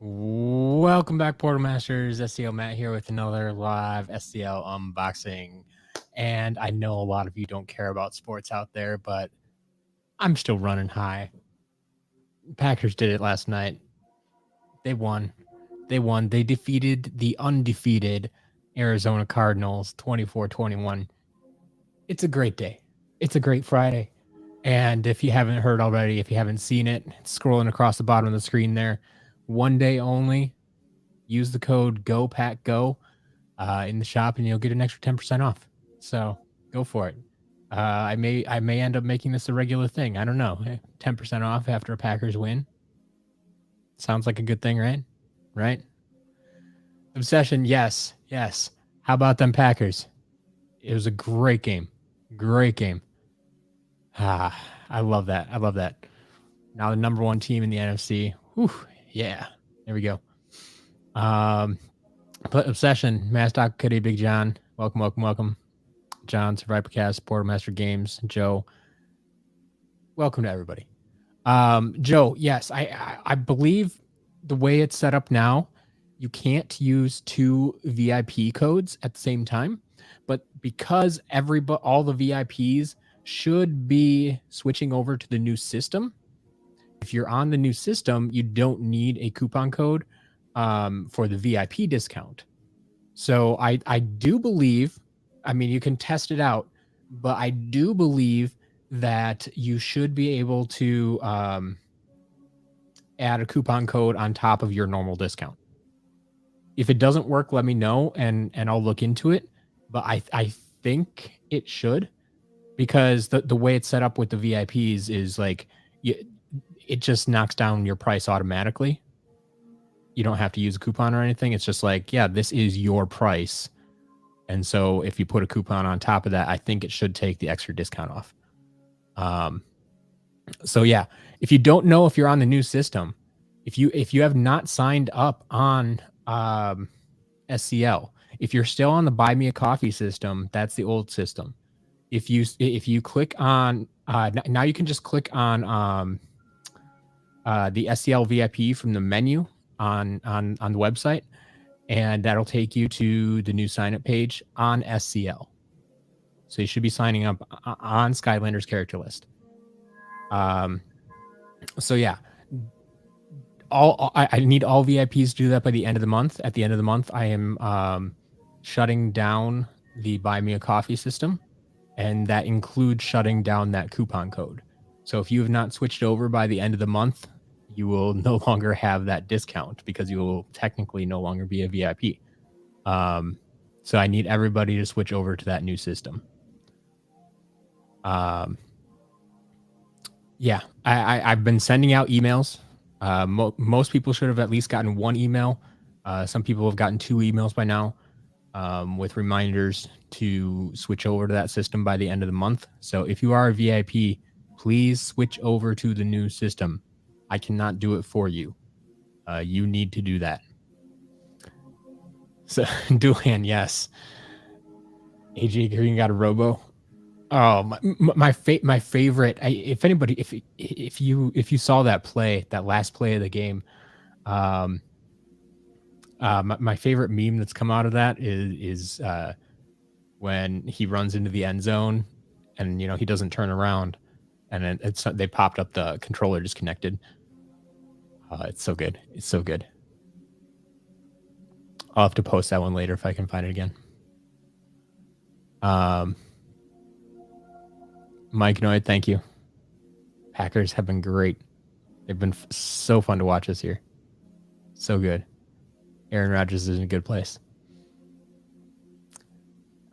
Welcome back, Portal Masters. SCL Matt here with another live SCL unboxing. And I know a lot of you don't care about sports out there, but I'm still running high. Packers did it last night. They won. They defeated the undefeated Arizona Cardinals 24-21. It's a great day. It's a great Friday. And if you haven't heard already, if you haven't seen it, it's scrolling across the bottom of the screen there. One day only. Use the code GOPACKGO in the shop, and you'll get an extra 10% off. So go for it. I may end up making this a regular thing. I don't know. 10% off after a Packers win. Sounds like a good thing, right? Right? Obsession, yes. How about them Packers? It was a great game. Great game. I love that. Now the number one team in the NFC. Whew, yeah. There we go. But Obsession, Mastock, Kitty, Big John, welcome. John, SurvivorCast, Portal Master Games, Joe. Welcome to everybody. Joe, yes, I believe the way it's set up now, you can't use two VIP codes at the same time, but because all the VIPs should be switching over to the new system, if you're on the new system, you don't need a coupon code for the VIP discount. So I do believe, I mean, you can test it out, but I do believe that you should be able to add a coupon code on top of your normal discount. If it doesn't work, let me know and I'll look into it. But I think it should, because the way it's set up with the VIPs is like it just knocks down your price automatically. You don't have to use a coupon or anything. It's just like, yeah, this is your price. And so if you put a coupon on top of that, I think it should take the extra discount off. So yeah, if you don't know if you're on the new system, if you have not signed up on SCL, if you're still on the Buy Me a Coffee system, that's the old system. If you click on now you can just click on the SCL VIP from the menu on the website, and that'll take you to the new sign up page on SCL. So you should be signing up on Skylanders character list. So yeah, I need all VIPs to do that by the end of the month. At the end of the month, I am shutting down the Buy Me a Coffee system, and that includes shutting down that coupon code. So if you have not switched over by the end of the month, you will no longer have that discount because you will technically no longer be a VIP. So I need everybody to switch over to that new system. Yeah, I've been sending out emails. Most people should have at least gotten one email. Some people have gotten 2 emails by now with reminders to switch over to that system by the end of the month. So if you are a VIP, please switch over to the new system. I cannot do it for you. You need to do that. So, Doohan, yes. AJ Green got a robo. Oh, my favorite. If anybody, if you saw that play, that last play of the game, my favorite meme that's come out of that is when he runs into the end zone, and he doesn't turn around, and then they popped up the controller disconnected. It's so good. It's so good. I'll have to post that one later if I can find it again. Mike Noyd, thank you. Packers have been great. They've been so fun to watch this year. So good. Aaron Rodgers is in a good place.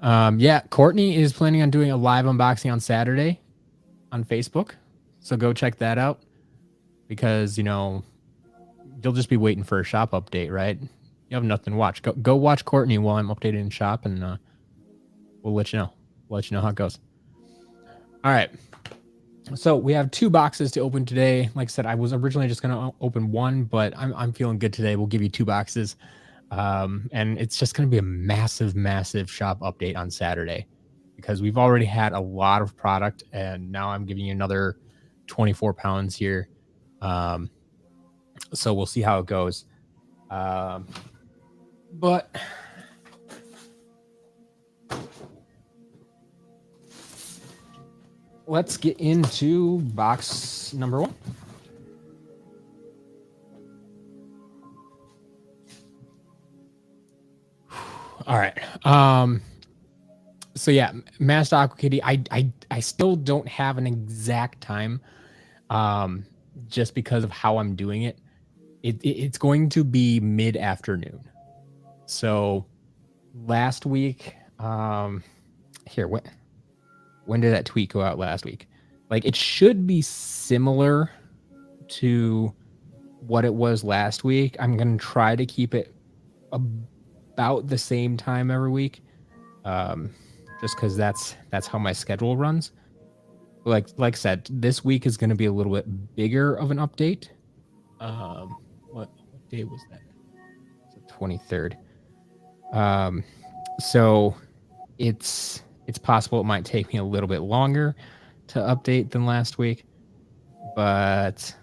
Yeah, Courtney is planning on doing a live unboxing on Saturday on Facebook. So go check that out, because, you'll just be waiting for a shop update, right? You have nothing to watch. Go watch Courtney while I'm updating in shop, and we'll let you know. We'll let you know how it goes. All right. So we have 2 boxes to open today. Like I said, I was originally just going to open one, but I'm feeling good today. We'll give you 2 boxes. And it's just going to be a massive shop update on Saturday, because we've already had a lot of product, and now I'm giving you another 24 pounds here. So we'll see how it goes. But let's get into box number 1. All right. So yeah, Masked Aqua Kitty. I still don't have an exact time, just because of how I'm doing it. It's going to be mid-afternoon. So last week, here, when did that tweet go out last week? Like, it should be similar to what it was last week. I'm gonna try to keep it about the same time every week, just because that's how my schedule runs. Like I said, this week is going to be a little bit bigger of an update. What day was that? It's the 23rd. So it's possible it might take me a little bit longer to update than last week, but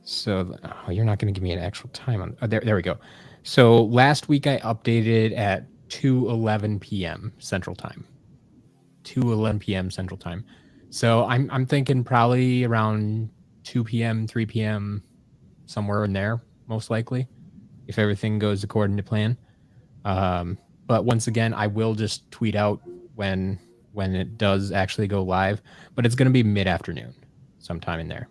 so you're not going to give me an actual time on. Oh, there we go. So last week I updated at 2:11 p.m. Central Time. 2:11 p.m. Central Time. So I'm thinking probably around 2 p.m., 3 p.m., somewhere in there, most likely, if everything goes according to plan. But once again, I will just tweet out when it does actually go live, but it's going to be mid-afternoon, sometime in there.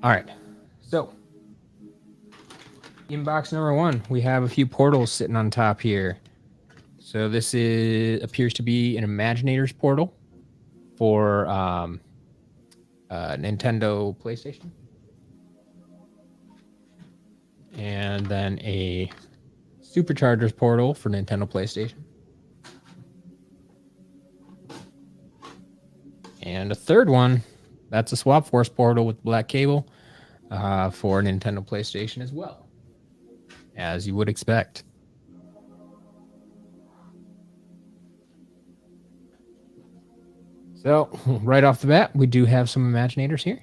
All right. So in box number 1, we have a few portals sitting on top here. So this appears to be an Imaginators portal for Nintendo PlayStation. And then a Superchargers portal for Nintendo PlayStation. And a third one, that's a Swap Force portal with black cable for Nintendo PlayStation as well, as you would expect. So right off the bat, we do have some Imaginators here.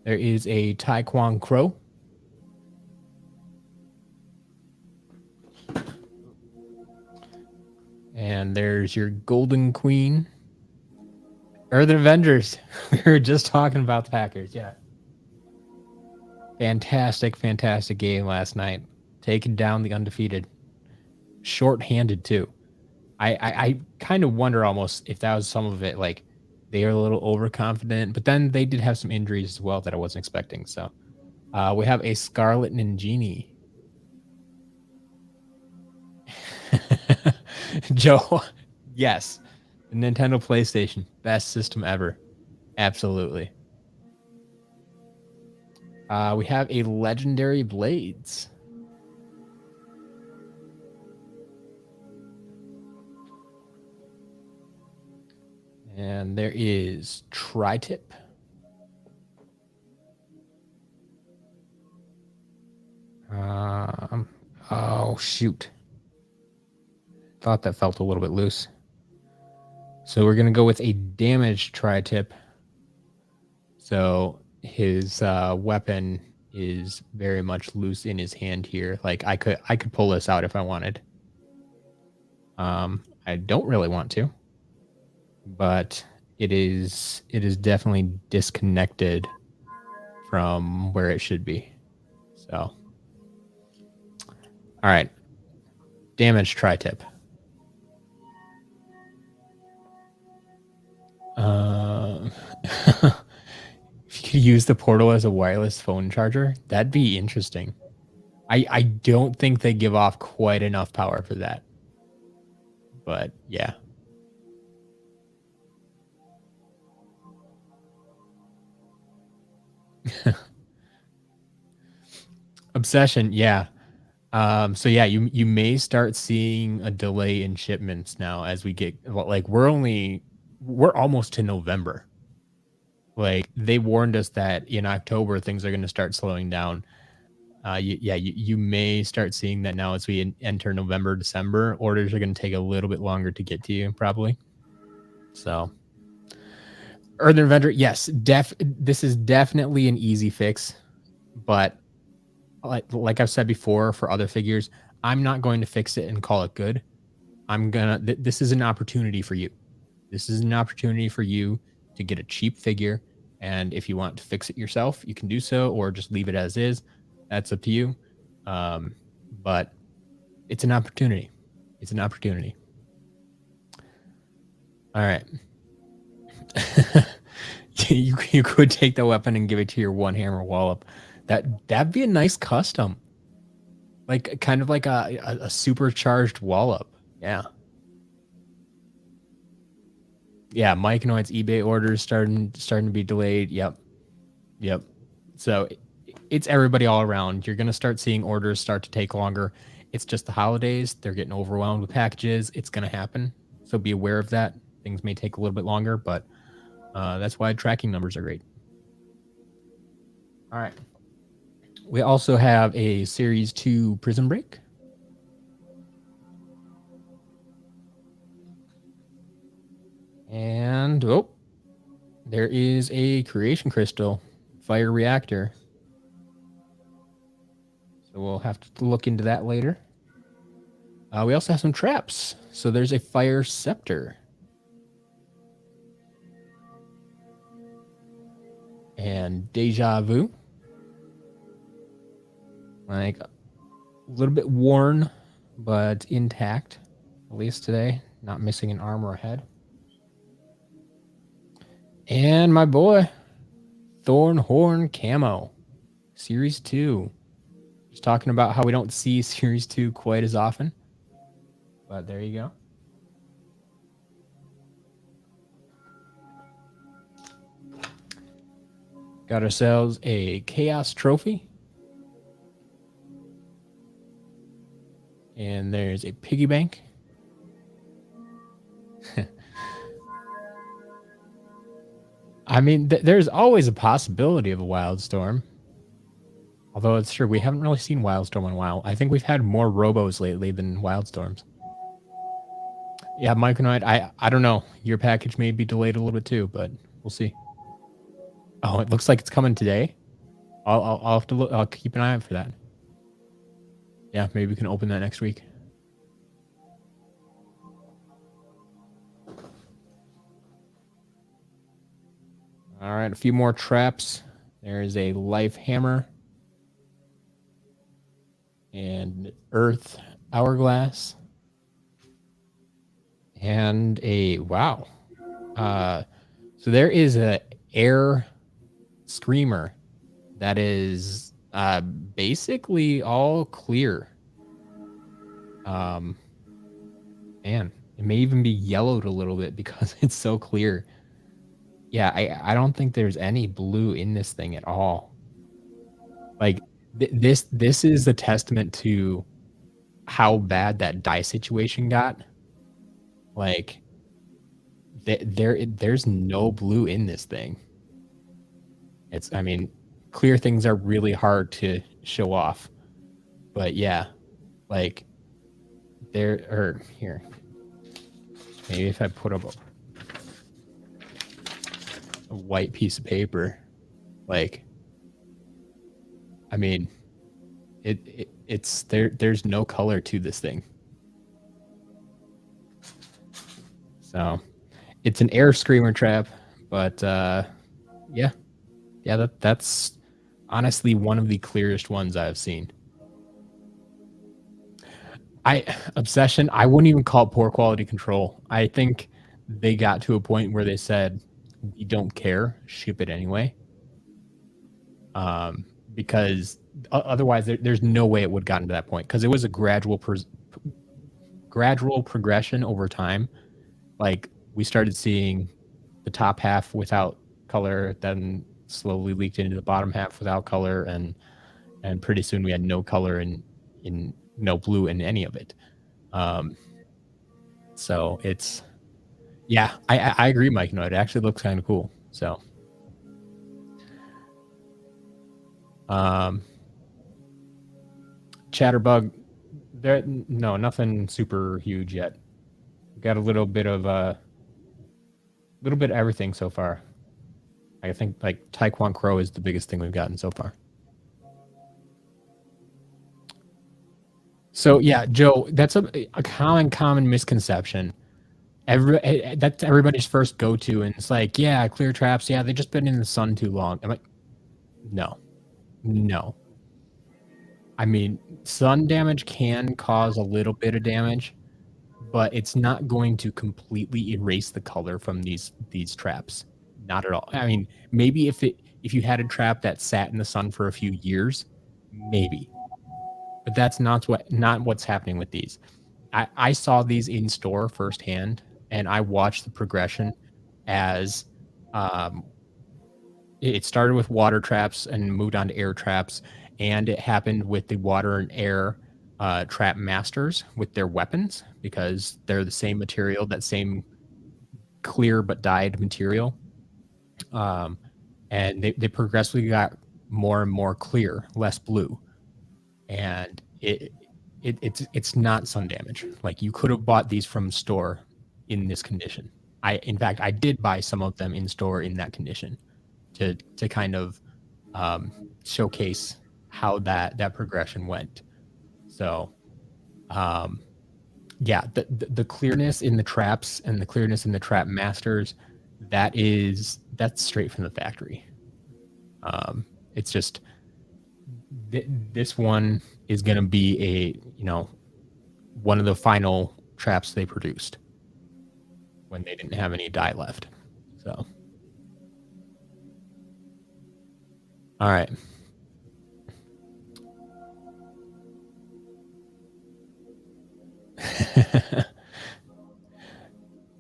There is a Taekwon Crow. And there's your Golden Queen. Earthen Avengers. We were just talking about the Packers, yeah. Fantastic game last night. Taking down the undefeated. Short-handed, too. I kind of wonder almost if that was some of it, like, they are a little overconfident, but then they did have some injuries as well that I wasn't expecting, so. We have a Scarlet Ninjini. Joe, yes. The Nintendo PlayStation, best system ever. Absolutely. We have a Legendary Blades. And there is Tri-Tip. Oh, shoot. Thought that felt a little bit loose. So we're going to go with a damaged Tri-Tip. So his weapon is very much loose in his hand here. Like I could pull this out if I wanted. I don't really want to, but it is definitely disconnected from where it should be. So, all right, damaged Tri-Tip. If you could use the portal as a wireless phone charger, that'd be interesting. I don't think they give off quite enough power for that. But yeah. Obsession, yeah. So yeah, you may start seeing a delay in shipments now as we get, like, we're almost to November. Like, they warned us that in October things are going to start slowing down. You may start seeing that now as we enter November, December. Orders are going to take a little bit longer to get to you, probably. So, Earthen Vendor, yes, this is definitely an easy fix, but like I've said before for other figures, I'm not going to fix it and call it good. This is an opportunity for you. This is an opportunity for you to get a cheap figure, and if you want to fix it yourself, you can do so, or just leave it as is. That's up to you. But it's an opportunity. It's an opportunity. All right. You could take the weapon and give it to your one hammer wallop. That'd be a nice custom, like kind of like a supercharged wallop. Yeah. Yeah, Myconoid's eBay orders starting to be delayed. Yep. So it's everybody all around. You're gonna start seeing orders start to take longer. It's just the holidays. They're getting overwhelmed with packages. It's gonna happen. So be aware of that. Things may take a little bit longer, but that's why tracking numbers are great. All right. We also have a Series 2 Prison Break. And, oh, there is a Creation Crystal Fire Reactor. So we'll have to look into that later. We also have some traps. So there's a Fire Scepter. And Deja Vu. Like a little bit worn, but intact, at least today. Not missing an arm or a head. And my boy, Thornhorn Camo, Series 2. Just talking about how we don't see Series 2 quite as often. But there you go. Got ourselves a Chaos Trophy. And there's a piggy bank. I mean, there's always a possibility of a Wildstorm. Although it's true, we haven't really seen Wildstorm in a while. I think we've had more Robos lately than Wildstorms. Yeah, Myconoid, I don't know. Your package may be delayed a little bit too, but we'll see. Oh, it looks like it's coming today. I'll have to look. I'll keep an eye out for that. Yeah, maybe we can open that next week. All right, a few more traps. There is a Life Hammer and Earth Hourglass and a wow. So there is a Air Screamer that is basically all clear. Man, it may even be yellowed a little bit because it's so clear. Yeah, I don't think there's any blue in this thing at all. Like this is a testament to how bad that dye situation got. Like there's no blue in this thing. I mean, clear things are really hard to show off. But yeah, like here. Maybe if I put up a white piece of paper, like, I mean, it's there's no color to this thing. So it's an Air Screamer trap, but yeah, that's honestly one of the clearest ones I've seen. Obsession, I wouldn't even call it poor quality control. I think they got to a point where they said, "We don't care, ship it anyway." Because otherwise, there's no way it would have gotten to that point, because it was a gradual progression over time. Like, we started seeing the top half without color, then slowly leaked into the bottom half without color, and pretty soon we had no color in no blue in any of it. So it's, yeah, I agree, Mike. No, it actually looks kind of cool. So Chatterbug, no, nothing super huge yet. Got a little bit of everything so far. I think like Taekwon Crow is the biggest thing we've gotten so far. So yeah, Joe, that's a common misconception. That's everybody's first go-to, and it's like, yeah, clear traps. Yeah, they've just been in the sun too long. I'm like, no. I mean, sun damage can cause a little bit of damage, but it's not going to completely erase the color from these traps. Not at all. I mean, maybe if you had a trap that sat in the sun for a few years, maybe. But that's not what's happening with these. I saw these in store firsthand, and I watched the progression as it started with water traps and moved on to air traps, and it happened with the water and air trap masters with their weapons, because they're the same material, that same clear but dyed material. And they progressively got more and more clear, less blue. And it's not sun damage. Like, you could have bought these from store in this condition. In fact, I did buy some of them in store in that condition to kind of showcase how that progression went. So yeah, the clearness in the traps and the clearness in the trap masters, that's straight from the factory. It's just this one is going to be one of the final traps they produced when they didn't have any dye left. So all right.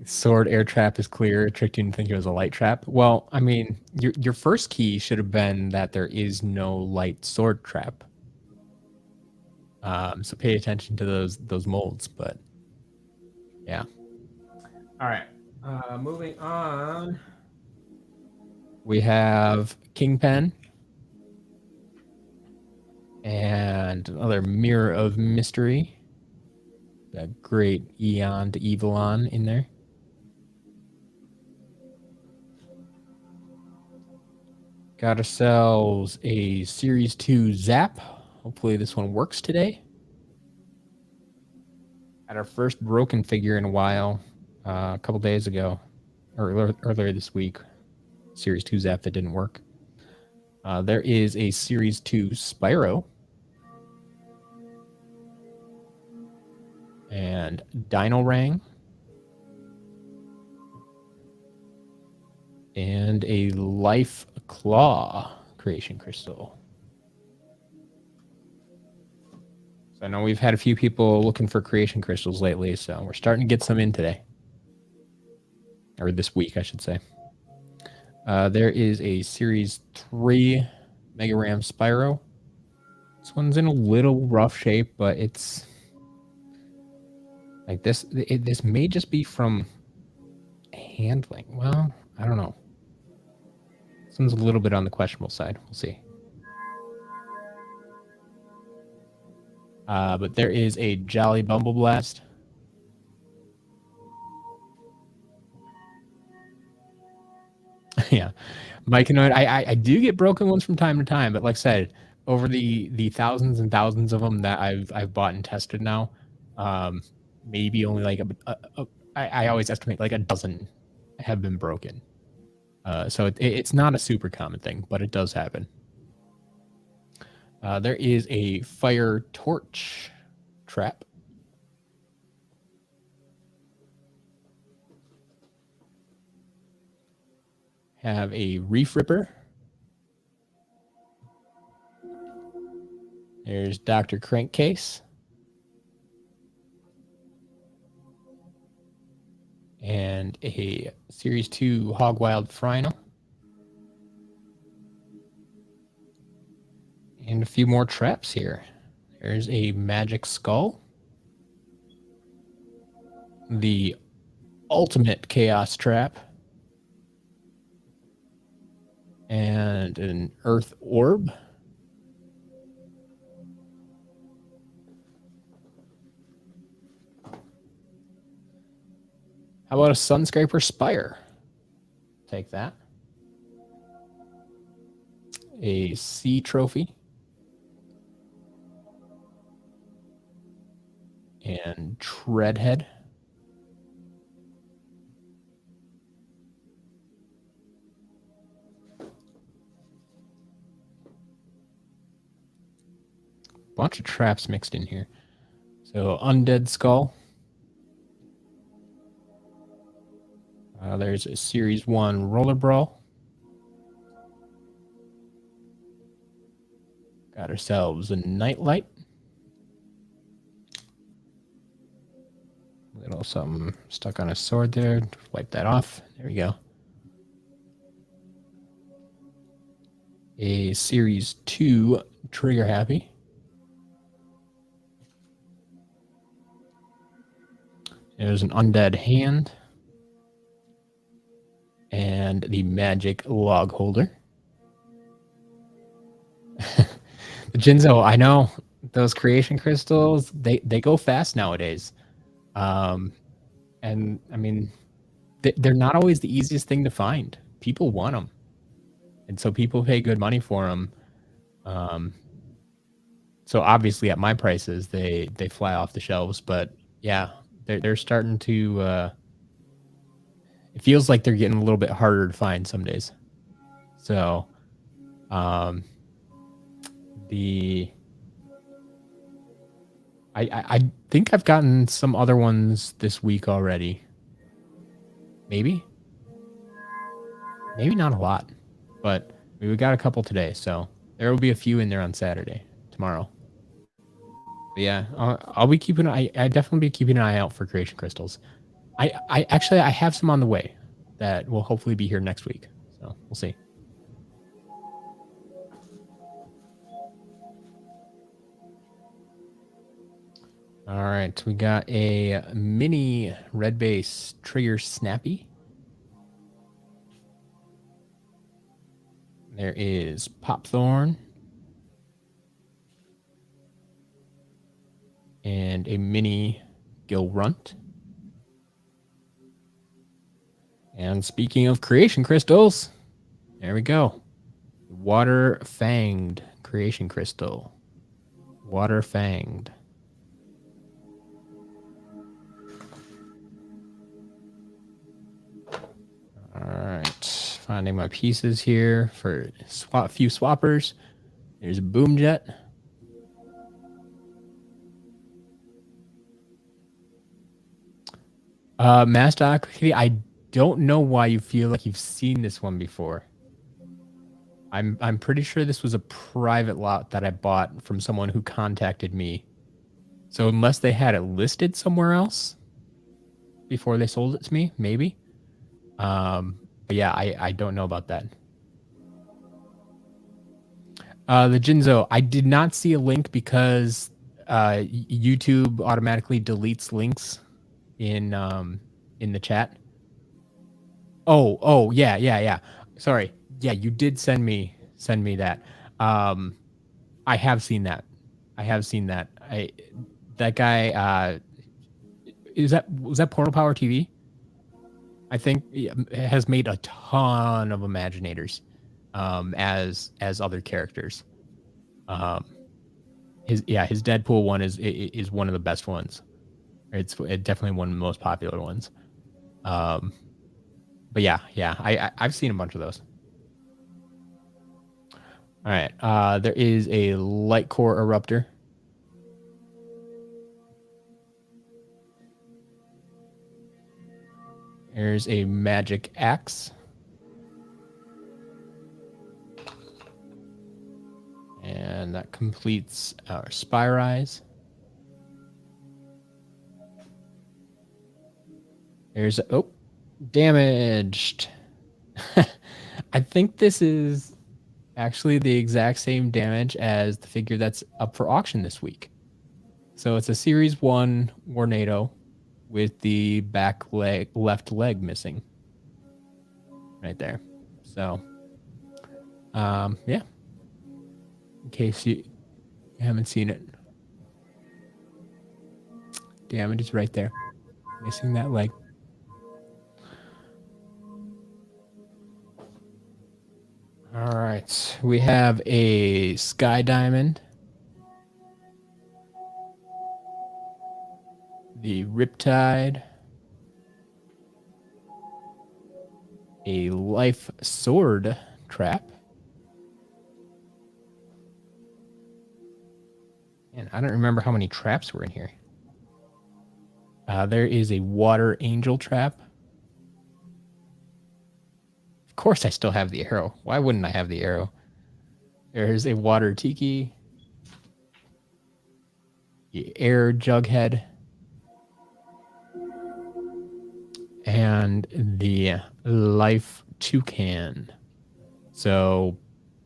Sword air trap is clear. Tricked you into thinking it was a light trap. Well, I mean, your first key should have been that there is no light sword trap. So pay attention to those molds. But yeah. All right. Moving on. We have Kingpin and another Mirror of Mystery. That great Eon to Evilon in there. Got ourselves a Series 2 Zap. Hopefully this one works today. Had our first broken figure in a while, a couple days ago, or earlier this week. Series 2 Zap that didn't work. There is a Series 2 Spyro. And Dino Rang. And a Life Claw Creation Crystal. So I know we've had a few people looking for Creation Crystals lately, so we're starting to get some in today. Or this week, I should say. There is a Series 3 Mega Ram Spyro. This one's in a little rough shape, but it's like this. This may just be from handling. Well, I don't know. This one's a little bit on the questionable side. We'll see. But there is a Jolly Bumble Blast. Yeah, Mike and I do get broken ones from time to time, but like I said, over the thousands and thousands of them that I've bought and tested now, maybe only like I always estimate like a dozen have been broken. So it's not a super common thing, but it does happen. There is a Fire Torch trap. Have a Reef Ripper. There's Dr. Crankcase. And a Series 2 Hogwild Frino. And a few more traps here. There's a Magic Skull. The Ultimate Chaos Trap. And an Earth Orb. How about a Sunscraper Spire? Take that. a C trophy. And Treadhead. Bunch of traps mixed in here. So Undead Skull. There's a Series 1 Roller Brawl. Got ourselves a Nightlight. Little something stuck on a sword there. Wipe that off. There we go. A Series 2 Trigger Happy. There's an Undead Hand. And the Magic Log Holder. The Jinzo, I know. Those creation crystals, they go fast nowadays. And I mean, they're not always the easiest thing to find. People want them. And so people pay good money for them. So obviously at my prices, they fly off the shelves. But yeah, they're starting to... it feels like they're getting a little bit harder to find some days. So I think I've gotten some other ones this week already. Maybe not a lot, but we got a couple today, so there will be a few in there on Saturday, tomorrow. But yeah, I'll be keeping. I definitely be keeping an eye out for creation crystals. I actually have some on the way that will hopefully be here next week. So we'll see. All right, we got a mini red base trigger snappy. There is Popthorn. And a mini Gilrunt. And speaking of creation crystals, there we go. Water Fanged creation crystal. Water Fanged. All right, finding my pieces here for a few swappers. There's a Boom Jet. Master Aquity, I don't know why you feel like you've seen this one before. I'm pretty sure this was a private lot that I bought from someone who contacted me. So unless they had it listed somewhere else before they sold it to me, maybe. But yeah, I don't know about that. The Jinzo, I did not see a link because YouTube automatically deletes links in the chat. Oh, yeah. Sorry. Yeah, you did send me that. I have seen that. That guy was that Portal Power TV? I think has made a ton of Imaginators as other characters. His Deadpool one is one of the best ones. It's definitely one of the most popular ones. But yeah, I've seen a bunch of those. All right, there is a Light Core Eruptor. There's a Magic Axe. And that completes our Spyrise. There's damaged. I think this is actually the exact same damage as the figure that's up for auction this week. So it's a Series 1 Warnado with the left leg missing. Right there. So, yeah. In case you haven't seen it. Damage is right there. Missing that leg. All right, we have a Sky Diamond, the Riptide, a Life Sword Trap, and I don't remember how many traps were in here. There is a Water Angel Trap. Of course I still have the arrow. Why wouldn't I have the arrow? There's a Water Tiki, the Air Jughead, and the Life Toucan. So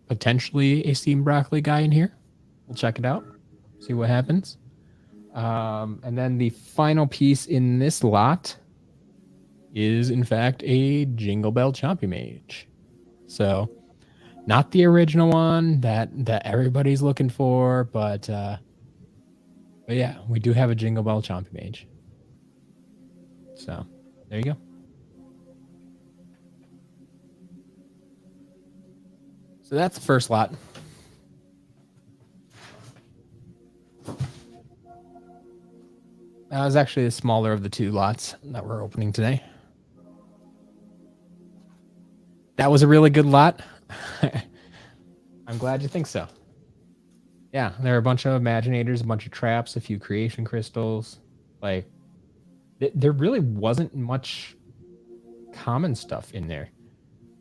potentially a Steam Broccoli guy in here. We'll check it out, see what happens. And then the final piece in this lot is, in fact, a Jingle Bell Chompy Mage. So not the original one that everybody's looking for, but yeah, we do have a Jingle Bell Chompy Mage. So there you go. So that's the first lot. That was actually the smaller of the two lots that we're opening today. That was a really good lot. I'm glad you think so. Yeah, there are a bunch of Imaginators, a bunch of traps, a few creation crystals. Like, there really wasn't much common stuff in there.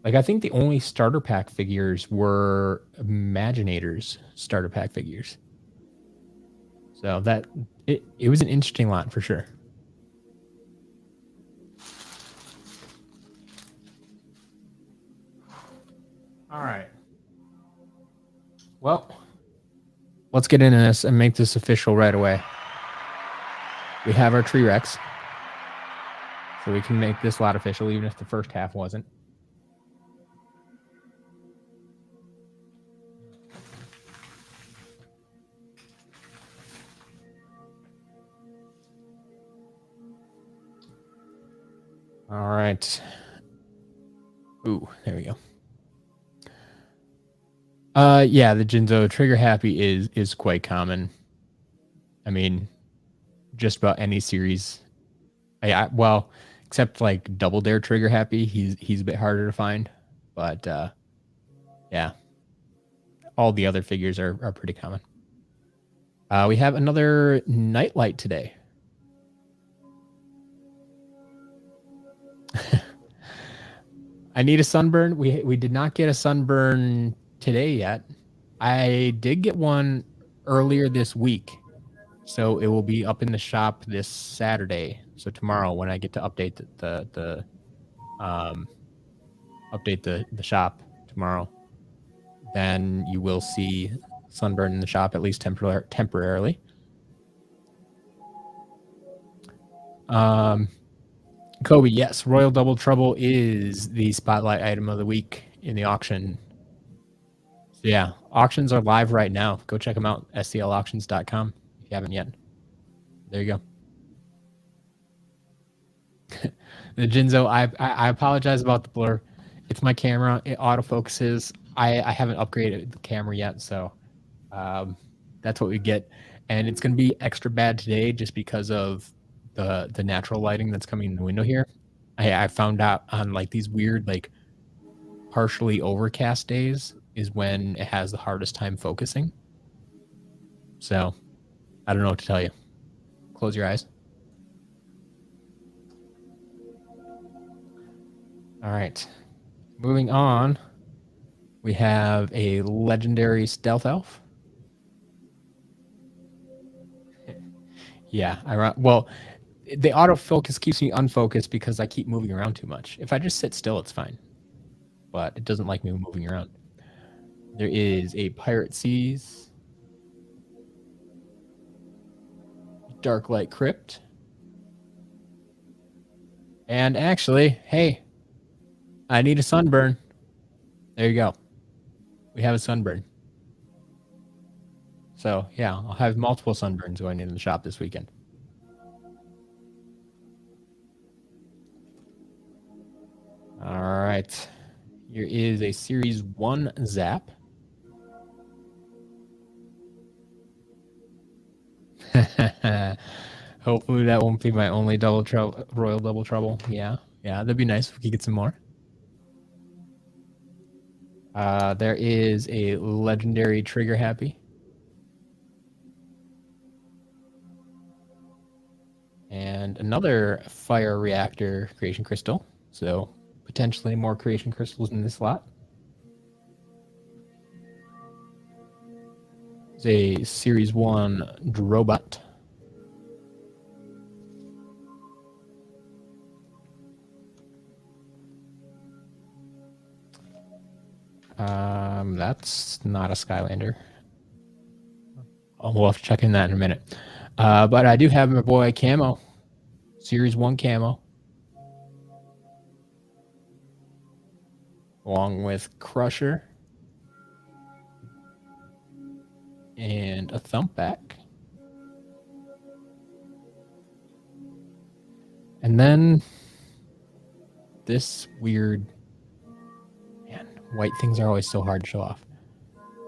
Like, I think the only starter pack figures were Imaginators starter pack figures. So that it was an interesting lot for sure. All right. Well, let's get into this and make this official right away. We have our Tree Rex. So we can make this lot official, even if the first half wasn't. All right. Ooh, there we go. Yeah, the Jinzo trigger happy is quite common. I mean, just about any series. Well, except like Double Dare trigger happy, he's a bit harder to find, but yeah, all the other figures are pretty common. We have another Nightlight today. I need a Sunburn. We did not get a Sunburn today yet. I did get one earlier this week, so it will be up in the shop this Saturday. So tomorrow, when I get to update the shop tomorrow, then you will see Sunburn in the shop, at least temporarily. Kobe, yes, Royal Double Trouble is the spotlight item of the week in the auction. So yeah, auctions are live right now. Go check them out, sclauctions.com, if you haven't yet. There you go. The Jinzo, I apologize about the blur. It's my camera. It autofocuses. I haven't upgraded the camera yet, so that's what we get. And it's going to be extra bad today just because of the natural lighting that's coming in the window here. I found out on like these weird, like partially overcast days is when it has the hardest time focusing. So I don't know what to tell you. Close your eyes. All right. Moving on, we have a legendary stealth elf. Yeah, well, the autofocus keeps me unfocused because I keep moving around too much. If I just sit still, it's fine. But it doesn't like me moving around. There is a Pirate Seas, Darklight Crypt, and actually, hey, I need a Sunburn. There you go. We have a Sunburn. So yeah, I'll have multiple Sunburns going into the shop this weekend. All right. Here is a Series 1 Zap. Hopefully that won't be my only Royal Double Trouble. Yeah, that'd be nice if we could get some more. There is a Legendary Trigger Happy. And another Fire Reactor Creation Crystal. So potentially more Creation Crystals in this lot. It's a Series 1 Drobot. That's not a Skylander. Oh, we'll have to check in that in a minute. But I do have my boy Camo. Series 1 Camo. Along with Crusher. And a Thumpback. And then this weird... Man, white things are always so hard to show off.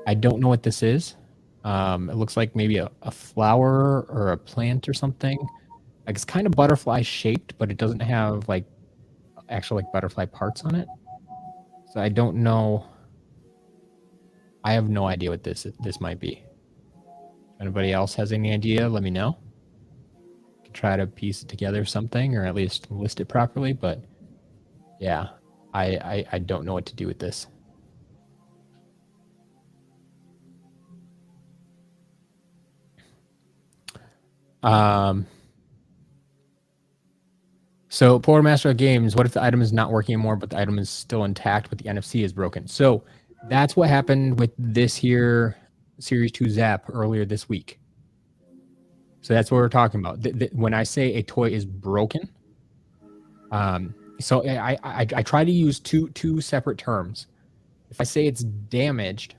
I don't know what this is. It looks like maybe a flower or a plant or something. Like it's kind of butterfly shaped, but it doesn't have like actual like butterfly parts on it. So I don't know. I have no idea what this might be. If anybody else has any idea, let me know. I can try to piece it together something, or at least list it properly. But yeah, I don't know what to do with this. So Poor Master of Games, what if the item is not working anymore, but the item is still intact, but the NFC is broken? So that's what happened with this here Series 2 Zap earlier this week. So that's what we're talking about. When I say a toy is broken, so I try to use two separate terms. If I say it's damaged,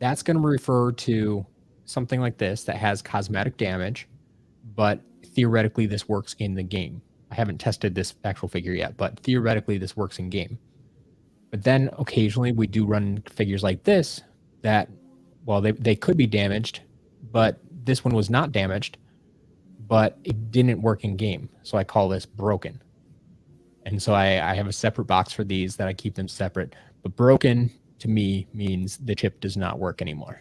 that's going to refer to something like this that has cosmetic damage, but theoretically this works in the game. I haven't tested this actual figure yet, but theoretically this works in game. But then occasionally we do run figures like this that, well, they could be damaged, but this one was not damaged, but it didn't work in game. So I call this broken. And so I have a separate box for these that I keep them separate. But broken to me means the chip does not work anymore.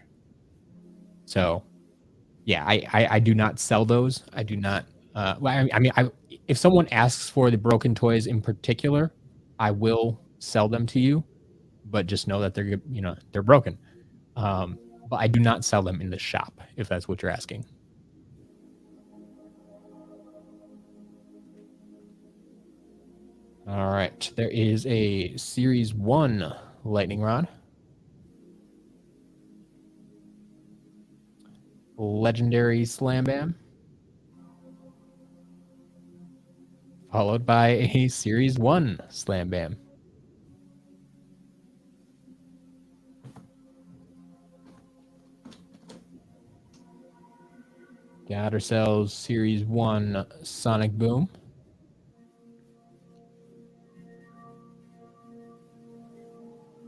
So yeah, I do not sell those. I do not. If someone asks for the broken toys in particular, I will sell them to you, but just know that they're broken. But I do not sell them in the shop, if that's what you're asking. All right, there is a Series 1 Lightning Rod. Legendary Slam Bam. Followed by a Series 1 Slam Bam. Got ourselves Series 1 Sonic Boom.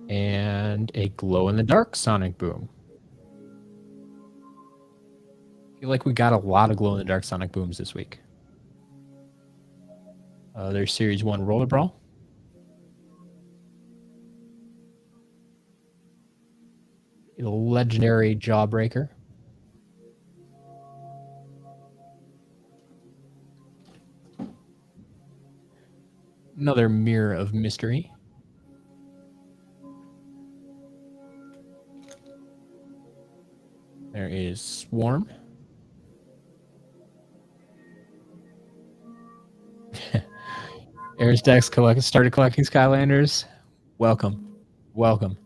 And a glow-in-the-dark Sonic Boom. I feel like we got a lot of glow-in-the-dark Sonic Booms this week. There's Series 1 Roller Brawl. A legendary Jawbreaker. Another Mirror of Mystery. There is Swarm. Aristax started collecting Skylanders. Welcome. Welcome.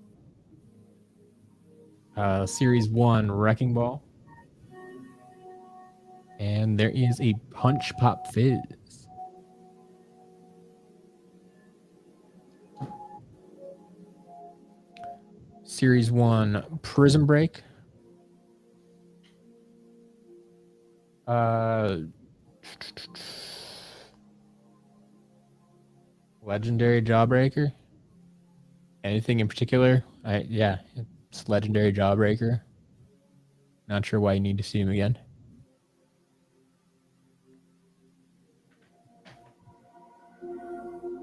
Series 1 Wrecking Ball. And there is a Punch Pop Fizz. Series 1 Prism Break. Legendary Jawbreaker. Anything in particular? Yeah, it's legendary Jawbreaker. Not sure why you need to see him again.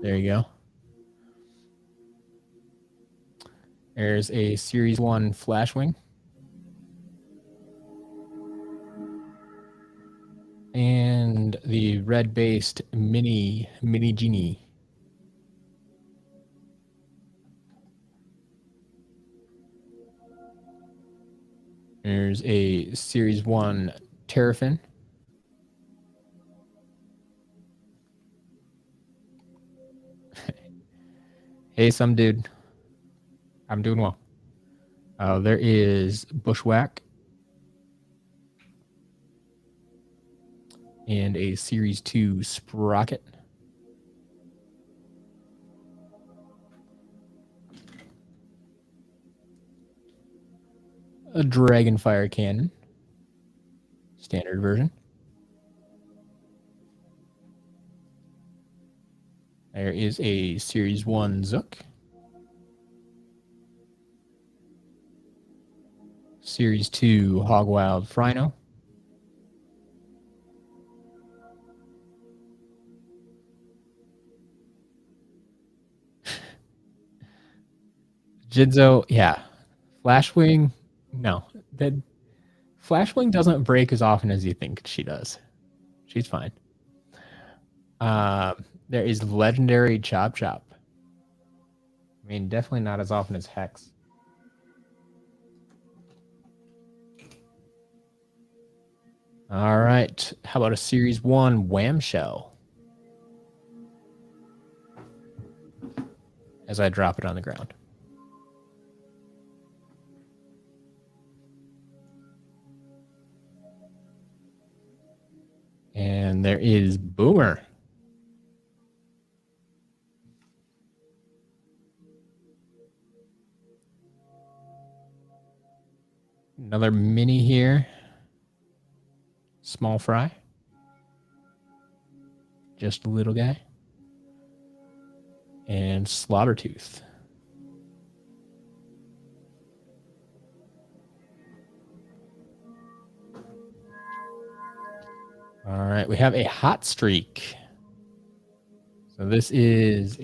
There you go. There's a Series 1 Flashwing. And the red-based Mini Genie. There's a Series 1 Terrafin. Hey, some dude. I'm doing well. There is Bushwhack. And a Series 2 Sprocket. A Dragonfire Cannon. Standard version. There is a Series 1 Zook. Series 2 Hogwild Frino. Jinzo, yeah. Flashwing, no. That Flashwing doesn't break as often as you think she does. She's fine. There is legendary Chop Chop. I mean, definitely not as often as Hex. All right. How about a Series 1 Whamshell? As I drop it on the ground. And there is Boomer. Another mini here. Small Fry. Just a little guy. And Slaughtertooth. All right, we have a Hot Streak. So this is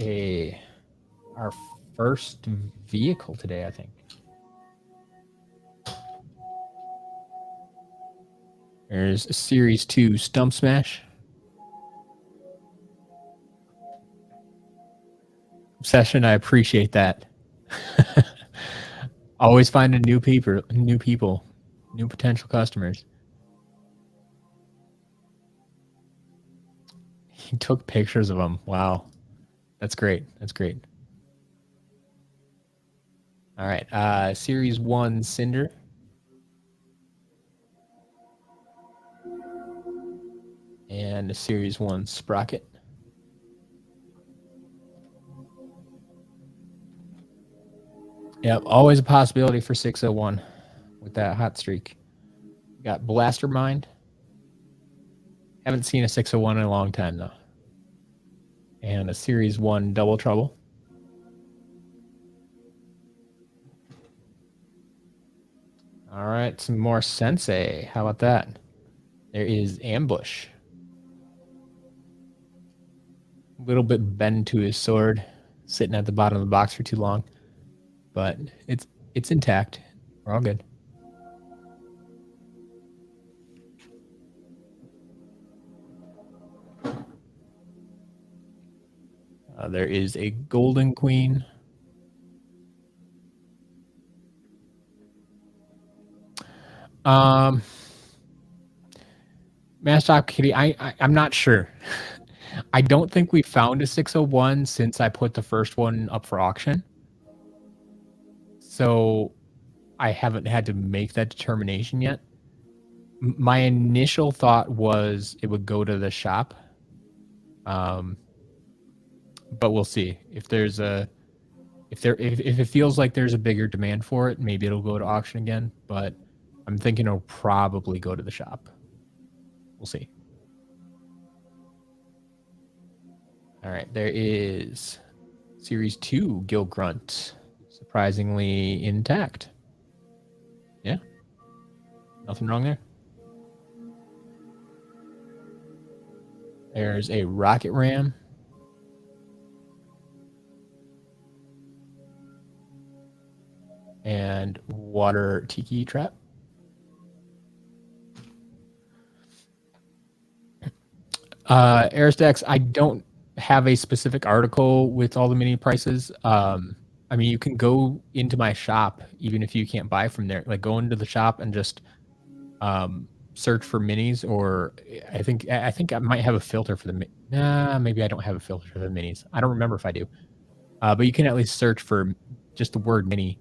our first vehicle today, I think. There's a Series 2 Stump Smash. Obsession, I appreciate that. Always finding new people, new potential customers. He took pictures of them. Wow. That's great. That's great. All right. Series 1 Cinder. And a Series 1 Sprocket. Yep, always a possibility for 601 with that hot streak. Got Blaster Mind. Haven't seen a 601 in a long time, though. And a Series 1 Double Trouble. All right, some more Sensei. How about that? There is Ambush. A little bit bent to his sword, sitting at the bottom of the box for too long. But it's intact. We're all good. There is a Golden Queen. Mashtop Kitty, I'm not sure. I don't think we found a 601 since I put the first one up for auction. So I haven't had to make that determination yet. My initial thought was it would go to the shop. But we'll see. If it feels like there's a bigger demand for it, maybe it'll go to auction again. But I'm thinking it'll probably go to the shop. We'll see. All right, there is Series 2 Gil Grunt. surprisingly intact. Yeah. Nothing wrong there. There's a rocket ram. And water tiki trap. Aristax, I don't have a specific article with all the mini prices. I mean, you can go into my shop even if you can't buy from there. Like, go into the shop and just search for minis, or I think I might have a filter for the maybe I don't have a filter for the minis. I don't remember if I do. But you can at least search for just the word mini,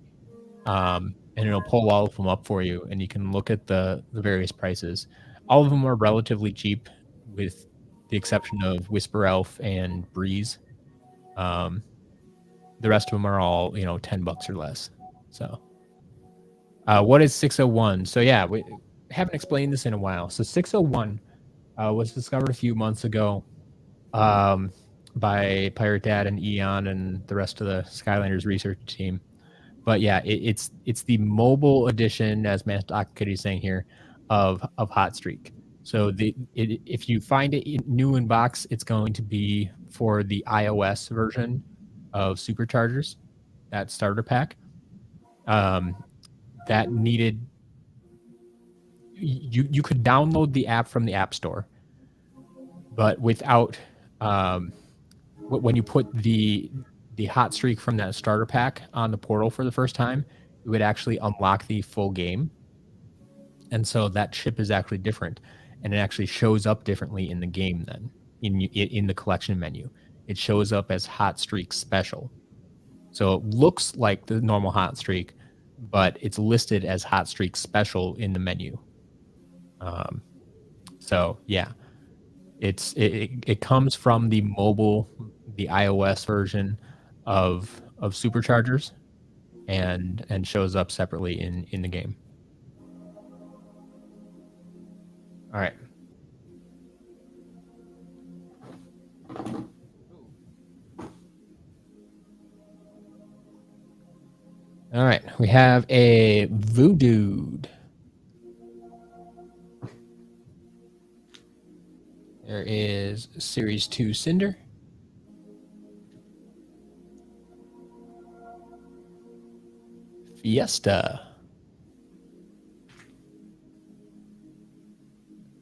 and it'll pull all of them up for you, and you can look at the various prices. All of them are relatively cheap, with the exception of Whisper Elf and Breeze. The rest of them are all, $10 or less. So, what is 601? So yeah, we haven't explained this in a while. So 601 was discovered a few months ago by Pirate Dad and Eon and the rest of the Skylanders research team. But yeah, it's the mobile edition, as Matt Kitty is saying here, of Hot Streak. So if you find it new in box, it's going to be for the iOS version of Superchargers, that starter pack. That needed you could download the app from the App Store, but without when you put the Hot Streak from that starter pack on the portal for the first time, it would actually unlock the full game. And so that chip is actually different, and it actually shows up differently in the game then, in the collection menu. It shows up as Hot Streak Special. So it looks like the normal Hot Streak, but it's listed as Hot Streak Special in the menu. So yeah, it comes from the mobile, the iOS version of Superchargers, and shows up separately in the game. All right. All right, we have a Voodoo. There is Series 2 Cinder. Fiesta.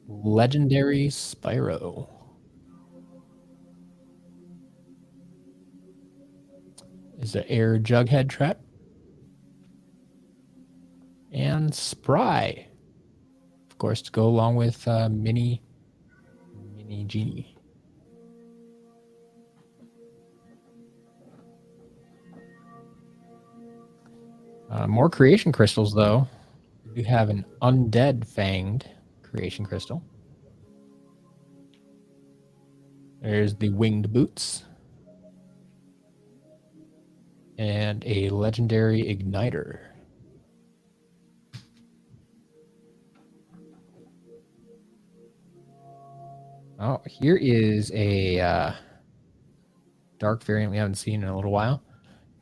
Legendary Spyro. Is the Air Jughead Trap. And Spry. Of course, to go along with Mini Genie. More creation crystals, though. We have an Undead Fanged creation crystal. There's the Winged Boots. And a Legendary Igniter. Oh, here is a dark variant we haven't seen in a little while,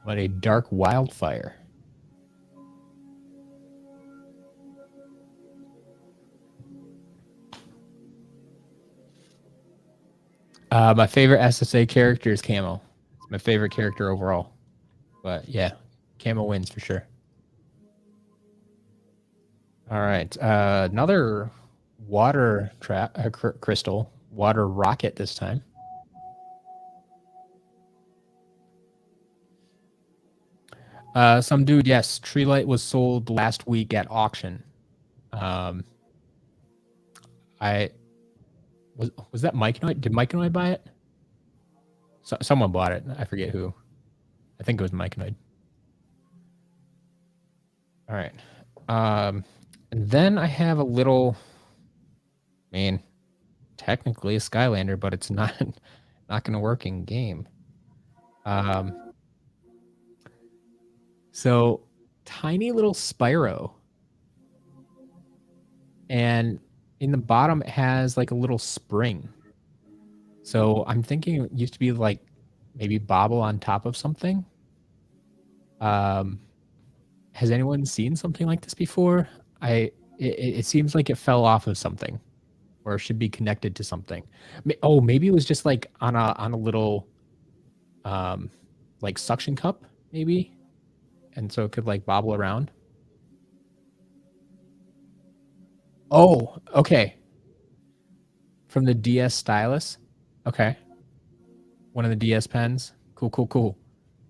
but a Dark Wildfire. My favorite SSA character is Camo. It's my favorite character overall. But yeah, Camo wins for sure. All right, another water crystal, water rocket this time. Some dude, yes, Tree Light was sold last week at auction. Was that Mike Noy? Did Mike Noy buy it? Someone bought it. I forget who. I think it was Mike Noy. All right. And then I have a little, technically a Skylander, but it's not going to work in game. So tiny little Spyro, and in the bottom it has like a little spring. So I'm thinking it used to be like maybe Bobble on top of something. Has anyone seen something like this before? It seems like it fell off of something, or it should be connected to something. Oh, maybe it was just like on a little like suction cup, maybe, and so it could like bobble around. Oh, okay. From the DS stylus. Okay. One of the DS pens. Cool, cool, cool.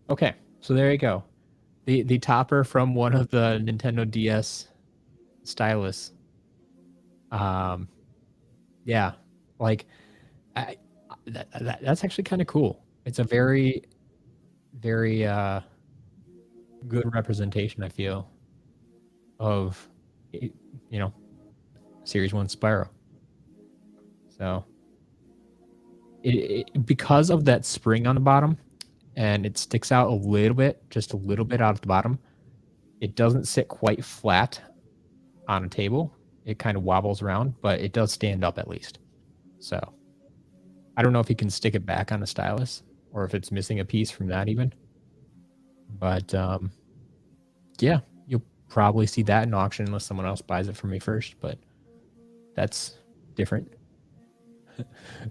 Okay, so there you go. The topper from one of the Nintendo DS stylus. Yeah, like I that's actually kind of cool. It's a very good representation, I feel, of Series 1 Spyro. So because of that spring on the bottom, and it sticks out a little bit, just a little bit out at the bottom, it doesn't sit quite flat on a table. It kind of wobbles around, but it does stand up at least. So I don't know if you can stick it back on the stylus or if it's missing a piece from that even. But yeah, you'll probably see that in auction unless someone else buys it from me first, but that's different.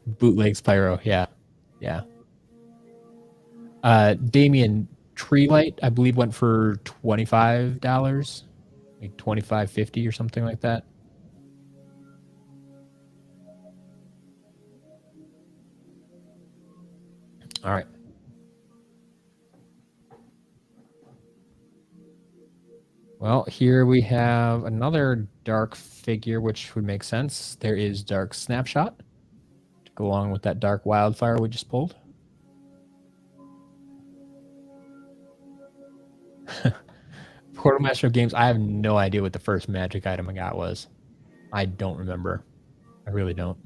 Bootleg Spyro, yeah. Yeah. Damien, Tree Light, I believe, went for $25, like $25.50 or something like that. All right. Well, here we have another dark figure, which would make sense. There is Dark Snapshot to go along with that Dark Wildfire we just pulled. Quartermaster of Games, I have no idea what the first magic item I got was. I don't remember. I really don't.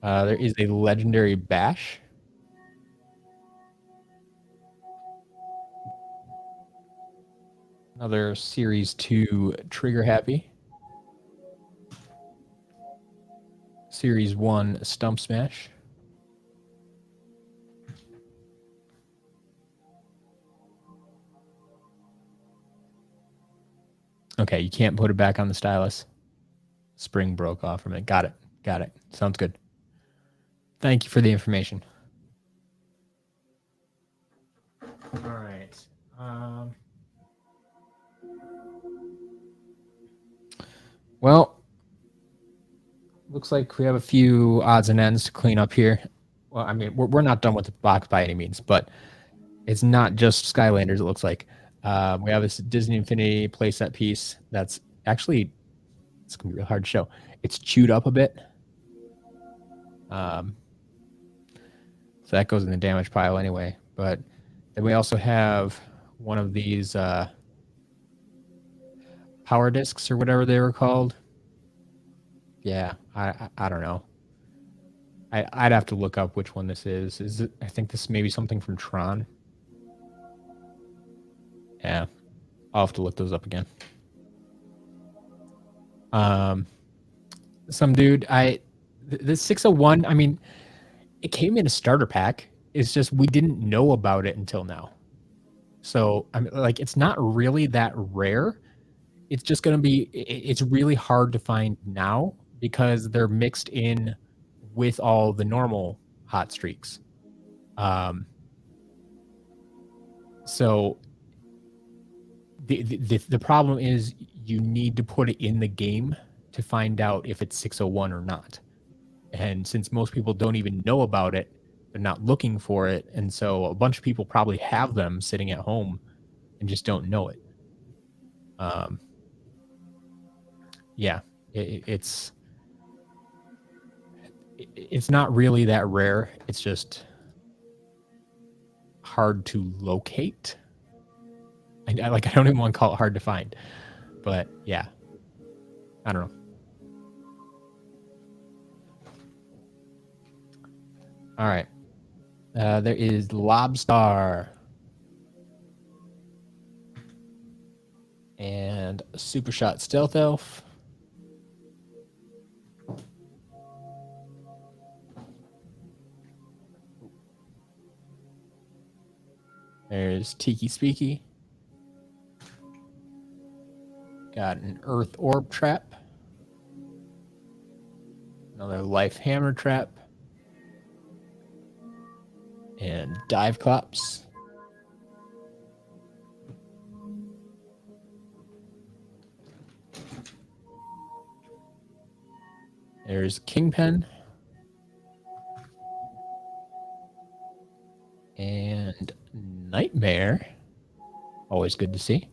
There is a legendary bash. Another Series 2 Trigger Happy. Series 1 Stump Smash. Okay, you can't put it back on the stylus. Spring broke off from it. Got it. Got it. Sounds good. Thank you for the information. All right. Well, looks like we have a few odds and ends to clean up here. Well, I mean, we're not done with the box by any means, but it's not just Skylanders, it looks like. We have this Disney Infinity playset piece that's actually, it's going to be real hard to show. It's chewed up a bit. So that goes in the damage pile anyway. But then we also have one of these power discs or whatever they were called. Yeah, I don't know. I'd have to look up which one this is. Is it? I think this is maybe something from Tron. Yeah, I'll have to look those up again. Some dude, the 601. I mean, it came in a starter pack. It's just we didn't know about it until now. So I mean, like, it's not really that rare. It's just gonna be. It's really hard to find now because they're mixed in with all the normal hot streaks. So the problem is you need to put it in the game to find out if it's 601 or not. And since most people don't even know about it, they're not looking for it. And so a bunch of people probably have them sitting at home and just don't know it. Yeah, it's not really that rare. It's just hard to locate. I don't even want to call it hard to find, but yeah, I don't know. All right. There is Lobstar and Super Shot Stealth Elf. There's Tiki Speaky. Got an Earth Orb Trap. Another Life Hammer Trap. And Dive Clops. There's Kingpin. And Nightmare. Always good to see.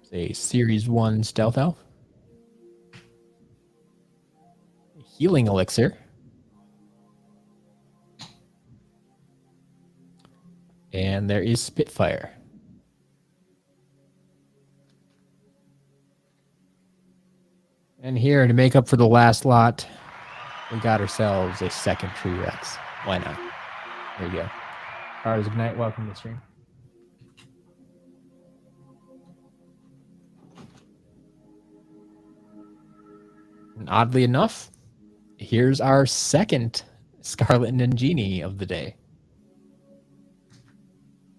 It's a Series 1 Stealth Elf. Healing Elixir. And there is Spitfire. And here, to make up for the last lot, we got ourselves a second Tree Rex. Why not? There you go. Cars Ignite, welcome to the stream. And oddly enough, here's our second Scarlet Ninjini of the day.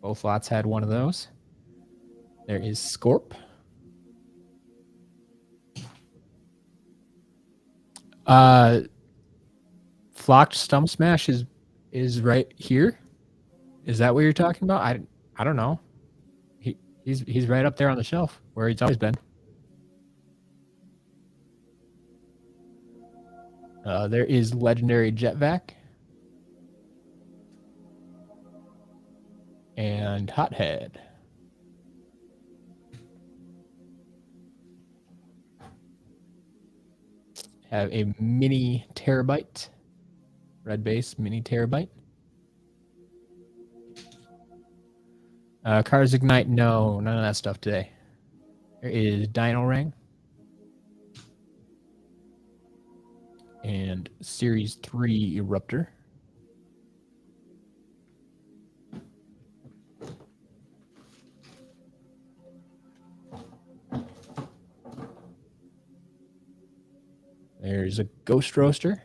Both lots had one of those. There is Scorp. Flocked Stump Smash is right here. Is that what you're talking about? I don't know. He's right up there on the shelf where he's always been. There is Legendary Jetvac. And Hothead. Have a mini Terabyte. Red base, mini Terabyte. Cars Ignite, no, none of that stuff today. There is Dino Ring. And Series 3 Eruptor. There's a Ghost Roaster.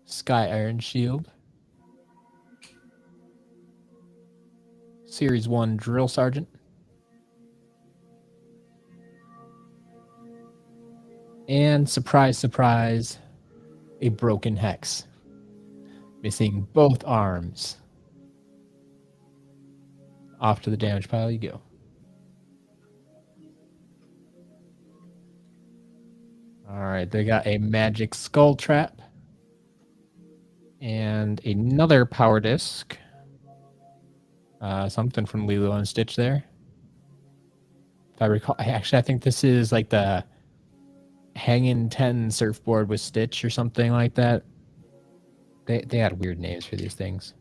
Sky Iron Shield. Series 1 Drill Sergeant. And surprise, surprise, a Broken Hex. Missing both arms. Off to the damage pile you go. All right, they got a Magic Skull Trap. And another Power Disc. Something from Lilo and Stitch there. If I recall, I think this is like the Hangin' 10 surfboard with Stitch or something like that. They had weird names for these things.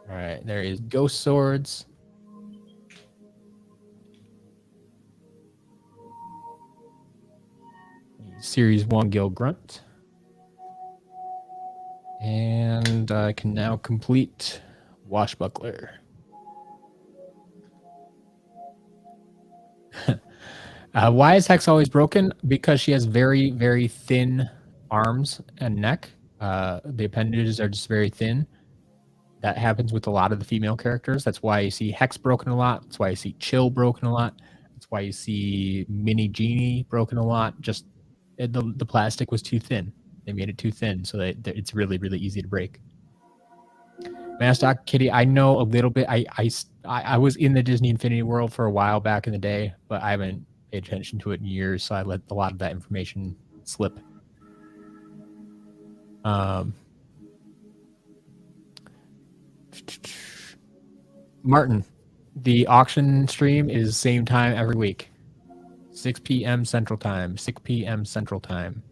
All right, there is Ghost Swords. Series 1 Gil Grunt. And I can now complete Washbuckler. Why is Hex always broken? Because she has very, very thin arms and neck. The appendages are just very thin. That happens with a lot of the female characters. That's why you see Hex broken a lot. That's why you see Chill broken a lot. That's why you see Mini Genie broken a lot. Just the plastic was too thin. They made it too thin, so that it's really, really easy to break. Mastock Kitty, I know a little bit. I was in the Disney Infinity World for a while back in the day, but I haven't paid attention to it in years, so I let a lot of that information slip. Martin, the auction stream is same time every week. 6 p.m. Central Time. 6 p.m. Central Time.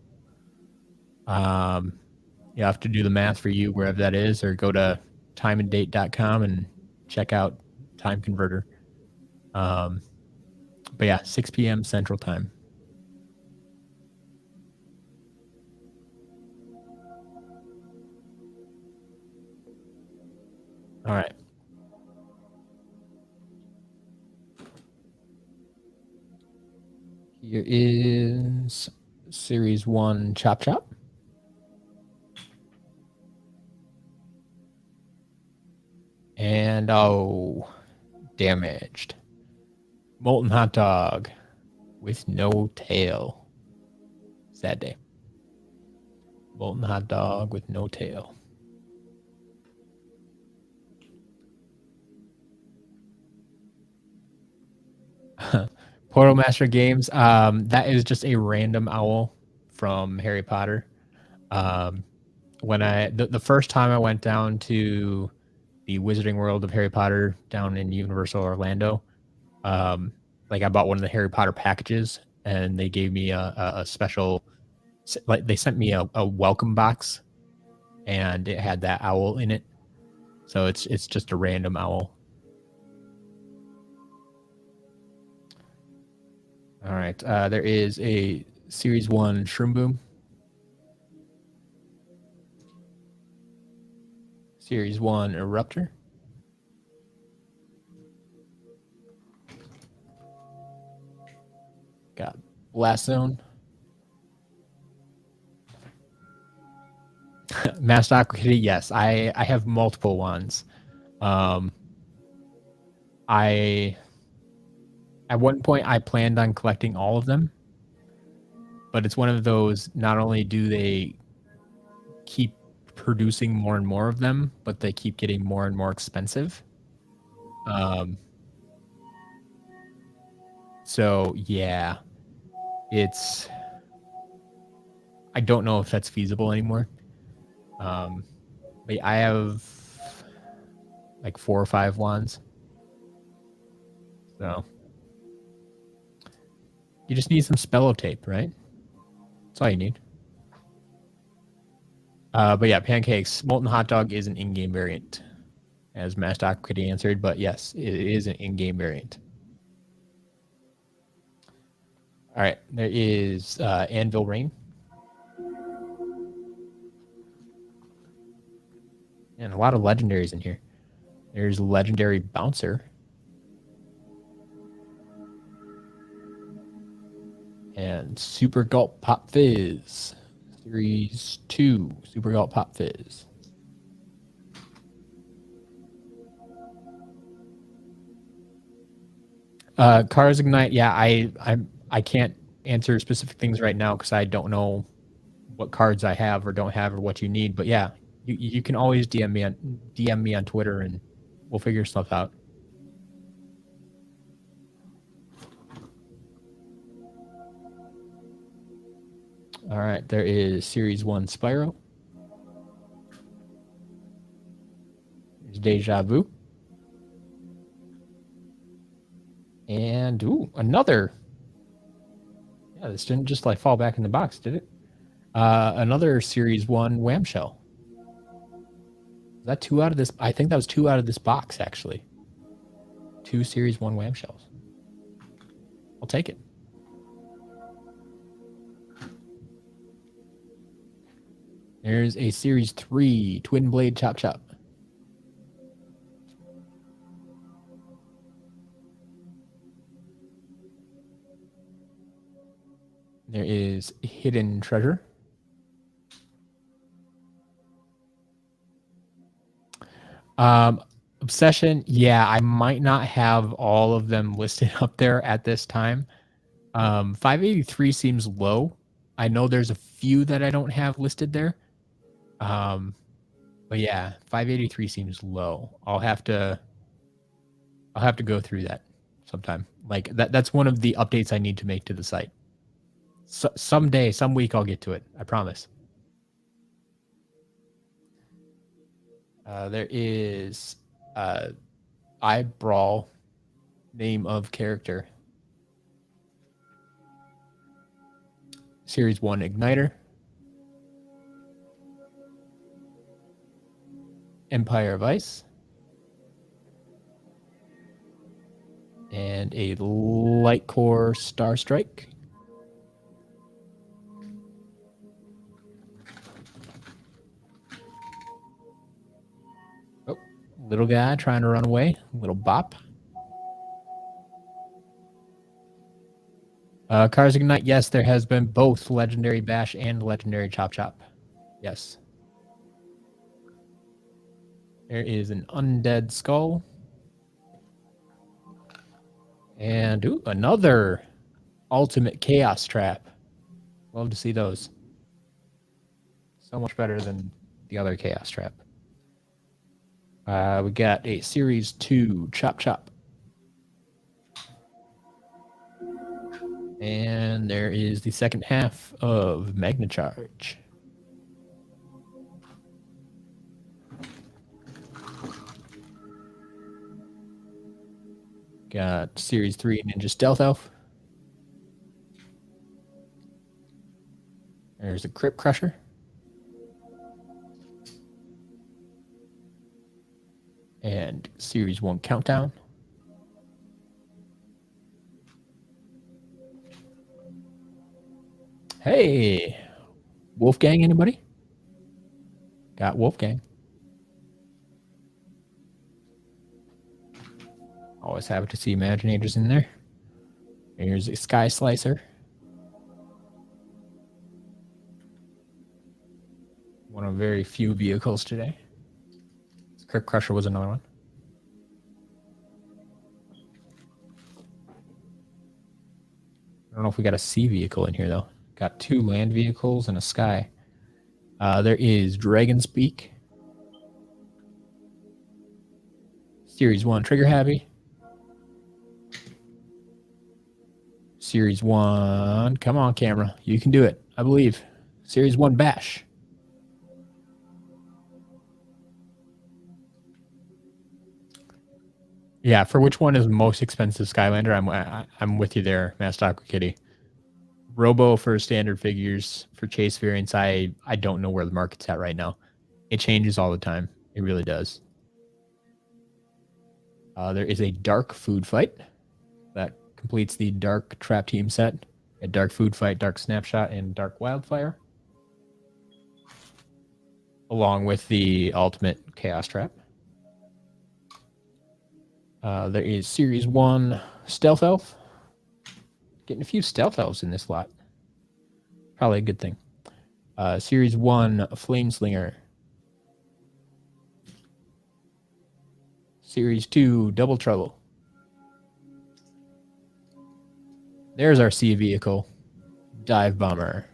You have to do the math for you wherever that is, or go to timeanddate.com and check out Time Converter. But yeah, 6 p.m. Central Time. All right. Here is Series 1 Chop Chop. And, oh, damaged. Molten hot dog with no tail. Sad day. Molten hot dog with no tail. Portal Master Games. That is just a random owl from Harry Potter. When the first time I went down to the Wizarding World of Harry Potter down in Universal Orlando, like I bought one of the Harry Potter packages, and they gave me a special, like they sent me a welcome box, and it had that owl in it. So it's just a random owl. All right, there is a Series 1 Shroom Boom. Series 1 Eruptor. Got Blast Zone. Masked Aqua Kitty, yes. I have multiple ones. At one point I planned on collecting all of them, but it's one of those, not only do they keep producing more and more of them, but they keep getting more and more expensive. So yeah, I don't know if that's feasible anymore. But I have like 4 or 5 wands. So you just need some spello tape, right? That's all you need. But yeah, pancakes. Molten hot dog is an in-game variant, as Masked Aqua Kitty answered. But yes, it is an in-game variant. All right, there is Anvil Rain. And a lot of legendaries in here. There's Legendary Bouncer. And Super Gulp Pop Fizz. Series 2 Super Gulp Pop Fizz. Cars Ignite, yeah, I can't answer specific things right now because I don't know what cards I have or don't have or what you need. But yeah, you can always DM me on Twitter and we'll figure stuff out. All right, there is Series 1 Spyro. There's Deja Vu. And ooh, another. Yeah, this didn't just like fall back in the box, did it? Another Series 1 Wham Shell. Is that 2 out of this? I think that was 2 out of this box, actually. 2 Series 1 Wham Shells. I'll take it. There's a Series 3 Twin Blade Chop Chop. There is Hidden Treasure. Obsession, yeah, I might not have all of them listed up there at this time. 583 seems low. I know there's a few that I don't have listed there. But yeah, 583 seems low. I'll have to go through that sometime. Like that's one of the updates I need to make to the site. Someday, some week I'll get to it. I promise. There is Brawl, name of character. Series 1 Igniter. Empire of Ice. And a Light Core Star Strike. Oh, little guy trying to run away. Little bop. Cars Ignite, yes, there has been both Legendary Bash and Legendary Chop Chop. Yes. There is an Undead Skull. And another Ultimate Chaos Trap. Love to see those. So much better than the other Chaos Trap. We got a Series 2 Chop Chop. And there is the second half of Magnacharge. Got Series 3 Ninja Stealth Elf. There's a Crypt Crusher. And Series 1 Countdown. Hey, Wolfgang, anybody? Got Wolfgang. Always happy to see Imaginators in there. Here's a Sky Slicer. One of very few vehicles today. Crypt Crusher was another one. I don't know if we got a sea vehicle in here, though. Got 2 land vehicles and a sky. There is Dragon's Beak. Series 1 Trigger Happy. Series 1, come on, camera. You can do it, I believe. Series 1 Bash. Yeah, for which one is most expensive Skylander? I'm with you there, Mastock Kitty. Robo for standard figures, for chase variants, I don't know where the market's at right now. It changes all the time. It really does. There is a Dark Food Fight that completes the Dark Trap Team set. A Dark Food Fight, Dark Snapshot, and Dark Wildfire. Along with the Ultimate Chaos Trap. There is Series 1 Stealth Elf. Getting a few Stealth Elves in this lot. Probably a good thing. Series 1 Flameslinger. Series 2 Double Trouble. There's our sea vehicle. Dive Bomber.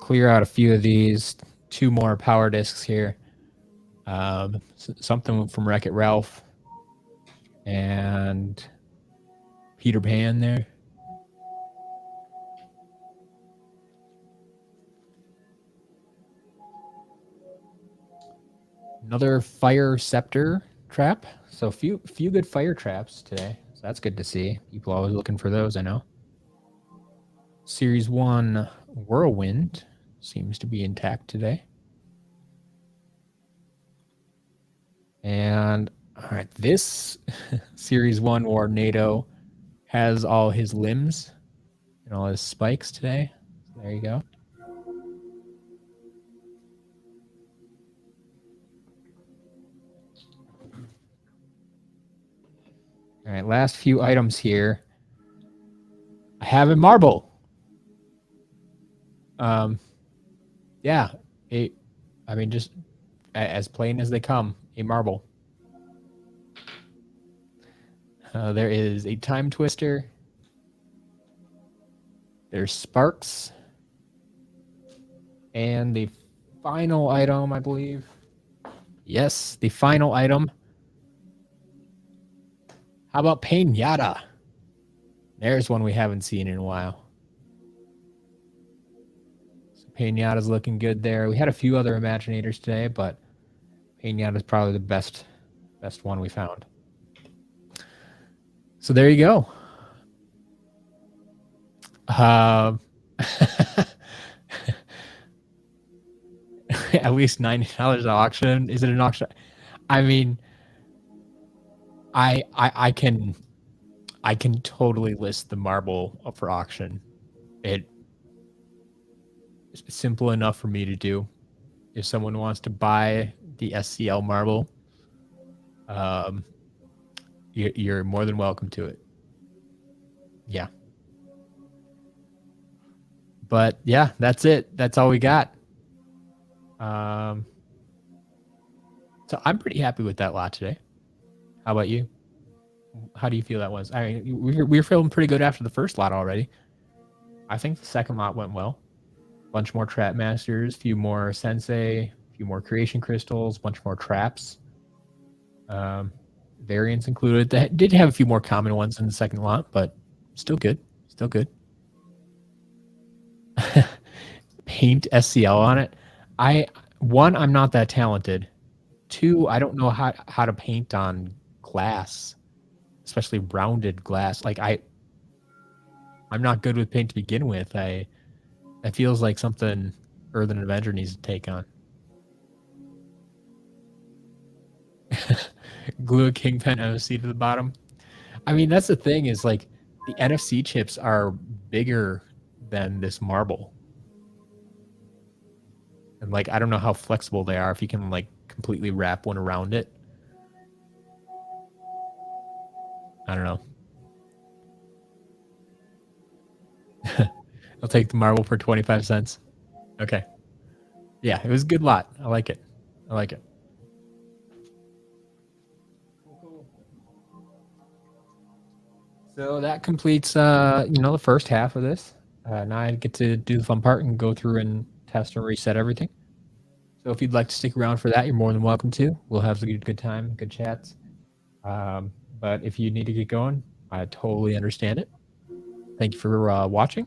Clear out a few of these. 2 more power discs here. Something from Wreck-It Ralph. And Peter Pan there. Another Fire Scepter trap. So few good fire traps today. So that's good to see. People always looking for those, I know. Series 1 Whirlwind seems to be intact today. And all right, this Series 1 Warnado has all his limbs and all his spikes today. So there you go. All right, last few items here. I have a marble. Yeah, I mean, just as plain as they come, a marble. There is a Time Twister. There's Sparks. And the final item, I believe. Yes, the final item. How about Pinata? There's one we haven't seen in a while. So Pinata's looking good there. We had a few other Imaginators today, but Pinata's probably the best one we found. So there you go. At least $90 at auction. Is it an auction? I mean, I can totally list the marble up for auction. It's simple enough for me to do. If someone wants to buy the SCL marble, You're more than welcome to it. Yeah. But yeah, that's it. That's all we got. So I'm pretty happy with that lot today. How about you? How do you feel that was? We were feeling pretty good after the first lot already. I think the second lot went well. Bunch more trap masters, few more sensei, few more creation crystals, bunch more traps. Variants included. That did have a few more common ones in the second lot, but still good. Still good. Paint SCL on it. I'm not that talented. 2, I don't know how to paint on glass, especially rounded glass. Like I'm not good with paint to begin with. It feels like something Earthen Avenger needs to take on. Glue a Kingpin NFC to the bottom. I mean, that's the thing is like the NFC chips are bigger than this marble. And like, I don't know how flexible they are if you can like completely wrap one around it. I don't know. I'll take the marble for 25 cents. Okay. Yeah, it was a good lot. I like it. I like it. So that completes, the first half of this. Now I get to do the fun part and go through and test and reset everything. So if you'd like to stick around for that, you're more than welcome to. We'll have a good time, good chats. But if you need to get going, I totally understand it. Thank you for watching.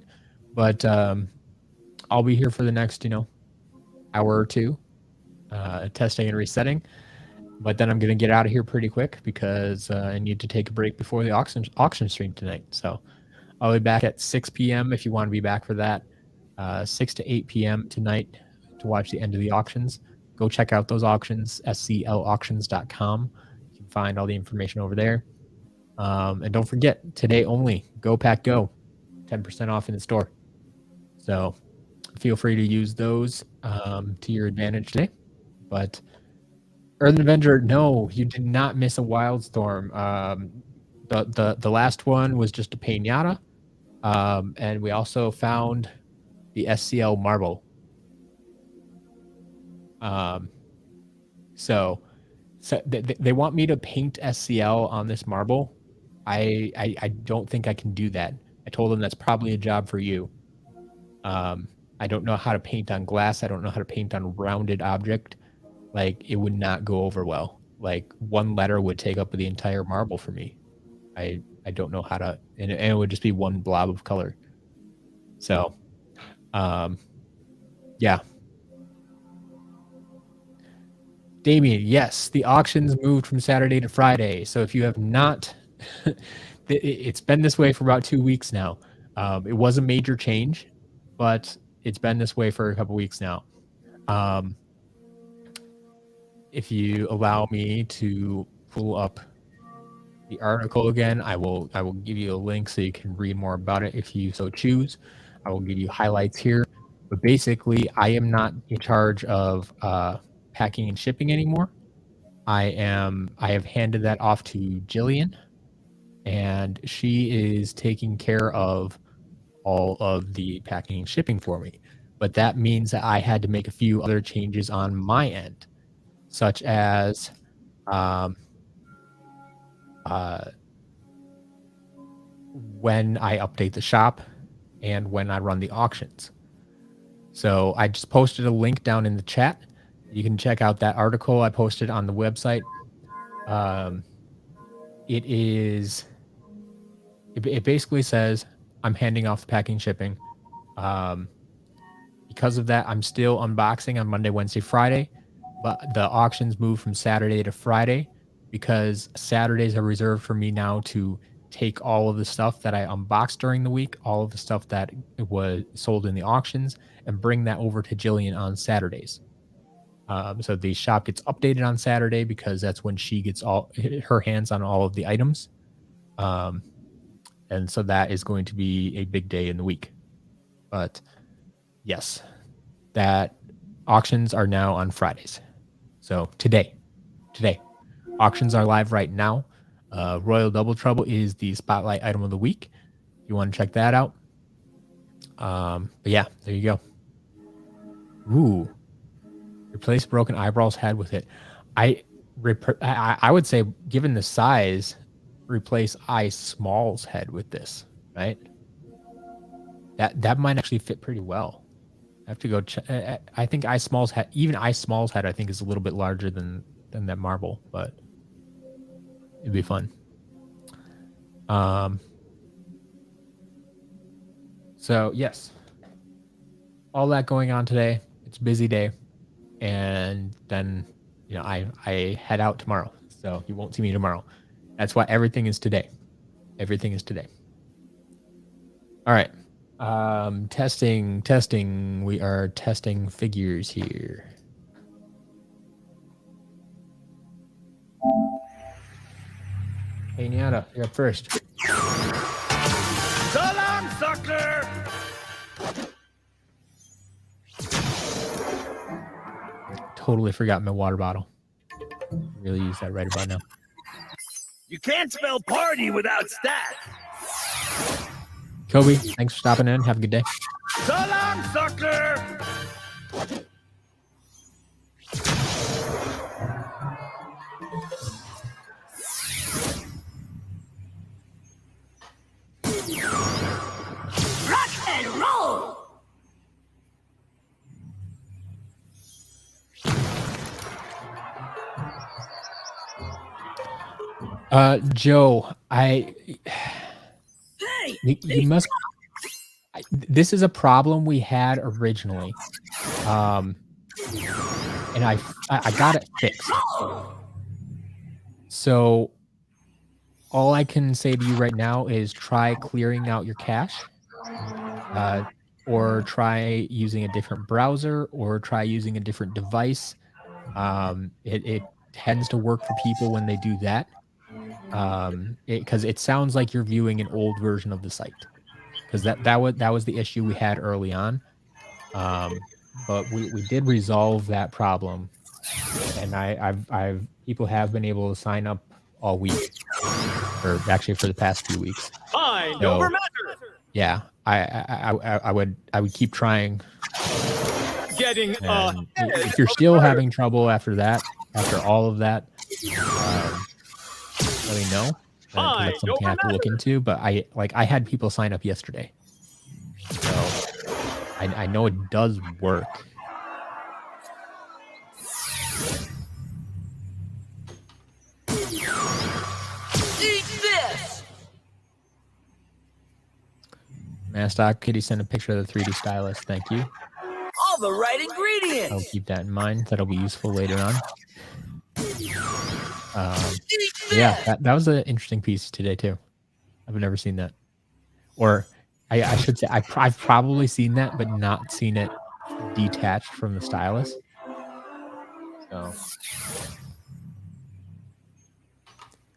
But I'll be here for the next, hour or two, testing and resetting. But then I'm going to get out of here pretty quick because I need to take a break before the auction stream tonight. So I'll be back at 6 p.m. if you want to be back for that. 6 to 8 p.m. tonight to watch the end of the auctions. Go check out those auctions, sclauctions.com. You can find all the information over there. And don't forget, today only, GOPACKGO, 10% off in the store. So feel free to use those to your advantage today. But Earthen Avenger, no, you did not miss a Wildstorm. The last one was just a Pinata. And we also found the SCL marble. So they want me to paint SCL on this marble. I don't think I can do that. I told them that's probably a job for you. I don't know how to paint on glass. I don't know how to paint on rounded object. Like, it would not go over well. Like, one letter would take up the entire marble for me. I don't know how to, and it would just be one blob of color. So, yeah. Damien, yes, the auctions moved from Saturday to Friday. So if you have not, it's been this way for about 2 weeks now. It was a major change, but it's been this way for a couple weeks now. If you allow me to pull up the article again, I will give you a link so you can read more about it if you so choose. I will give you highlights here. But basically, I am not in charge of packing and shipping anymore. I have handed that off to Jillian, and she is taking care of all of the packing and shipping for me. But that means that I had to make a few other changes on my end, such as when I update the shop and when I run the auctions. So I just posted a link down in the chat. You can check out that article I posted on the website. It basically says I'm handing off the packing shipping. Because of that, I'm still unboxing on Monday, Wednesday, Friday, but the auctions move from Saturday to Friday because Saturdays are reserved for me now to take all of the stuff that I unboxed during the week, all of the stuff that was sold in the auctions, and bring that over to Jillian on Saturdays. So the shop gets updated on Saturday because that's when she gets her hands on all of the items. And so that is going to be a big day in the week. But yes, that auctions are now on Fridays. So today. Auctions are live right now. Royal Double Trouble is the spotlight item of the week. If you want to check that out. But yeah, there you go. Ooh. Replace broken eyebrows head with it. I would say, given the size, replace Eye Small's head with this, right? That might actually fit pretty well. I have to go check. I think Eye Small's head, even Eye Small's head, I think is a little bit larger than that marble, but it'd be fun. So yes, all that going on today. It's a busy day, and then I head out tomorrow, so you won't see me tomorrow. That's why everything is today. Everything is today. All right. Testing. We are testing figures here. Hey, Niata, you're up first. So long, sucker! Totally forgot my water bottle. Really use that right about now. You can't spell party without stat. Kobe, thanks for stopping in. Have a good day. So long, sucker! Rock and roll! Joe, you must. This is a problem we had originally, and I got it fixed. So all I can say to you right now is try clearing out your cache, or try using a different browser, or try using a different device. It tends to work for people when they do that, because it sounds like you're viewing an old version of the site, because that was the issue we had early on. But we did resolve that problem, and I've people have been able to sign up all week, or actually for the past few weeks. Mind over matter. Yeah, I would keep trying. Getting if you're still having trouble after all of that, let me know. That's something I have to look into. But I had people sign up yesterday, so I know it does work. Eat this! Mastock Kitty sent a picture of the 3D stylus. Thank you. All the right ingredients. I'll keep that in mind. That'll be useful later on. Yeah, that was an interesting piece today too. I've never seen that, or I should say I've probably seen that, but not seen it detached from the stylus. So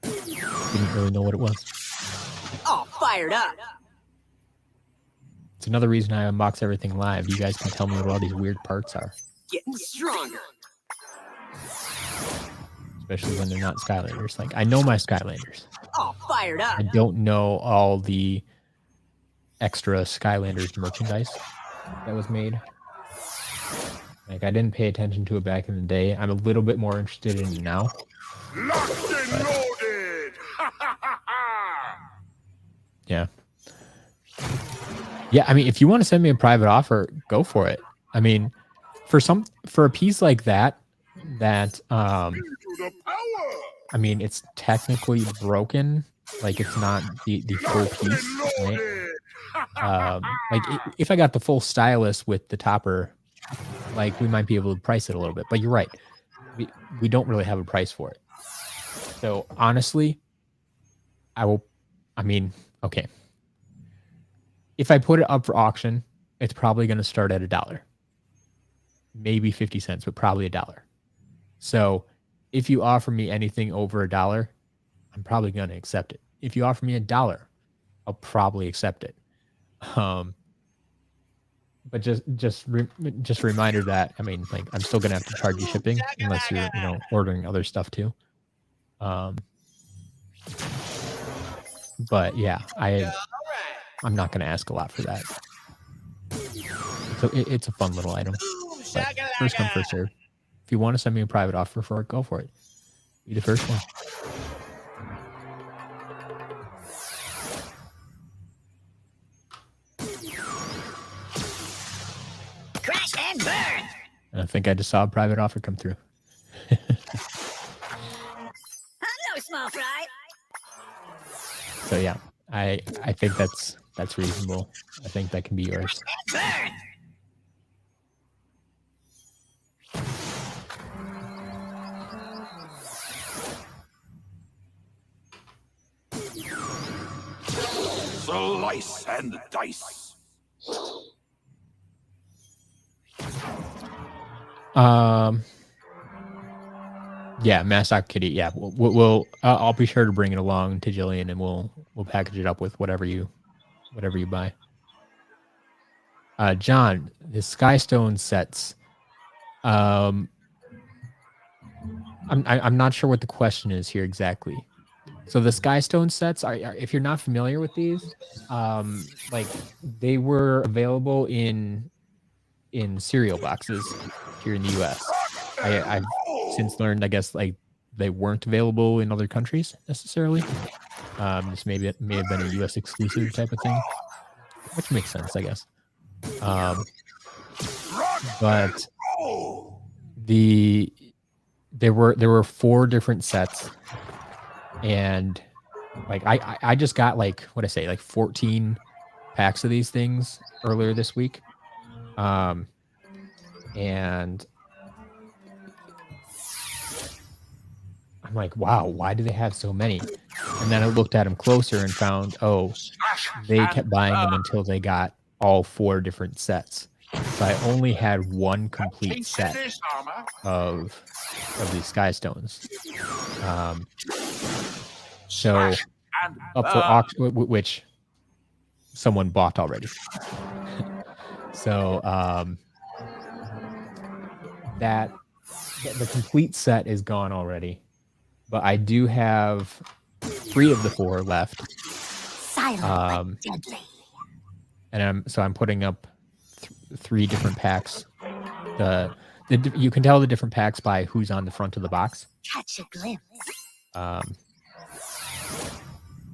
didn't really know what it was. All fired up. It's another reason I unbox everything live. You guys can tell me what all these weird parts are. Getting stronger. Especially when they're not Skylanders. Like, I know my Skylanders. All fired up. I don't know all the extra Skylanders merchandise that was made. Like, I didn't pay attention to it back in the day. I'm a little bit more interested in it now. Locked and loaded. Yeah. Yeah, I mean, if you want to send me a private offer, go for it. I mean, for a piece like that, I mean, it's technically broken. Like, it's not the full piece, right? Like, if I got the full stylus with the topper, like, we might be able to price it a little bit. But you're right. We don't really have a price for it. So, honestly, okay. If I put it up for auction, it's probably going to start at $1. Maybe 50 cents, but probably $1. So if you offer me anything over $1, I'm probably going to accept it. If you offer me $1, I'll probably accept it. But just a reminder that, I mean, like, I'm still going to have to charge you shipping unless you're, ordering other stuff too. But yeah, I'm not going to ask a lot for that. So it's a fun little item. But first come, first serve. If you want to send me a private offer for it, go for it. Be the first one. Crash and burn. I think I just saw a private offer come through. No small fry. So yeah, I think that's reasonable. I think that can be yours. Burn. Slice and dice. Yeah, Mascot Kitty. Yeah, we'll I'll be sure to bring it along to Jillian, and we'll package it up with whatever you buy. John, the Skystone sets. I'm not sure what the question is here exactly. So the Skystone sets are if you're not familiar with these, like they were available in cereal boxes here in the U.S. I've since learned, I guess, like they weren't available in other countries necessarily. This may have been a U.S. exclusive type of thing, which makes sense, I guess. But there were 4 different sets, and like I just got like 14 packs of these things earlier this week, and I'm like, wow, why do they have so many? And then I looked at them closer and found, oh, they kept buying them until they got all 4 different sets. So I only had 1 complete set of these Skystones. So up for auction, which someone bought already. So that the complete set is gone already. But I do have 3 of the 4 left. Silent but deadly. And I'm putting up 3 different packs. You can tell the different packs by who's on the front of the box. Catch a glimpse.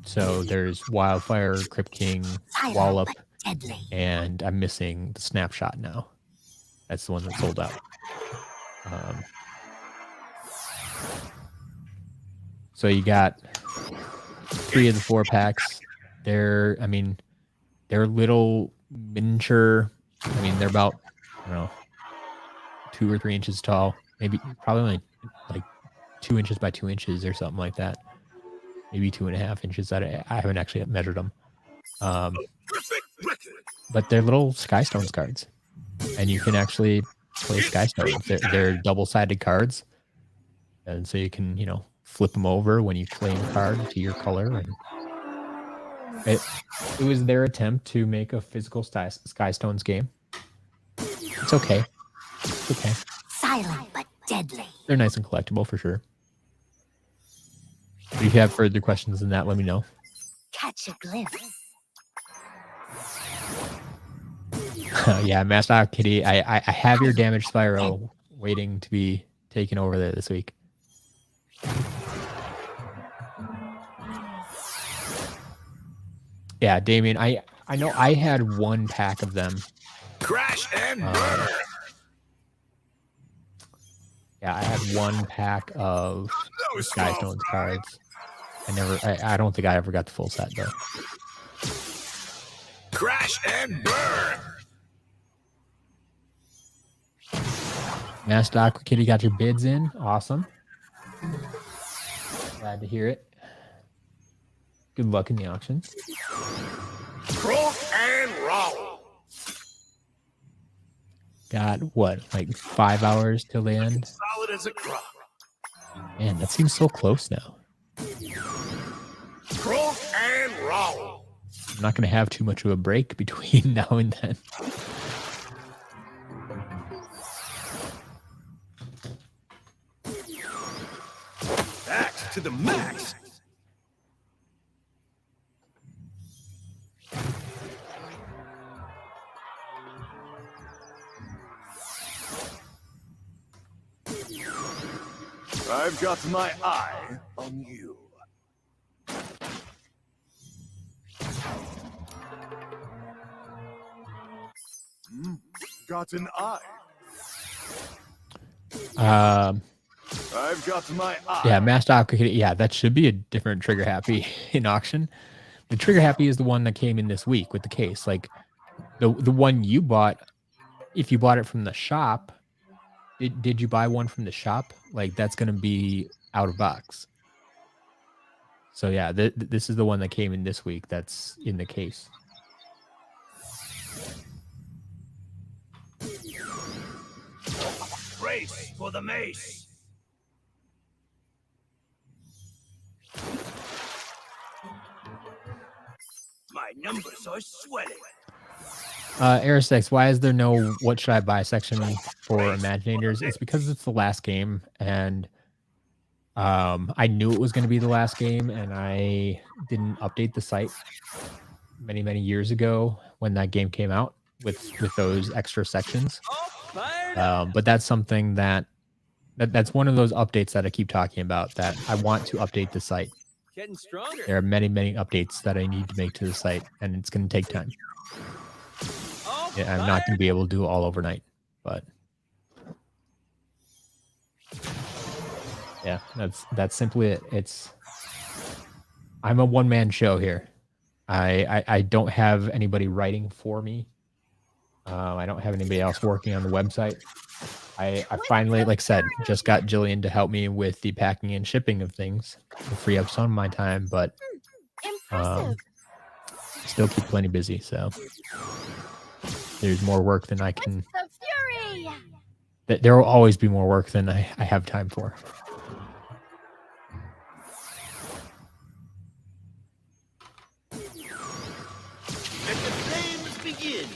So there's Wildfire, Crypt King, Silent Wallop, but deadly. and I'm missing the Snapshot now. That's the one that sold out. So you got 3 of the 4 packs. They're little miniature. I mean, they're about, I don't know, 2 or 3 inches tall. Probably only like 2 inches by 2 inches or something like that. Maybe 2.5 inches. I haven't actually measured them. But they're little Skystones cards, and you can actually play Skystones. They're double-sided cards, and so you can flip them over when you claim a card to your color. And it was their attempt to make a physical Skystones game. It's okay. It's okay. Silent but deadly. They're nice and collectible for sure. If you have further questions than that, let me know. Catch a glimpse. Yeah, Master Kitty, I have your Damaged Spyro waiting to be taken over there this week. Yeah, Damien, I know I had 1 pack of them. Crash and burn. Yeah, I had 1 pack of Skystones cards. I don't think I ever got the full set though. Crash and burn. Master Aqua Kitty got your bids in. Awesome. Glad to hear it. Good luck in the auction. Rock and roll. Got what, like 5 hours till the end? Solid as a crop. Man, that seems so close now. Rock and roll. I'm not going to have too much of a break between now and then. Act to the max. I've got my eye on you. Got an eye. I've got my eye. Yeah, Master Aqua. Yeah, that should be a different Trigger Happy in auction. The Trigger Happy is the one that came in this week with the case. Like the one you bought, if you bought it from the shop, did you buy one from the shop? Like that's going to be out of box. So yeah, this is the one that came in this week. That's in the case. Race for the mace. My numbers are swelling. Aristex, why is there no what should I buy section for Imaginators? It's because it's the last game, and I knew it was going to be the last game, and I didn't update the site many years ago when that game came out with those extra sections. But that's something that's one of those updates that I keep talking about, that I want to update the site. Getting stronger. There are many updates that I need to make to the site, and it's going to take time. Yeah, I'm not going to be able to do it all overnight, but yeah, that's simply it. I'm a one-man show here. I don't have anybody writing for me. I don't have anybody else working on the website. I finally, like I said, just got Jillian to help me with the packing and shipping of things to free up some of my time, but still keep plenty busy, so there's more work than I can. There will always be more work than I have time for. Let the flames begin.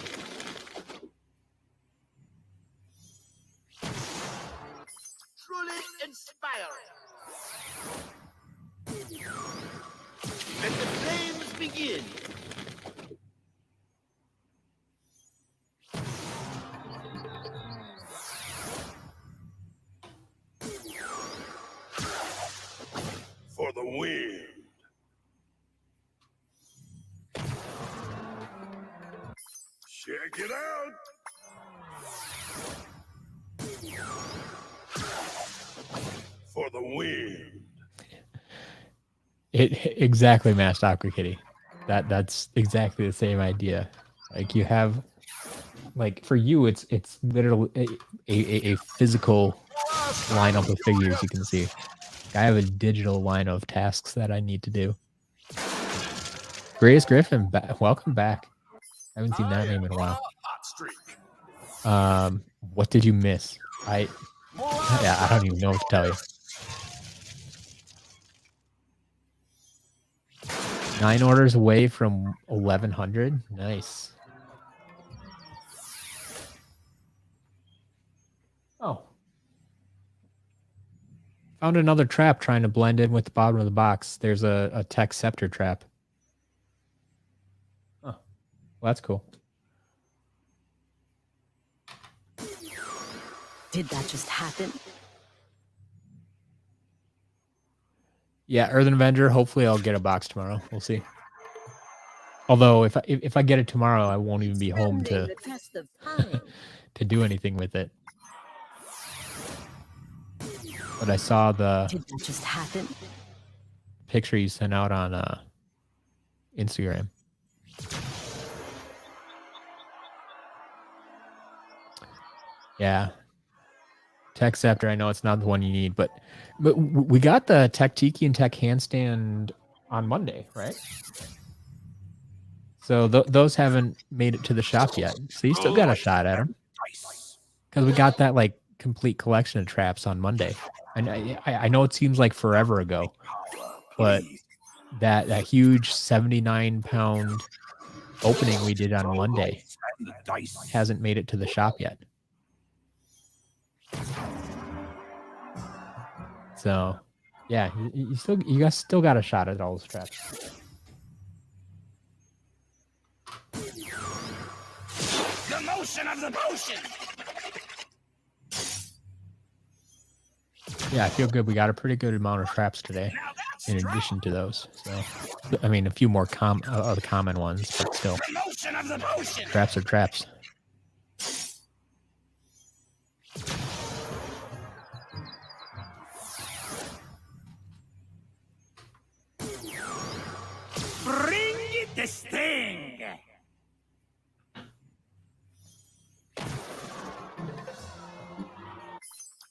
Truly inspiring. Let the flames begin. For the win. Check it out. For the win. Exactly, Master Aqua Kitty. That's exactly the same idea. Like you have, like for you, it's literally a physical lineup of figures you can see. I have a digital line of tasks that I need to do. Greatest Griffin, welcome back. I haven't seen that name in a while. What did you miss? I don't even know what to tell you. 9 orders away from 1,100. Nice. Oh. Found another trap trying to blend in with the bottom of the box. There's a Tech Scepter trap. Oh, well, that's cool. Did that just happen? Yeah, Earthen Avenger. Hopefully, I'll get a box tomorrow. We'll see. Although, if I get it tomorrow, I won't even be home to to do anything with it. But I saw the Did that just happen? picture you sent out on Instagram. Yeah. Tech Scepter, I know it's not the one you need, but we got the Tech Tiki and Tech Handstand on Monday, right? So those haven't made it to the shop yet. So you still got a shot at them. Because we got that like complete collection of traps on Monday. And I know it seems like forever ago, but that huge 79-pound opening we did on Monday hasn't made it to the shop yet. So Yeah, you guys still got a shot at all those traps. The motion of the potion. Yeah, I feel good. We got a pretty good amount of traps today, in addition to those. So, I mean, a few more of the common ones, but still, The motion of the potion. traps are traps. Bring it the sting.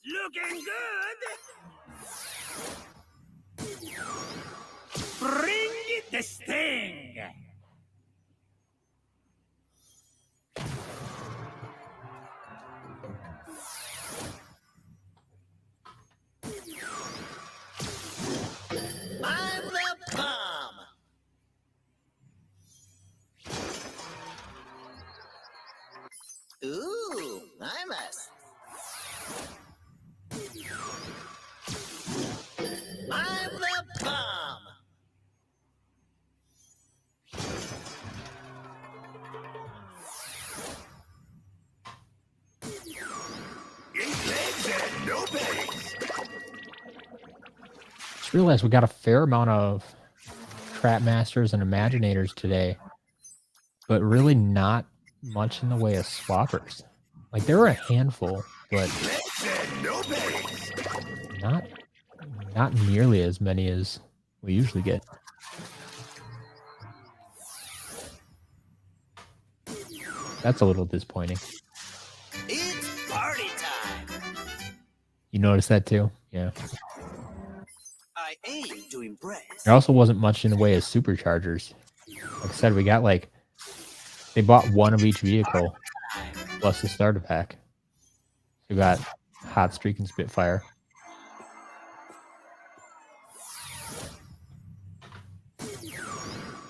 Looking good. Bring it the sting. I'm the bomb. Ooh, I must. I'm the bomb. Eight legs and no pegs. Just realized we got a fair amount of trap masters and imaginators today, but really not much in the way of swappers. Like there were a handful, but Legs and no pegs. not nearly as many as we usually get. That's a little disappointing. It's party time. You noticed that too? Yeah. I aim to impress. There also wasn't much in the way of superchargers. Like I said, we got like they bought one of each vehicle plus the starter pack. We got Hot Streak and Spitfire.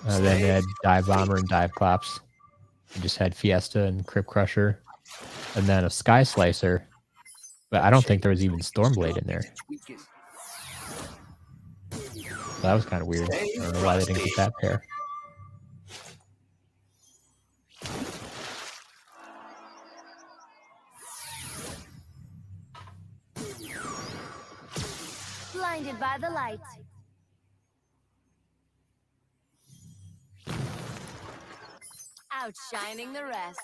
Then they had Dive Bomber and Dive Clops. We just had Fiesta and Crypt Crusher. And then a Sky Slicer. But I don't think there was even Stormblade in there. So that was kind of weird. I don't know why they didn't get that pair. Blinded by the light. Outshining the rest.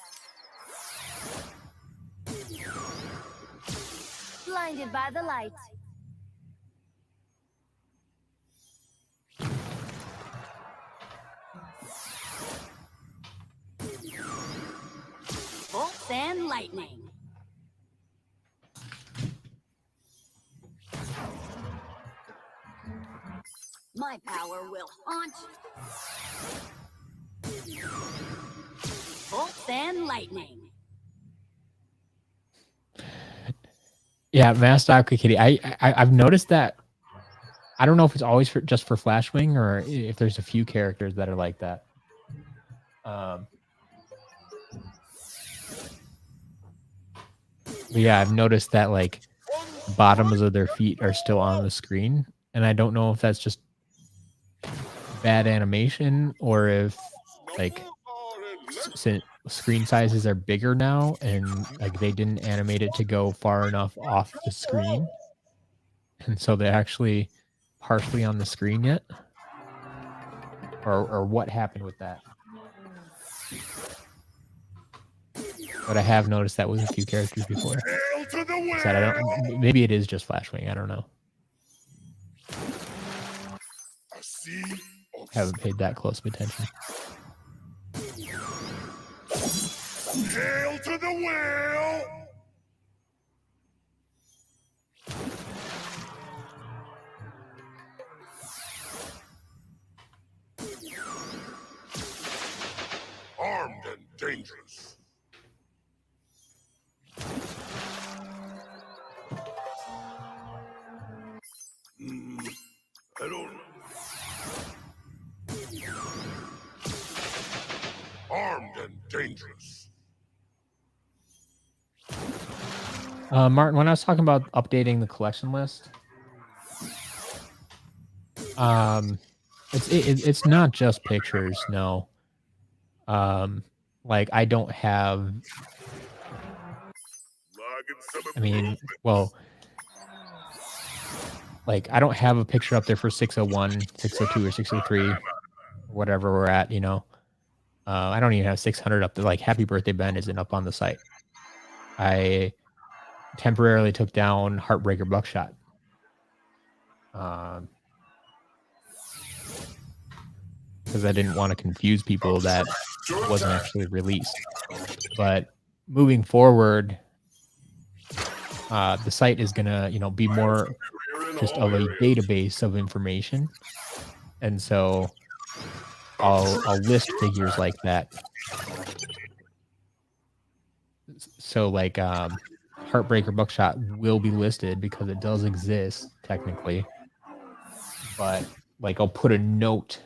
Blinded by the light. Bolts and lightning. My power will haunt you. Bolts and lightning. Yeah, Master Aqua Kitty. I've noticed that. I don't know if it's always just for Flashwing or if there's a few characters that are like that. But yeah, I've noticed that like bottoms of their feet are still on the screen, and I don't know if that's just bad animation or if like screen sizes are bigger now and like they didn't animate it to go far enough off the screen, and so they're actually partially on the screen yet, or what happened with that. But I have noticed that with a few characters before. Hail to the So I don't. Maybe it is just Flashwing. I don't know. A sea of Haven't paid that close of attention. hail to the whale. Armed and dangerous. I don't know. Armed and dangerous. Martin, when I was talking about updating the collection list, It's not just pictures, no. Like I don't have. I mean, well, like I don't have a picture up there for 601, 602, or 603, whatever we're at. You know, I don't even have 600 up there. Like Happy Birthday Ben isn't up on the site. I temporarily took down Heartbreaker Buckshot. Because I didn't want to confuse people that it wasn't actually released. But moving forward, the site is gonna, you know, be more just of a database of information, and so I'll list figures like that. So like Heartbreaker Buckshot will be listed because it does exist technically, but like I'll put a note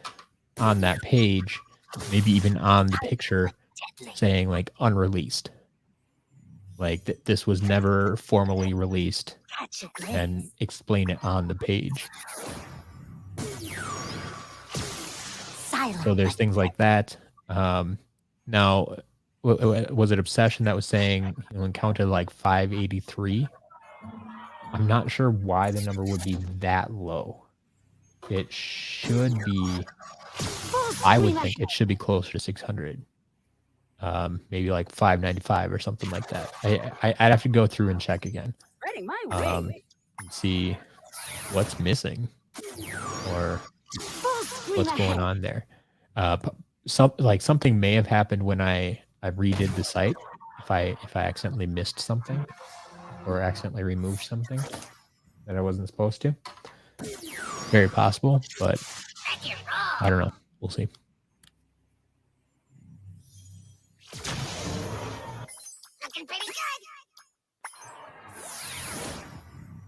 on that page, maybe even on the picture, saying like unreleased, like this was never formally released, and explain it on the page. So there's things like that. Now, was it Obsession that was saying, you know, counted like 583? I'm not sure why the number would be that low. It should be, I would think it should be closer to 600. Maybe like 595 or something like that. I'd have to go through and check again. And see what's missing or what's going on there. Something may have happened when I redid the site. If I accidentally missed something or accidentally removed something that I wasn't supposed to. Very possible, but I don't know. We'll see.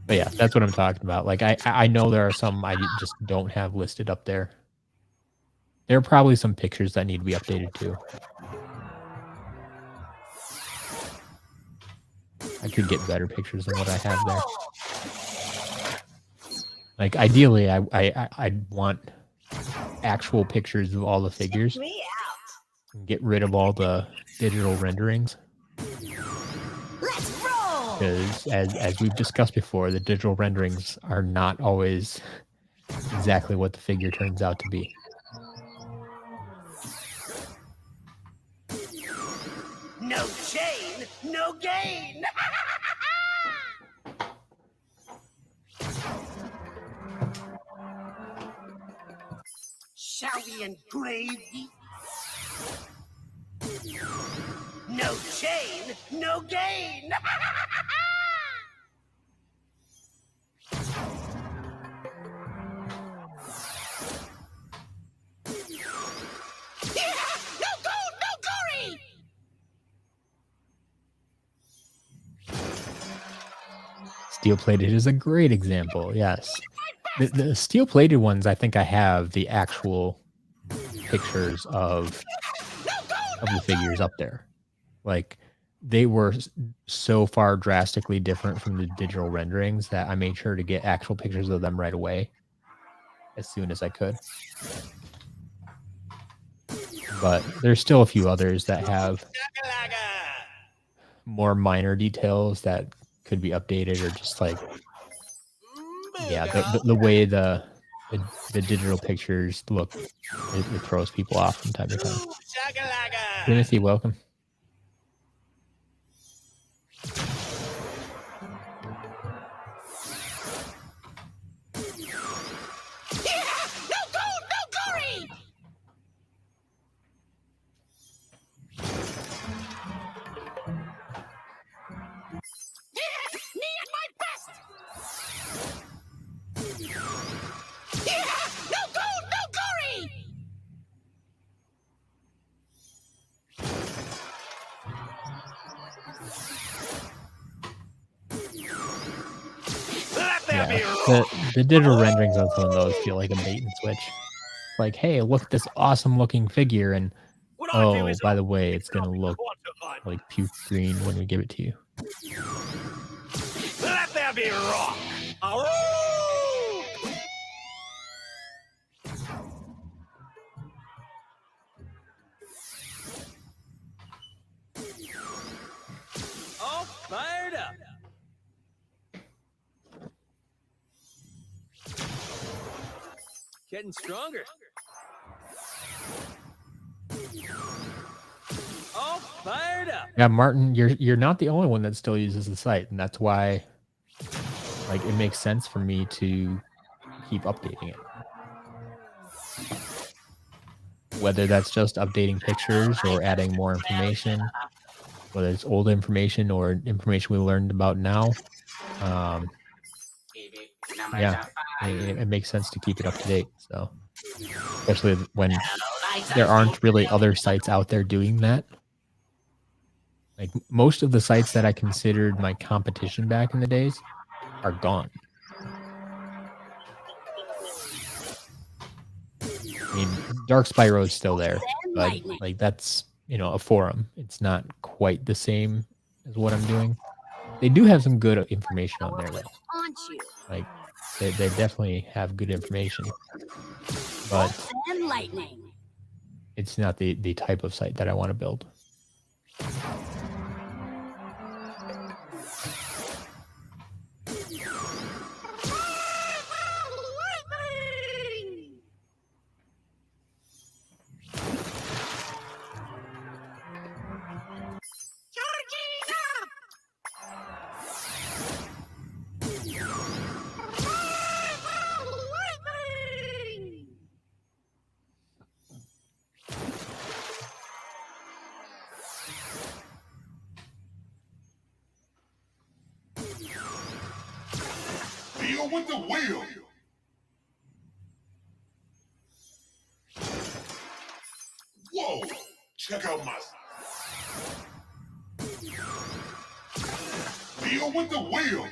But yeah, that's what I'm talking about. Like I know there are some I just don't have listed up there. There are probably some pictures that need to be updated too. I could get better pictures than what I have there. Like ideally, I'd want actual pictures of all the figures. And get rid of all the digital renderings. Because as we've discussed before, the digital renderings are not always exactly what the figure turns out to be. No chain, no gain. Shall we engrave thee? No chain, no gain. No gold, no glory. Steel-plated is a great example, yes. The steel-plated ones, I think I have the actual pictures of the figures up there. Like, they were so far drastically different from the digital renderings that I made sure to get actual pictures of them right away as soon as I could. But there's still a few others that have more minor details that could be updated, or just like, yeah, the way the digital pictures look, it throws people off from time to time. Timothy, welcome. Yeah, the digital renderings on some of those feel like a bait and switch. Like, hey, look at this awesome looking figure, and oh, by the way, it's gonna look like puke green when we give it to you. Let there be rock. Getting stronger. All fired up. Yeah, Martin, you're not the only one that still uses the site, and that's why, like, it makes sense for me to keep updating it. Whether that's just updating pictures or adding more information, whether it's old information or information we learned about now. Yeah, it makes sense to keep it up to date. So, especially when there aren't really other sites out there doing that. Like most of the sites that I considered my competition back in the days are gone. I mean, Dark Spyro is still there, but like that's, you know, a forum. It's not quite the same as what I'm doing. They do have some good information on there though. Like they definitely have good information, but it's not the type of site that I want to build. Deal with the wheel. Whoa! Check out my. Deal with the wheel.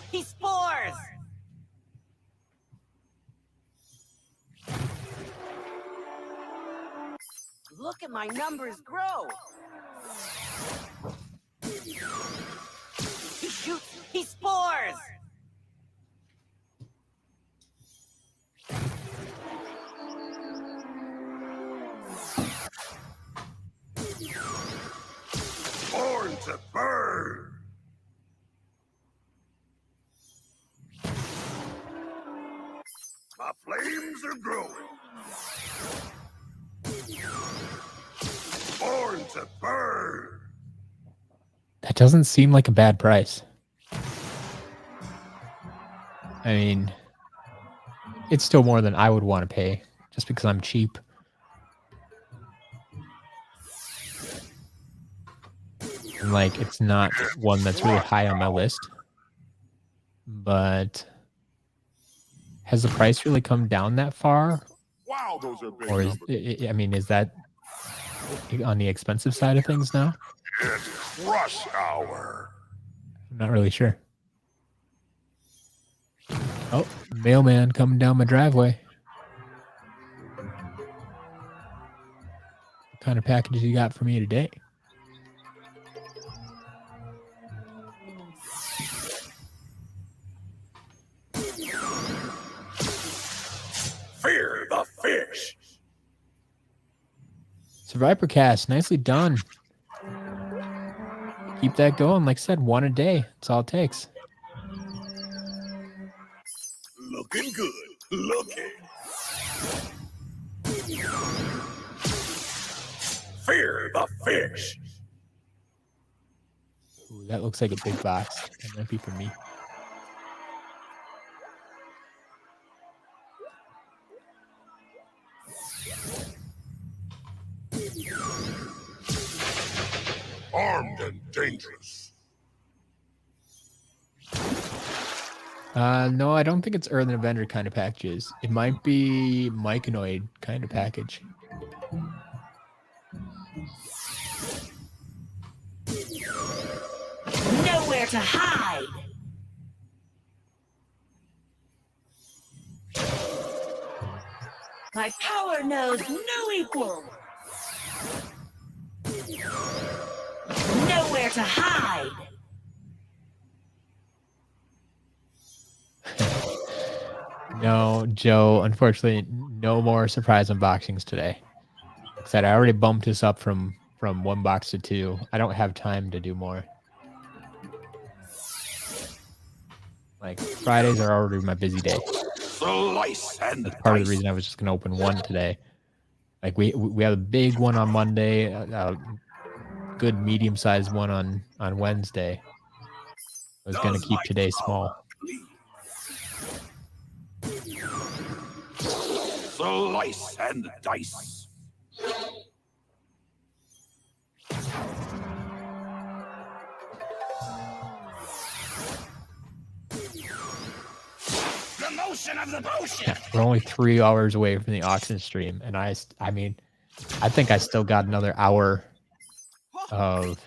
He spores! Look at my numbers grow! He shoots! He spores! Born to burn. My flames are growing. Born to burn. That doesn't seem like a bad price. I mean, it's still more than I would want to pay just because I'm cheap. And like, it's not one that's really high on my list. But has the price really come down that far? Wow, those are big Or is I mean, is that on the expensive side of things now? It's rush hour. I'm not really sure. Oh, mailman coming down my driveway. What kind of package you got for me today? Fear the fish. Survivor cast, nicely done. Keep that going. Like I said, one a day. That's all it takes. Looking good. Looking. Fear the fish. Ooh, that looks like a big box. That might be for me. Armed and dangerous. No, I don't think it's Earthen Avenger kind of packages. It might be Myconoid kind of package. Nowhere to hide! My power knows no equal. Nowhere to hide. No, Joe, unfortunately, no more surprise unboxings today. Like I said, I already bumped this up from 1 box to 2. I don't have time to do more. Like, Fridays are already my busy day. Slice and That's part of the dice. reason I was just going to open 1 today. Like, we have a big one on Monday, a good medium-sized one on Wednesday. I was going to Does keep my today power small. please? Slice and dice. The motion of the potion. Yeah, we're only 3 hours away from the auction stream, and I mean, I think I still got another hour of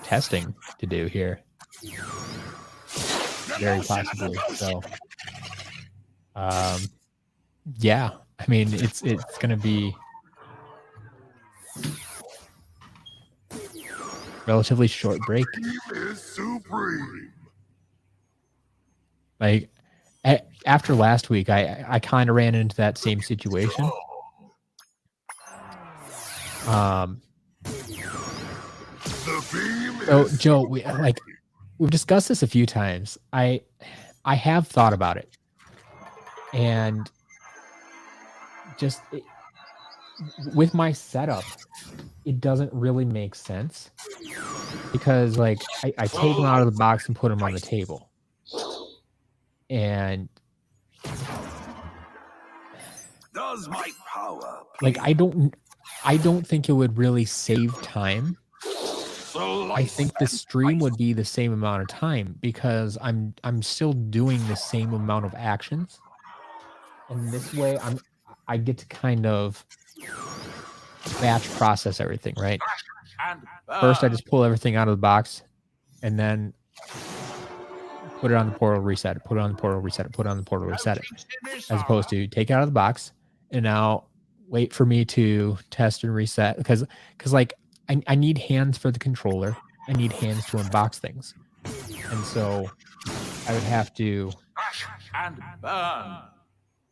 testing to do here. Very possibly. So, yeah. I mean, it's gonna be relatively short break. Is supreme. Like after last week, I kind of ran into that same situation. The beam So is Joe, we've discussed this a few times. I have thought about it, and just with my setup, it doesn't really make sense because like I take them out of the box and put them on the table, and does my power like I don't think it would really save time. I think the stream would be the same amount of time because I'm still doing the same amount of actions, and this way I get to kind of batch process everything, right? First, I just pull everything out of the box, and then put it on the portal, reset it, put it on the portal, reset it, put it on the portal, reset it. As opposed to take it out of the box, and now wait for me to test and reset. Because like, I need hands for the controller. I need hands to unbox things. And so I would have to,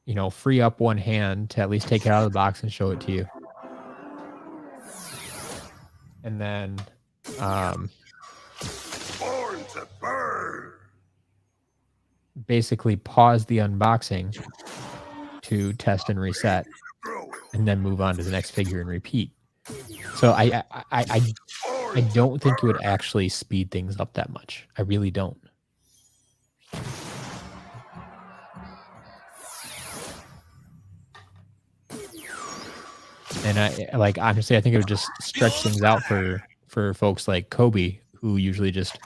you know, free up one hand to at least take it out of the box and show it to you. And then born to burn? basically pause the unboxing to test and reset, and then move on to the next figure and repeat. So I don't think it would actually speed things up that much. I really don't. And honestly, I think it would just stretch things out for folks like Kobe, who usually just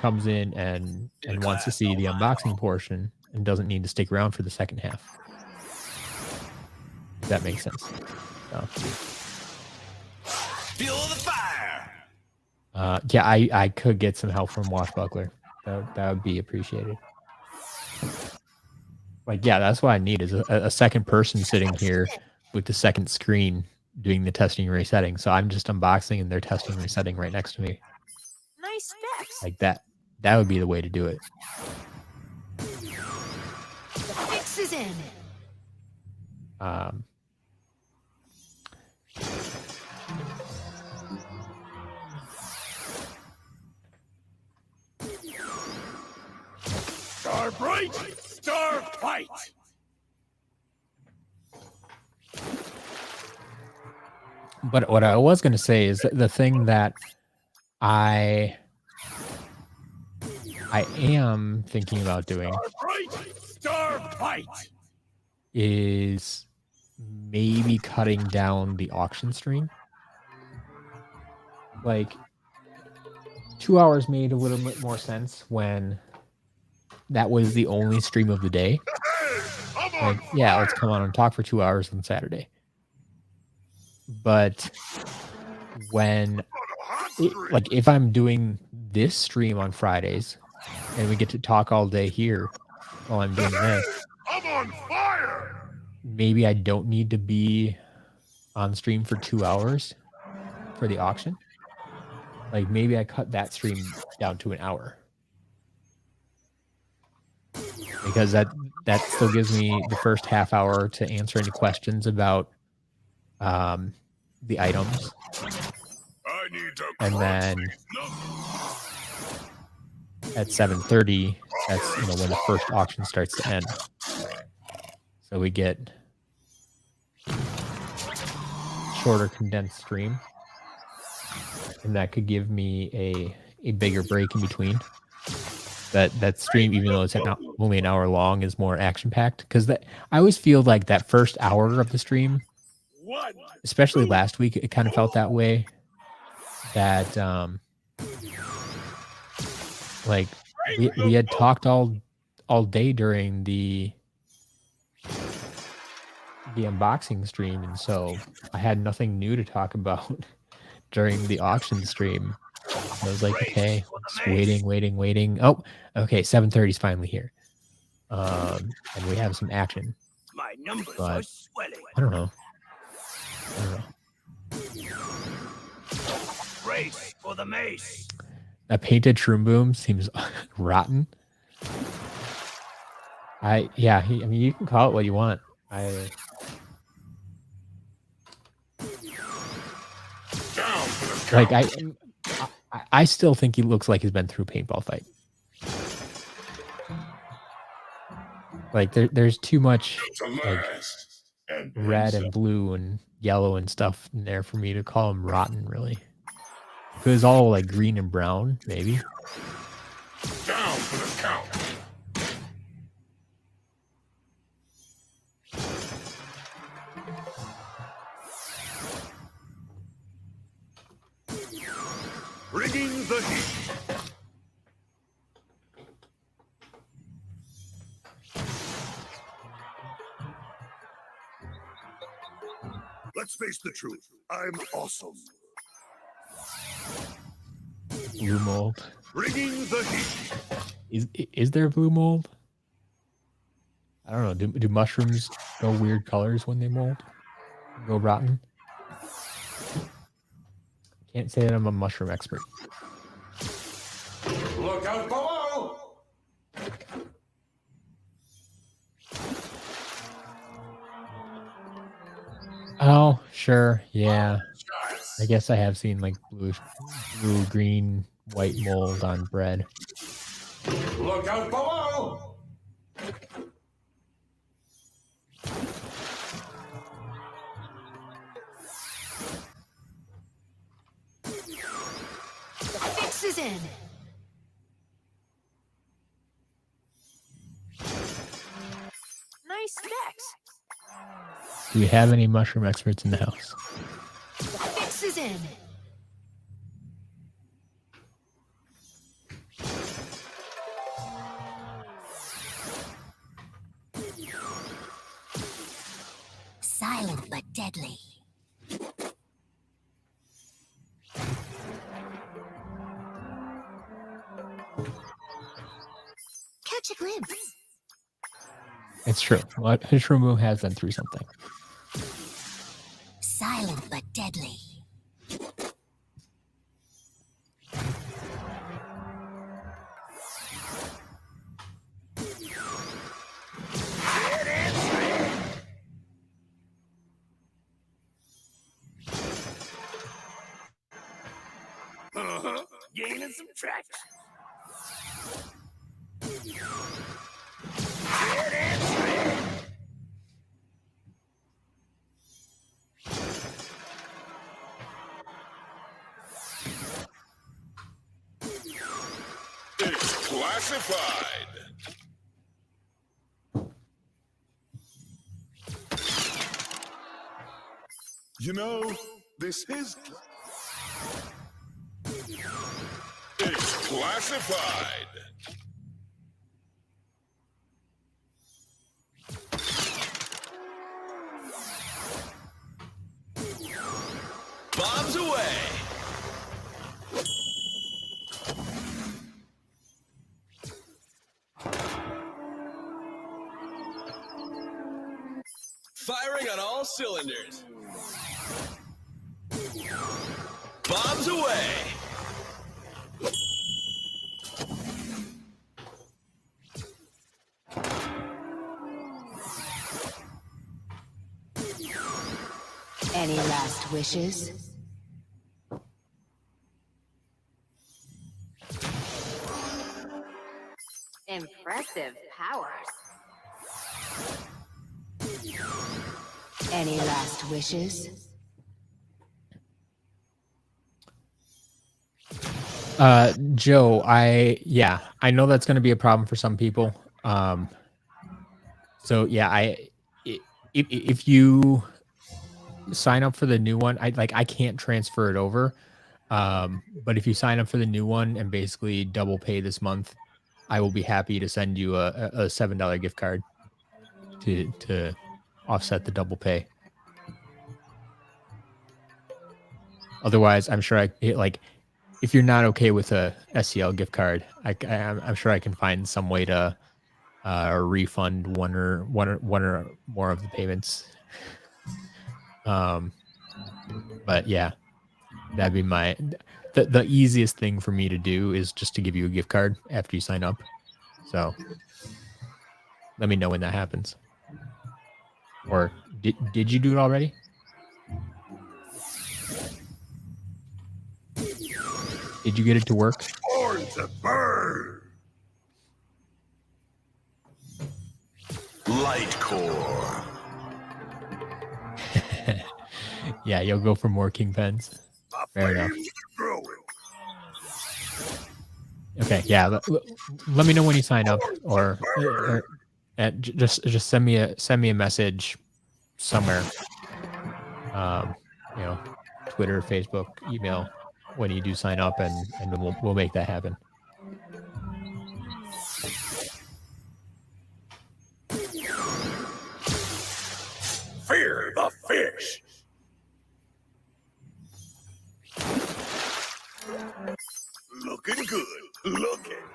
comes in and wants to see the unboxing portion and doesn't need to stick around for the second half. If that makes sense. So. Feel the fire. Yeah, I could get some help from Washbuckler. That would be appreciated. Like, yeah, that's what I need is a second person sitting here with the second screen doing the testing and resetting. So I'm just unboxing and they're testing and resetting right next to me. Nice steps. Like that would be the way to do it. The fix is in. Star bright, star fight. But what I was going to say is that the thing that I am thinking about doing Star fight. is maybe cutting down the auction stream. Like 2 hours made a little bit more sense when that was the only stream of the day. Like, yeah, let's come on and talk for 2 hours on Saturday. But when, like, if I'm doing this stream on Fridays and we get to talk all day here while I'm doing this, I'm on fire. maybe I don't need to be on stream for 2 hours for the auction. Like maybe I cut that stream down to an hour. Because that still gives me the first half hour to answer any questions about the items. I need to And crunch then these numbers. at 7:30, that's when the first auction starts to end. So we get shorter condensed stream. And that could give me a bigger break in between. That stream, even though it's only an hour long, is more action packed. Because I always feel like that first hour of the stream, especially last week, it kind of felt that way. That like we had talked all day during the unboxing stream, and so I had nothing new to talk about during the auction stream. I was like, okay, just waiting. Oh, okay, 7:30 is finally here. And we have some action. My numbers But are swelling. I don't know. Race for the mace. That painted Shroom Boom seems rotten. I mean, you can call it what you want. I still think he looks like he's been through a paintball fight. Like there's too much like red and blue and yellow and stuff in there for me to call him rotten, really. If it was all like green and brown, maybe. Down for the count. Bringing the heat. Let's face the truth. I'm awesome. Blue mold. Bringing the heat. Is there blue mold? I don't know. Do mushrooms go weird colors when they mold? Go rotten? Can't say that I'm a mushroom expert. Look out below. Oh, sure. Yeah. I guess I have seen like blue, green, white mold on bread. Look out below. The fix is in. Nice specs. Do we have any mushroom experts in the house? The fix is in. Silent but deadly. Catch a glimpse. It's true. Mushroom Boom has been through something. Silent but deadly. Gaining some traction. It's classified. You know, this is... It's classified. Bombs away. Firing on all cylinders. Bombs away. Any last wishes? Impressive powers. Any last wishes? Joe, I know that's going to be a problem for some people. So yeah, if you sign up for the new one, I can't transfer it over. But if you sign up for the new one and basically double pay this month, I will be happy to send you a $7 gift card to offset the double pay. Otherwise, I'm sure if you're not okay with a SCL gift card, I'm sure I can find some way to refund one or more of the payments. But yeah, that'd be the easiest thing for me to do is just to give you a gift card after you sign up. So let me know when that happens. Or did you do it already? Did you get it to work? Born to burn. Light core. Yeah, you'll go for more Kingpins. Fair enough. Growing. Okay, yeah. Let me know when you sign up, or just send me a message somewhere. Twitter, Facebook, email when you do sign up, and we'll make that happen. Fear the fish. Looking good. Looking.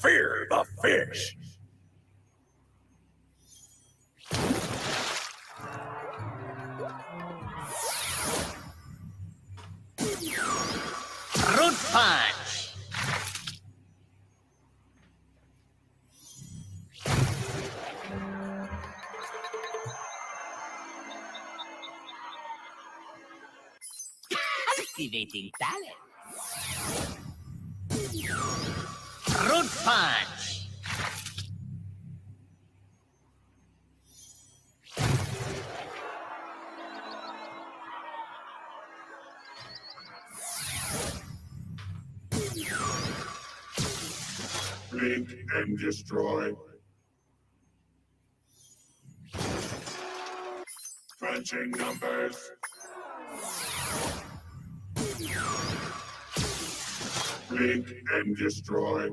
Fear the fish. Root punch. Activating talent. Root punch. Blink and destroy. Crunching numbers. Blink and destroy.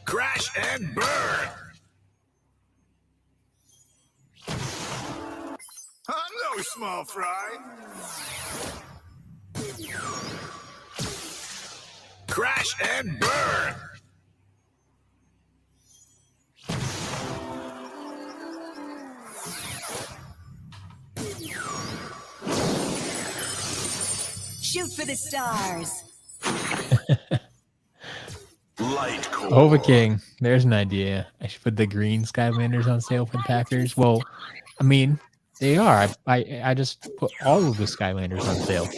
Crash and burn. I'm no small fry. Crash and burn. Shoot for the stars. Light core. Overking. There's an idea. I should put the green Skylanders on sale for the Packers. Well, I mean, they are. I just put all of the Skylanders on sale.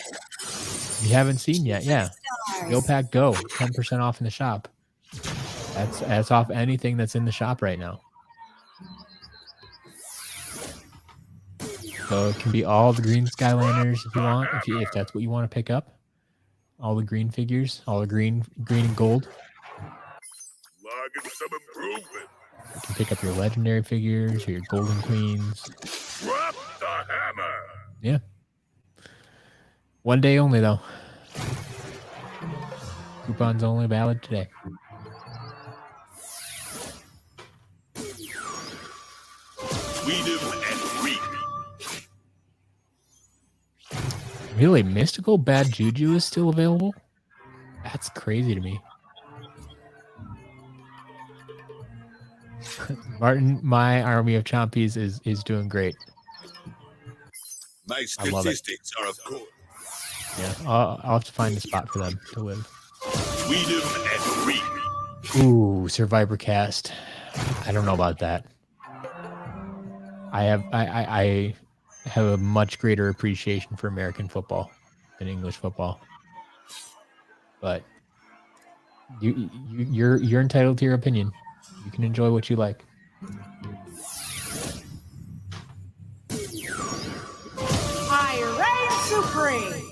You haven't seen yet, yeah. GOPACKGO, 10% off in the shop. That's off anything that's in the shop right now. So it can be all the green Skylanders if you want, if that's what you want to pick up. All the green figures, all the green and gold. Logging some improvement. You can pick up your legendary figures or your golden queens. Drop the hammer. Yeah. One day only, though. Coupons only valid today. Weed 'em and reap. Really, Mystical Bad Juju is still available? That's crazy to me. Martin, my army of Chompies is doing great. My I love it. statistics are of course. Yeah, I'll have to find a spot for them to live. Tweet 'em and reap. Ooh, Survivor Cast. I don't know about that. I have a much greater appreciation for American football than English football. But you're entitled to your opinion. You can enjoy what you like. I reign supreme.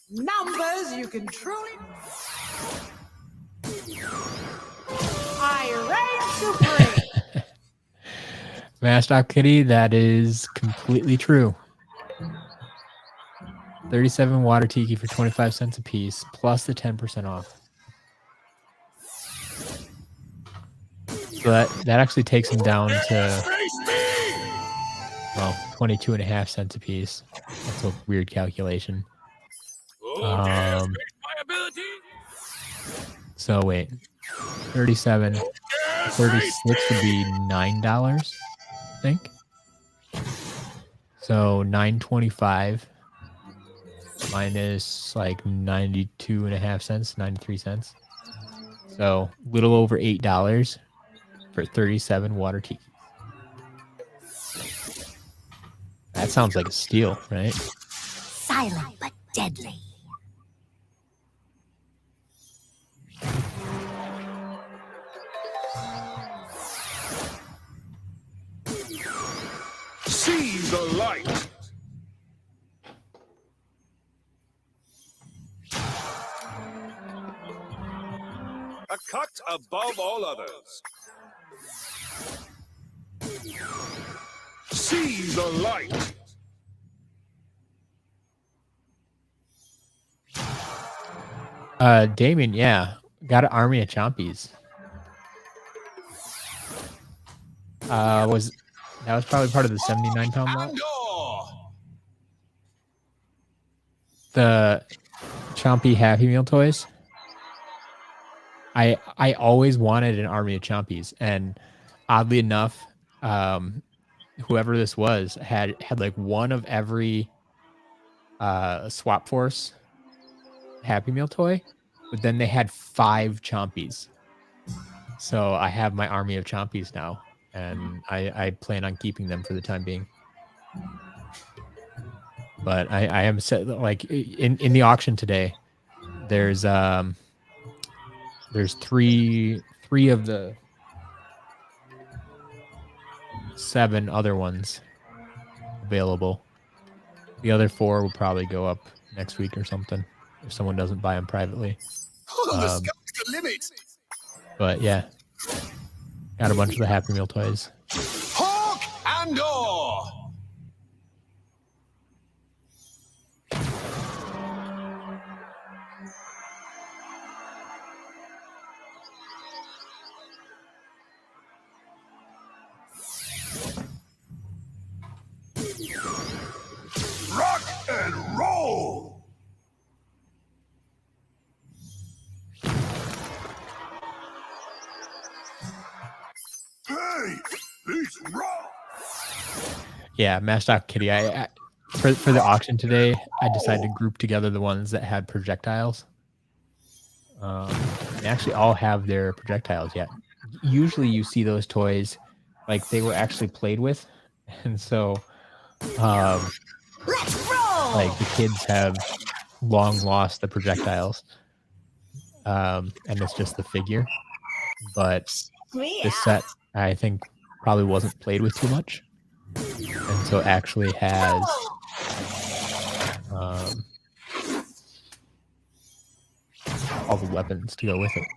Numbers you can truly. I reign supreme. Mastock Kitty, that is completely true. 37 water tiki for 25 cents a piece, plus the 10% off. So that actually takes them down to, well, 22.5 cents a piece. That's a weird calculation. So wait, 37, 36 would be $9, I think. So 9.25 minus like 92.5 cents, 93 cents. So a little over $8 for 37 water tiki. That sounds like a steal, right? Silent but deadly. See the light. A cut above all others. See the light. Damien, yeah, got an army of Chompies. That was probably part of the 79-pound lot. The Chompy Happy Meal toys. I always wanted an army of Chompies, and oddly enough, whoever this was had like one of every Swap Force Happy Meal toy, but then they had 5 Chompies. So I have my army of Chompies now, and I plan on keeping them for the time being. But I am set, like in the auction today. There's three of the 7 other ones available. The other 4 will probably go up next week or something if someone doesn't buy them privately. The sky's the limit. But yeah, got a bunch of the Happy Meal toys. Hawk and Oar. Rock and roll. Hey, these rock. Yeah, Mastock Kitty. I for the auction today, I decided to group together the ones that had projectiles. They actually all have their projectiles yet. Usually you see those toys like they were actually played with, and so Let's roll! like the kids have long lost the projectiles, and it's just the figure. But this set, I think, probably wasn't played with too much, and so it actually has all the weapons to go with it.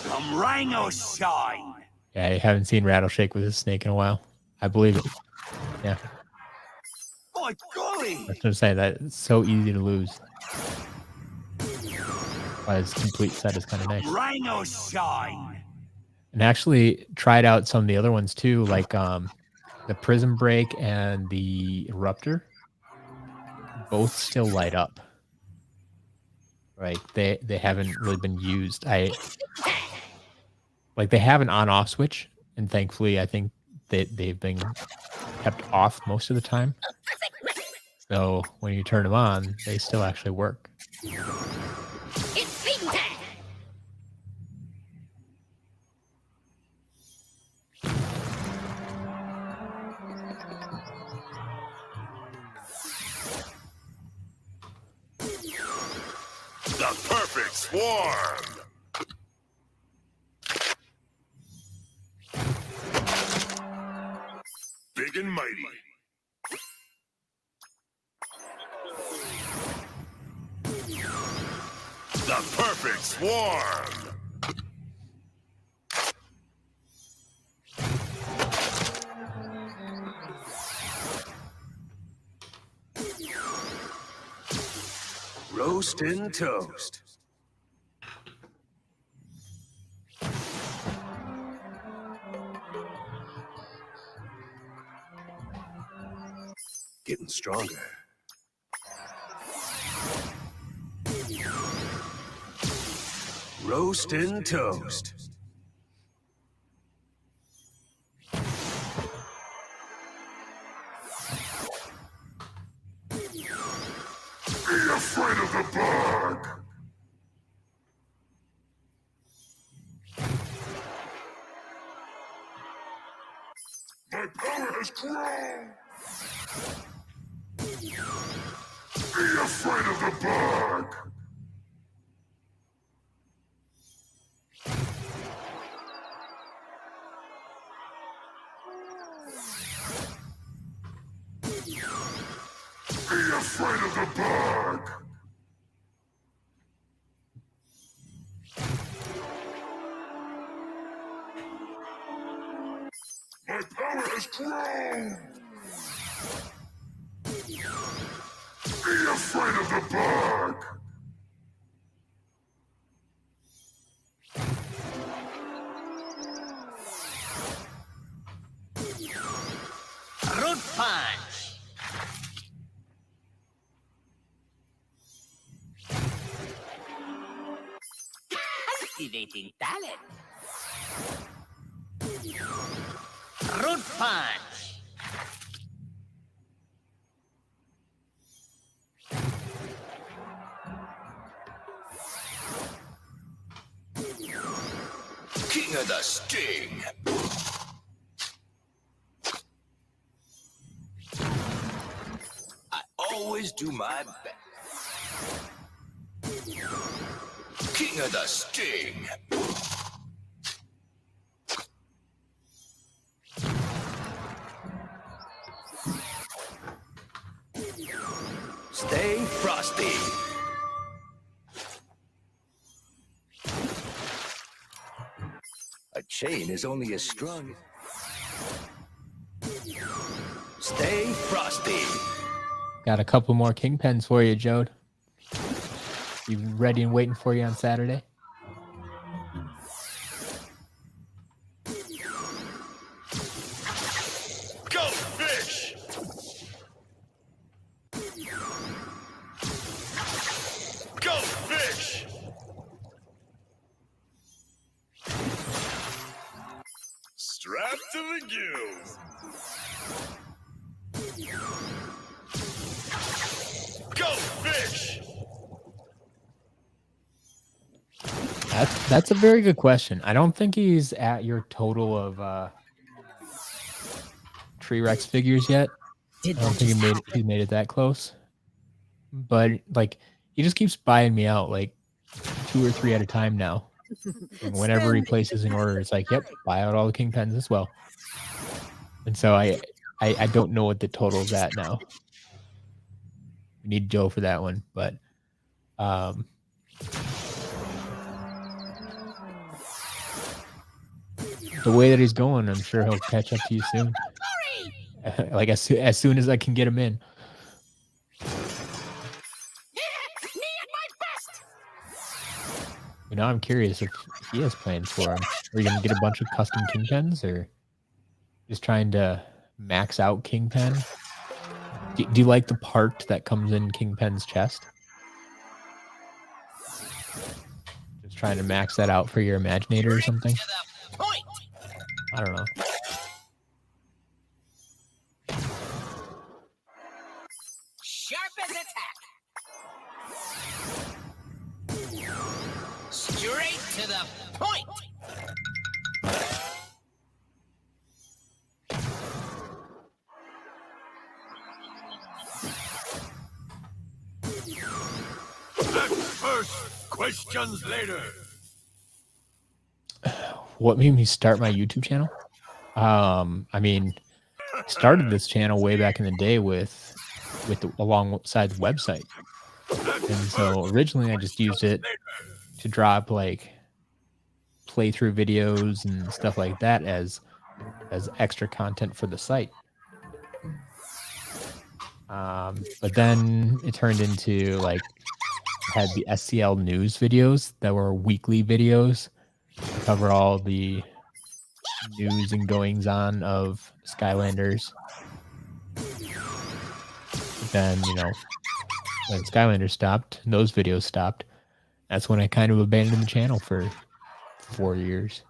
Come rain or shine. Yeah, I haven't seen Rattleshake with his snake in a while. I believe it. Yeah, By golly. I was gonna say that it's so easy to lose. why his complete set is kind of nice. Rhino shine. And actually tried out some of the other ones too, like the Prism Break and the Eruptor. Both still light up. Right? They haven't really been used. They have an on-off switch, and thankfully I think they've been kept off most of the time. So when you turn them on, they still actually work. It's feeding time. The perfect swarm. Big and mighty. The perfect swarm. Roast and toast. Getting stronger. Roast and toast. Be afraid of the bug. My power has grown. Be afraid of the bug. Be afraid of the bug. My power has grown. Be afraid of the bug. Root punch. Activating talent. Root punch. King of the Sting. I always do my best. King of the Sting. Stay frosty. A chain is only as strong. Stay frosty. Got a couple more Kingpens for you, Jode. You ready and waiting for you on Saturday? Go fish. Go fish. Strapped to the gills. Go fish. That's a very good question. I don't think he's at your total of Tree Rex figures yet. I don't think he made it that close. But like he just keeps buying me out like 2 or 3 at a time now. And whenever he places an order, it's like, yep, buy out all the Kingpens as well. And so I don't know what the total's at now. We need Joe for that one, but the way that he's going, I'm sure he'll catch up to you soon. Like as soon as I can get him in. Me at my best. You know, I'm curious if he has plans for him. Are you gonna get a bunch of custom kingpins, or just trying to max out Kingpin? Do you like the part that comes in Kingpin's chest? Just trying to max that out for your Imaginator or something? I don't know. Sharp as attack. Straight to the point. Facts first, questions later. What made me start my YouTube channel? I mean, I started this channel way back in the day with alongside the website. And so originally I just used it to drop like playthrough videos and stuff like that as extra content for the site. But then it turned into like I had the SCL news videos that were weekly videos to cover all the news and goings on of Skylanders. But then, you know, when Skylanders stopped, those videos stopped. That's when I kind of abandoned the channel for 4 years.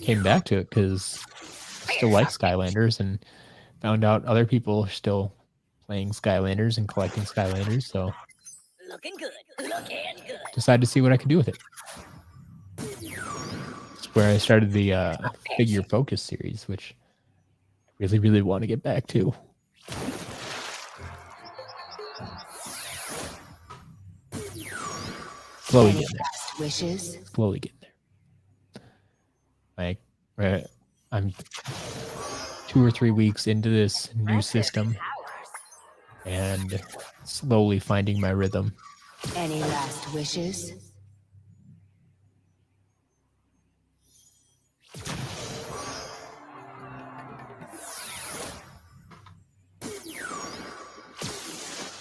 Came back to it because I still like Skylanders and found out other people are still playing Skylanders and collecting Skylanders, so Looking good. Looking good. decided to see what I could do with it. That's where I started the figure focus series, which I really, really want to get back to. Slowly Any getting there. last wishes? Slowly getting there. Like, I'm 2 or 3 weeks into this new system and slowly finding my rhythm. Any last wishes?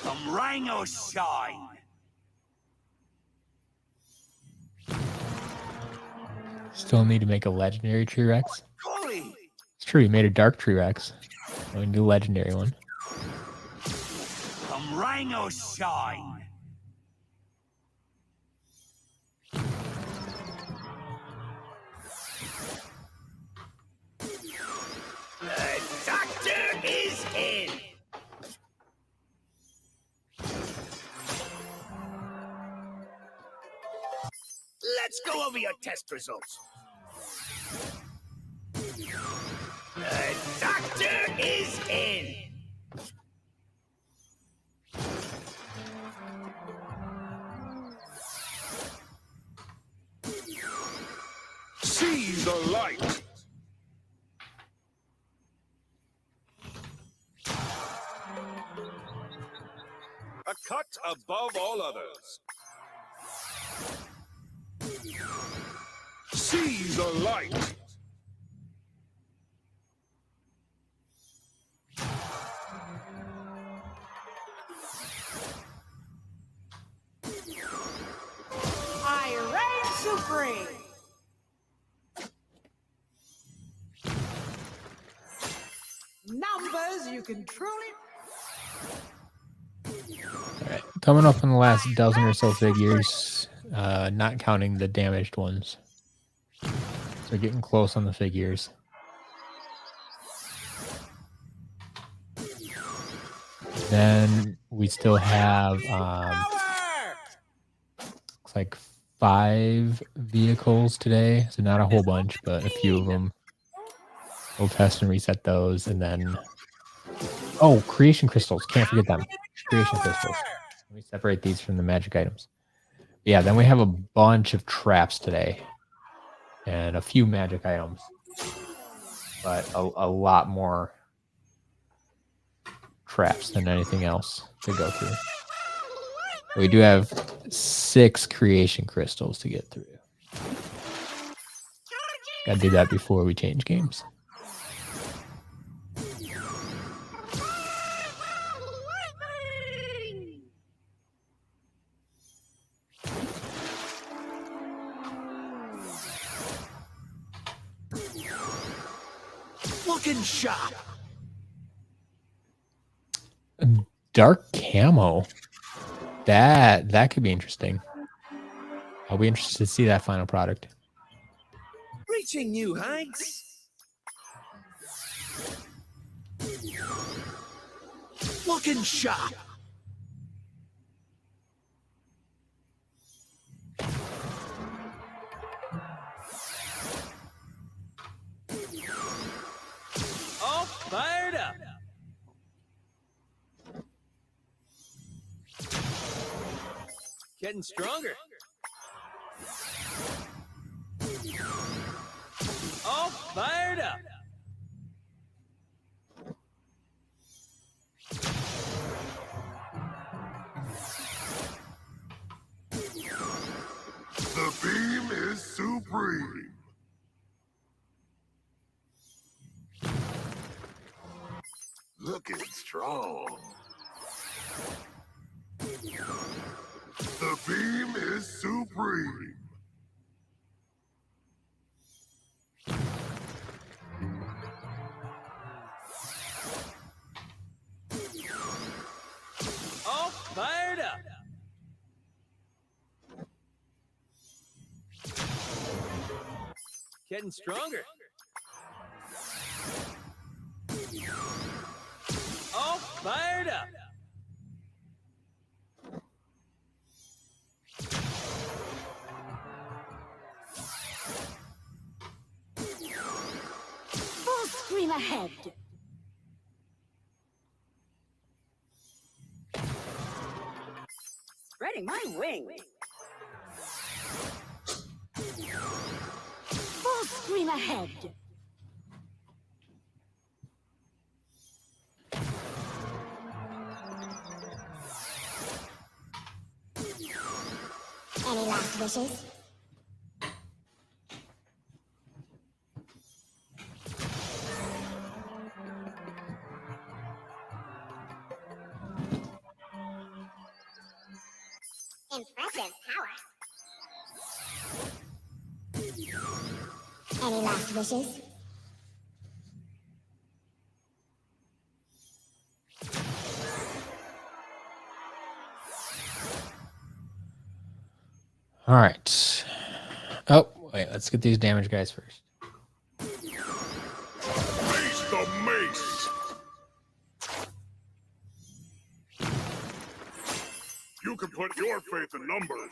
From Rhino Shine. Still need to make a legendary T-Rex. Golly. It's true, you made a dark T-Rex. We need a legendary one. From Rhino Shine. The doctor is in. Let's go over your test results. The doctor is in. See the light. A cut above all others. See the light. I reign supreme. Numbers you can truly. Alright, coming up on the last dozen or so figures, not counting the damaged ones. So getting close on the figures. Then we still have looks like 5 vehicles today, so not a whole bunch, but a few of them. We'll test and reset those, and then creation crystals. Can't forget them. Creation crystals. Let me separate these from the magic items. Yeah, then we have a bunch of traps today, and a few magic items, but a lot more traps than anything else to go through. We do have 6 creation crystals to get through. Gotta do that before we change games. Looking sharp. Dark camo. That could be interesting. I'll be interested to see that final product. Reaching new heights. Looking sharp. All fired up. Getting stronger. All fired up. The beam is supreme. Looking strong. The beam is supreme. All fired up. Getting stronger. All fired up. Full scream ahead. Spreading my wings. Full scream ahead. Any last wishes? Impressive powers. Any last wishes? All right. Oh, wait. Let's get these damage guys first. Face the mace. You can put your faith in numbers.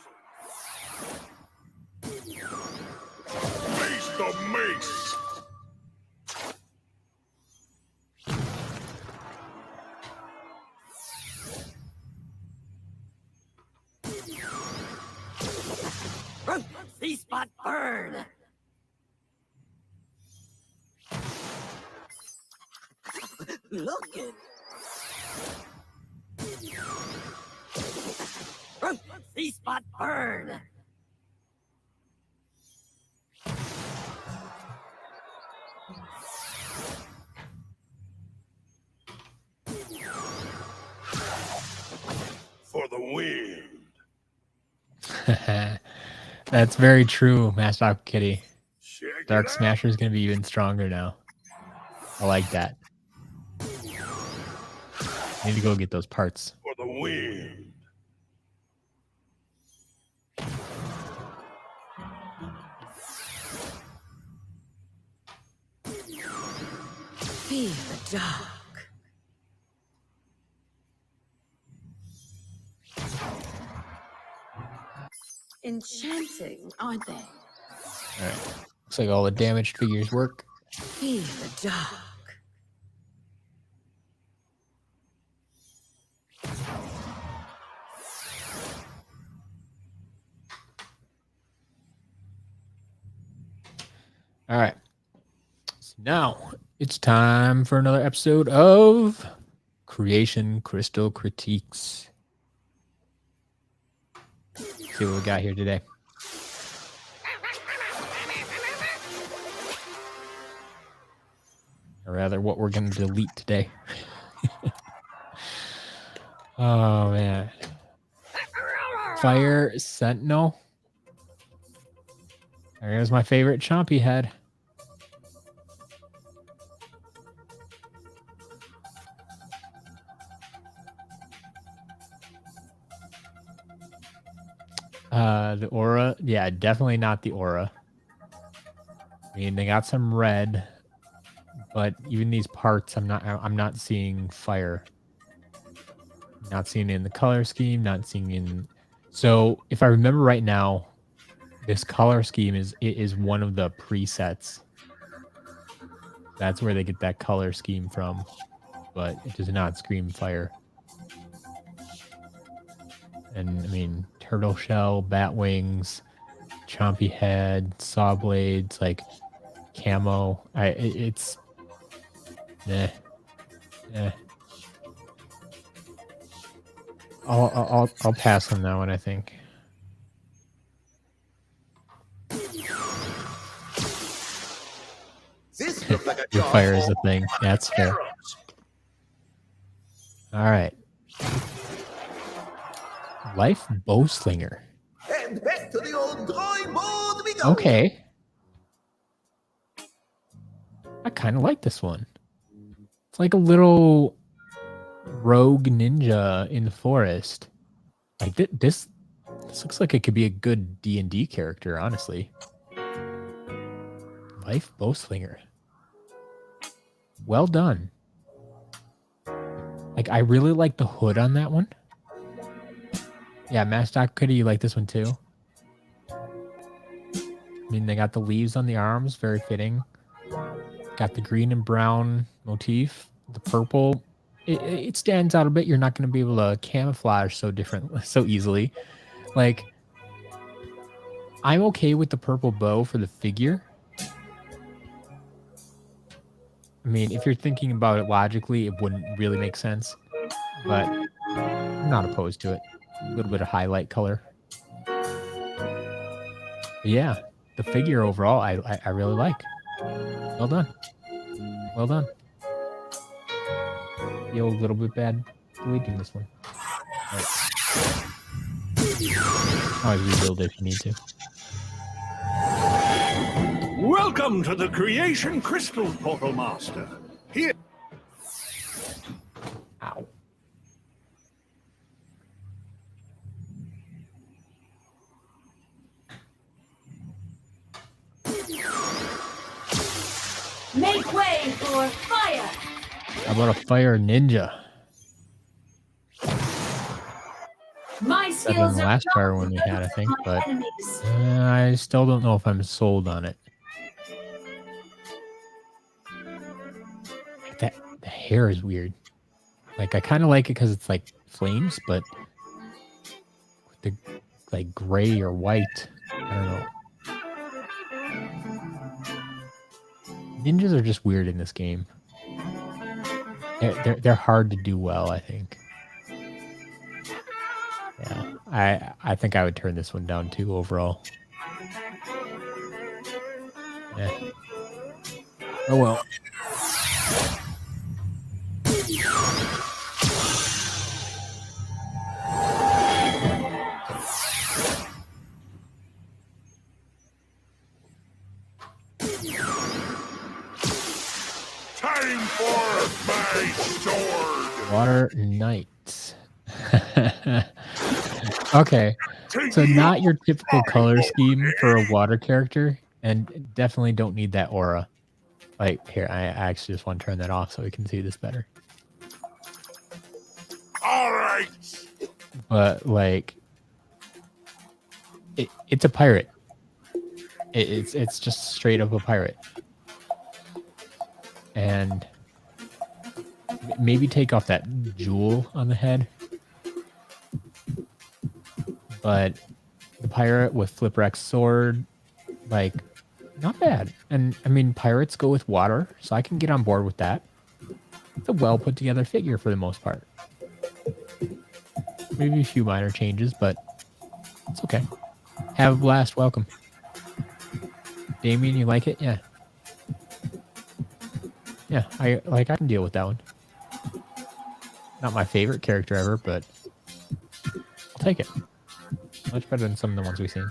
Face the mace. C-spot burn. Looking. C-spot burn. For the win. That's very true, Master Kitty. Check Dark it out. Smasher is going to be even stronger now. I like that. Need to go get those parts. For the win. Feel the dark. Enchanting, aren't they? All right. Looks like all the damaged figures work. Feel the dark. All right. So now it's time for another episode of Creation Crystal Critiques. See what we got here today. Or rather, what we're going to delete today. Oh, man. Fire Sentinel. There's my favorite Chompy head. The aura, yeah, definitely not the aura. I mean, they got some red, but even these parts, I'm not seeing fire. Not seeing it in the color scheme, not seeing in. So if I remember right now, this color scheme is one of the presets. That's where they get that color scheme from, but it does not scream fire. And I mean, turtle shell, bat wings, chompy head, saw blades, like camo. It's eh. I'll pass on that one, I think. This looks like a Your job fire is for the thing. That's fair. arrows. All right. Life Beauslinger. And back to the old drawing board we go. Okay. I kind of like this one. It's like a little rogue ninja in the forest. Like this looks like it could be a good D&D character, honestly. Life Beauslinger. Well done. Like, I really like the hood on that one. Yeah, Mastock, could you like this one too? I mean, they got the leaves on the arms, very fitting. Got the green and brown motif. The purple, it stands out a bit. You're not going to be able to camouflage so easily. Like, I'm okay with the purple bow for the figure. I mean, if you're thinking about it logically, it wouldn't really make sense. But I'm not opposed to it. A little bit of highlight color. But yeah, the figure overall, I really like. Well done. Well done. Feel a little bit bad deleting this one. Right. Always rebuild if you need to. Welcome to the Creation Crystal Portal Master. Here. Ow. Make way for fire! How about a fire ninja? My Better than skills the are last fire not one we good had, I with think, my but enemies. I still don't know if I'm sold on it. Like the hair is weird. Like, I kind of like it because it's like flames, but with the like gray or white, I don't know. Ninjas are just weird in this game. They're hard to do well, I think. Yeah, I think I would turn this one down too overall. Yeah. Oh well. Time for my sword. Water Knight. Okay, so not your typical color scheme for a water character, and definitely don't need that aura. Like, here, I actually just want to turn that off so we can see this better. All right. But, like, it's a pirate. It's just straight up a pirate. And maybe take off that jewel on the head. But the pirate with Flipwreck's sword, like, not bad. And, I mean, pirates go with water, so I can get on board with that. It's a well put together figure for the most part. Maybe a few minor changes, but it's okay. Have a blast. Welcome. Damien, you like it? Yeah. Yeah, I can deal with that one. Not my favorite character ever, but I'll take it. Much better than some of the ones we've seen.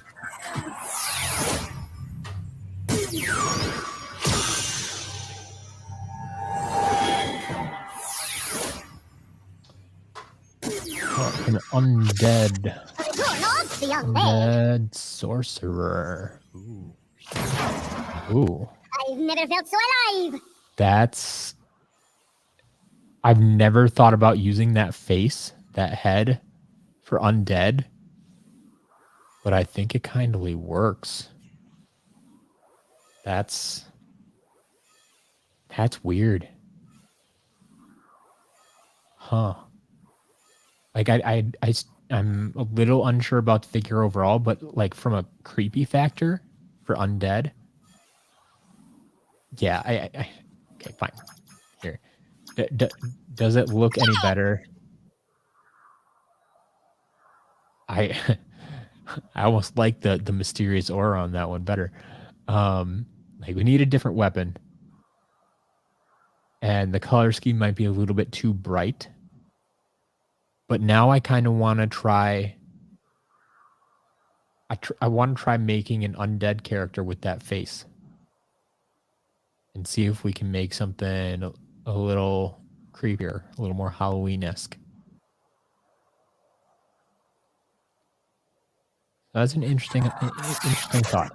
Oh, an undead. The young Red sorcerer. Ooh. Ooh. I've never felt so alive. That's... I've never thought about using that face, that head, for undead. But I think it kindly works. That's weird. Huh. Like I'm a little unsure about the figure overall, but like from a creepy factor for undead. Yeah, okay, fine. Here. Does it look any better? I almost like the mysterious aura on that one better. Like we need a different weapon. And the color scheme might be a little bit too bright. But now I kind of want to try... I want to try making an undead character with that face. And see if we can make something a little creepier, a little more Halloween-esque. That's an interesting thought.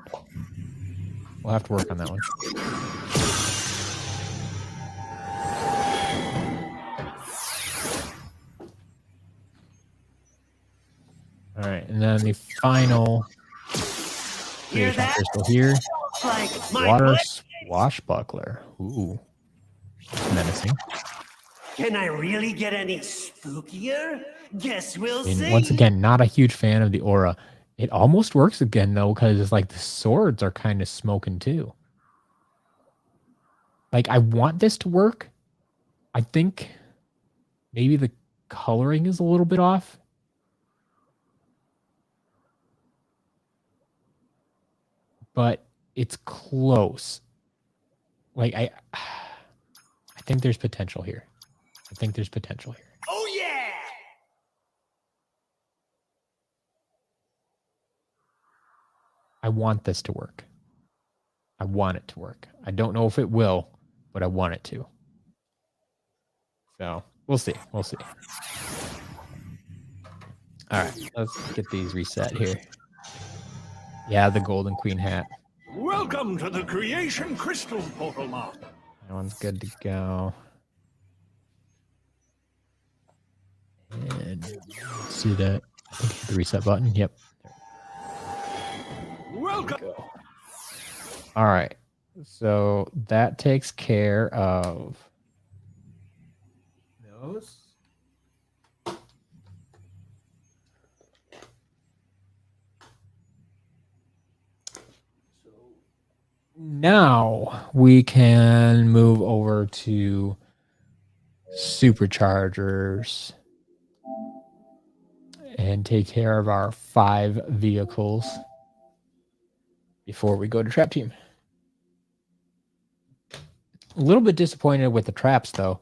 We'll have to work on that one. All right, and then the final creation crystal here. Water swashbuckler. Ooh. Menacing. Can I really get any spookier? Guess we'll see. Once again, not a huge fan of the aura. It almost works again, though, because it's like the swords are kind of smoking, too. Like, I want this to work. I think maybe the coloring is a little bit off. But it's close. Like, I think there's potential here. Oh, yeah! I want this to work. I want it to work. I don't know if it will, but I want it to. So, we'll see. All right, let's get these reset here. Yeah, the Golden Queen hat. Welcome to the Creation Crystal Portal Master. That one's good to go. And let's see that. I think I hit the reset button. Yep. Welcome. All right. So that takes care of those. Now we can move over to Superchargers and take care of our 5 vehicles before we go to Trap Team. A little bit disappointed with the traps, though.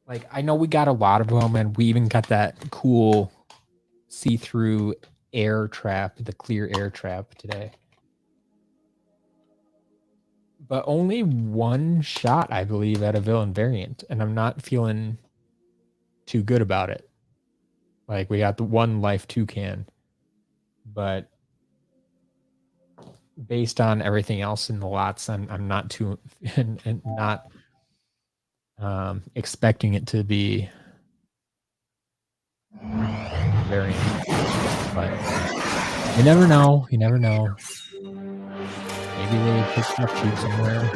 Like, I know we got a lot of them, and we even got that cool see-through air trap, the clear air trap today. But only one shot, I believe, at a villain variant, and I'm not feeling too good about it. Like, we got the 1 life toucan, but based on everything else in the lots, I'm not too and not expecting it to be variant. But you never know. Maybe they picked up cheap somewhere.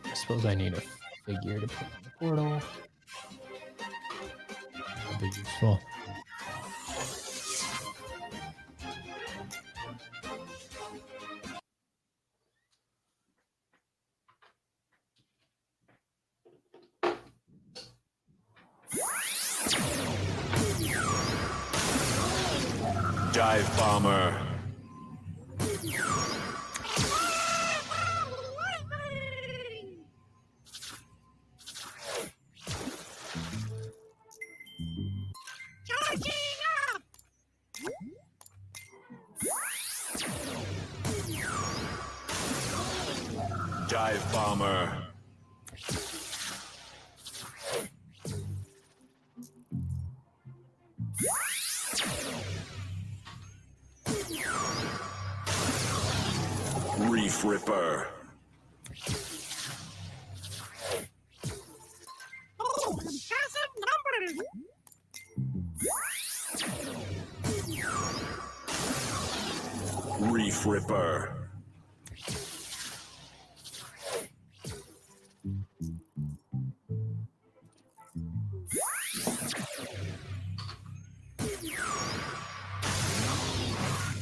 I suppose I need a figure to put in the portal. That'll be useful. Dive bomber. Dive bomber. Reef ripper. Reef ripper.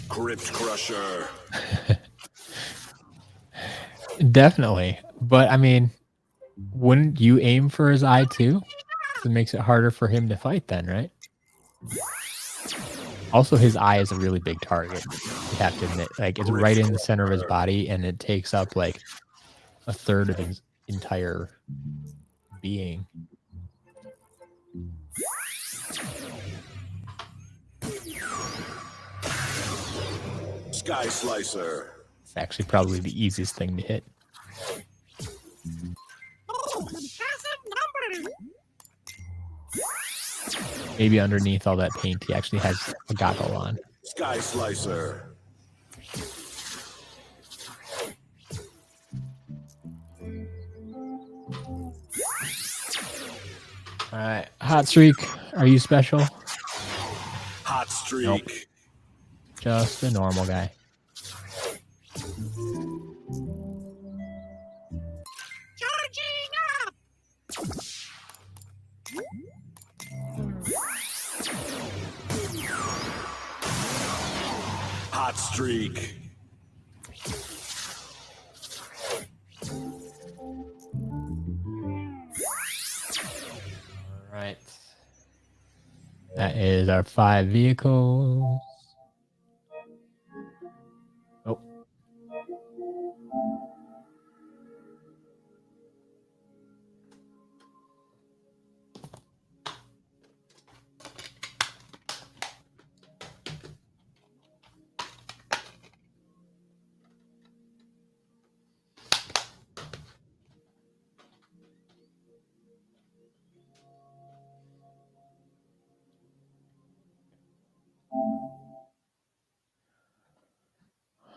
Crypt crusher. Definitely. But I mean, wouldn't you aim for his eye too? It makes it harder for him to fight then, right? Also, his eye is a really big target. You have to admit, like it's right in the center of his body, and it takes up like a third of his entire being. Sky slicer. It's actually probably the easiest thing to hit. Maybe underneath all that paint, he actually has a goggle on. Sky slicer. All right, hot streak. Are you special? Hot streak. Nope. Just a normal guy. Hot streak. All right. That is our 5 vehicles. Oh.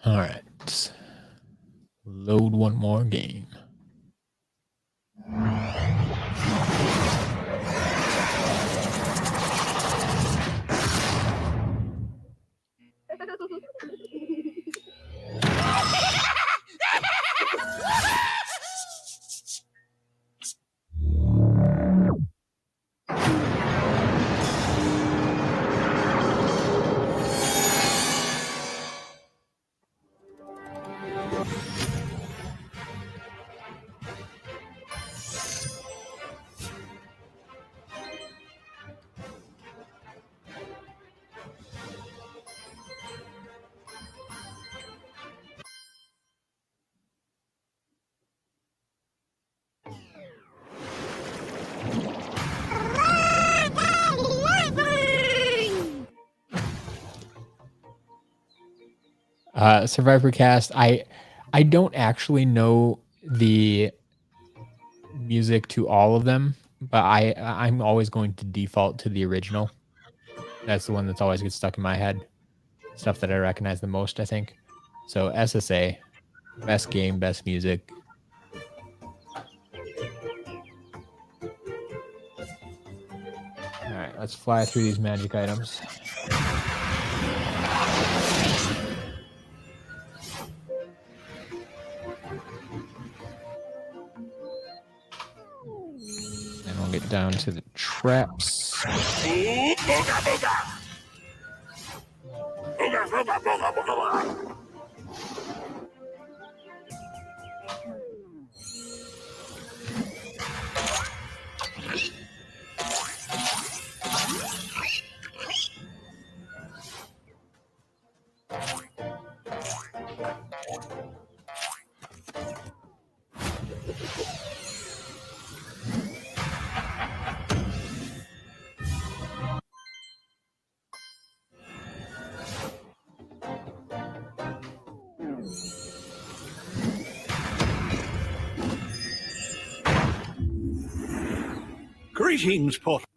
All right. Load one more game. Survivor Cast. I don't actually know the music to all of them, but I'm always going to default to the original. That's the one that's always gets stuck in my head. Stuff that I recognize the most, I think. So SSA, best game, best music. All right, let's fly through these magic items. And we'll get down to the traps. Greetings, Portal.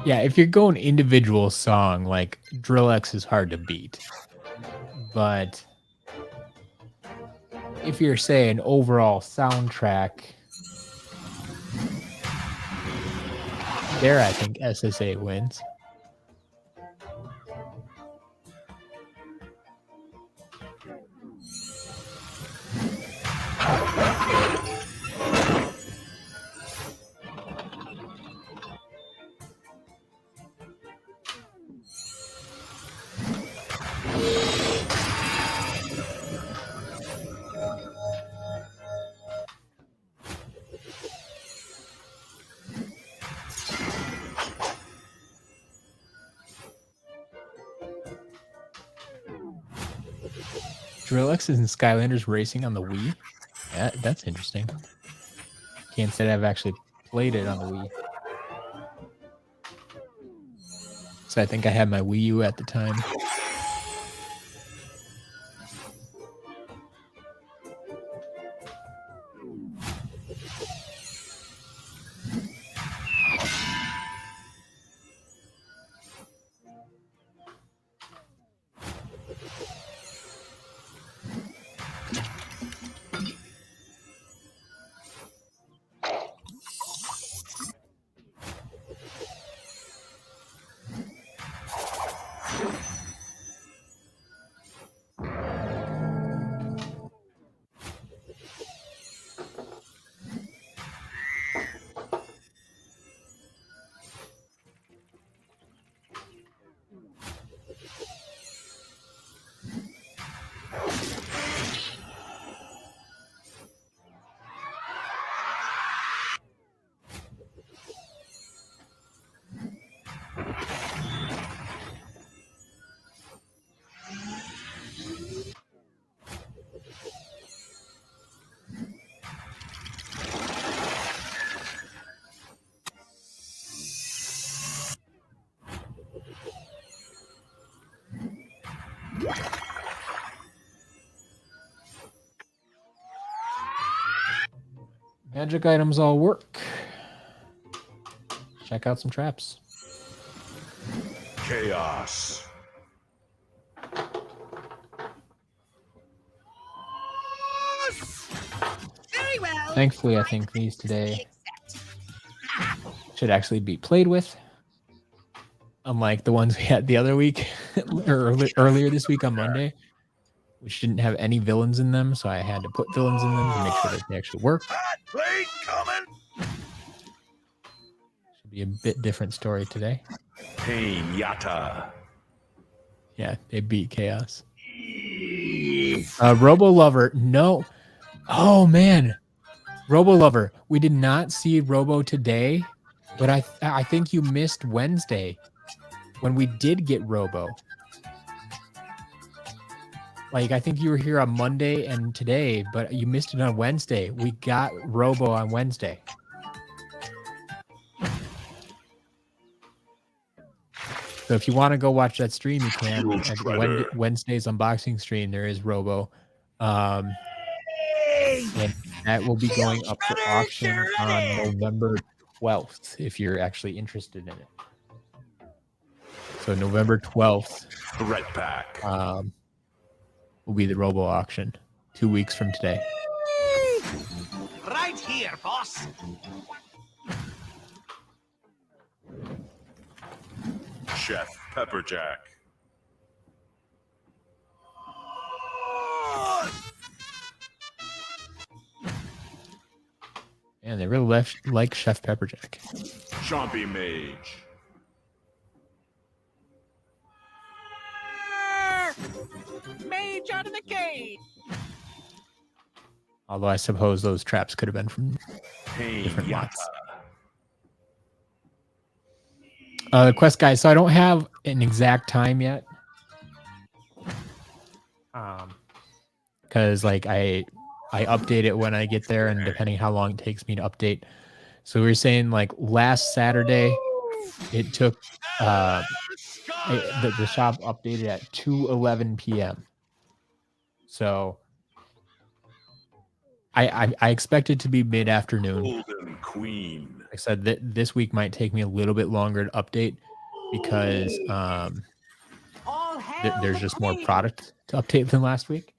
Yeah, if you're going individual song, like Drill X is hard to beat. But if you're saying overall soundtrack, there I think SSA wins. Drill X is in Skylanders racing on the Wii. Yeah, that's interesting. Can't say I've actually played it on the Wii. So I think I had my Wii U at the time. Magic items all work. Check out some traps. Chaos. Very well. Thankfully, I think these today should actually be played with. Unlike the ones we had the other week, or earlier this week on Monday, which didn't have any villains in them, so I had to put villains in them to make sure that they actually work. Plane coming. Should be a bit different story today. Pinata. Yeah, they beat Chaos. Robo Lover, no. Oh man, Robo Lover. We did not see Robo today, but I think you missed Wednesday when we did get Robo. Like, I think you were here on Monday and today, but you missed it on Wednesday. We got Robo on Wednesday. So if you want to go watch that stream, you can. At Wednesday's unboxing stream, there is Robo. And that will be going up for auction on November 12th, if you're actually interested in it. So November 12th. Red Pack. Will be the Robo auction 2 weeks from today. Right here, boss. Chef Pepperjack. And they really like Chef Pepperjack. Chompy Mage. Mage out of the cave. Although I suppose those traps could have been from different lots. Quest guys, so I don't have an exact time yet. Because like I update it when I get there, and depending how long it takes me to update. So we were saying like last Saturday, it took The shop updated at 2:11 p.m. So I expect it to be mid-afternoon. Golden Queen. Like I said, this week might take me a little bit longer to update because All hail there's the just more queen. product to update than last week.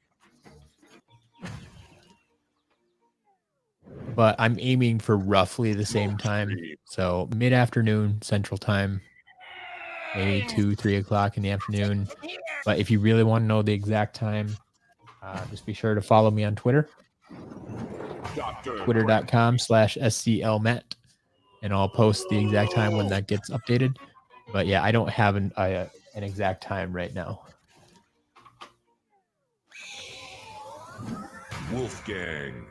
But I'm aiming for roughly the same time. So mid-afternoon Central Time, maybe 2-3 o'clock in the afternoon. But if you really want to know the exact time, just be sure to follow me on Twitter. Twitter.com/SCLMet. And I'll post the exact time when that gets updated. But yeah, I don't have an exact time right now. Wolfgang.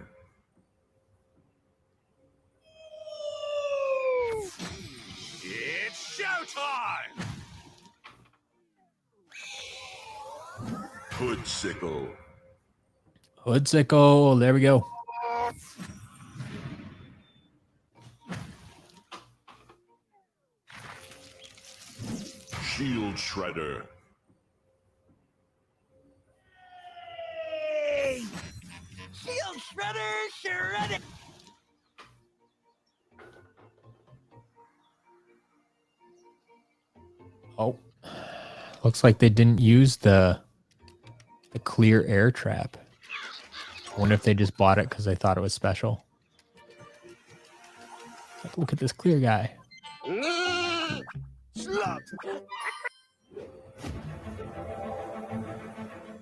It's showtime! Hoodsickle. Hoodsickle, there we go. Shield Shredder. Hey! Shield Shredder, shred it! Oh, looks like they didn't use the clear air trap. I wonder if they just bought it because they thought it was special. Like, look at this clear guy. Slut!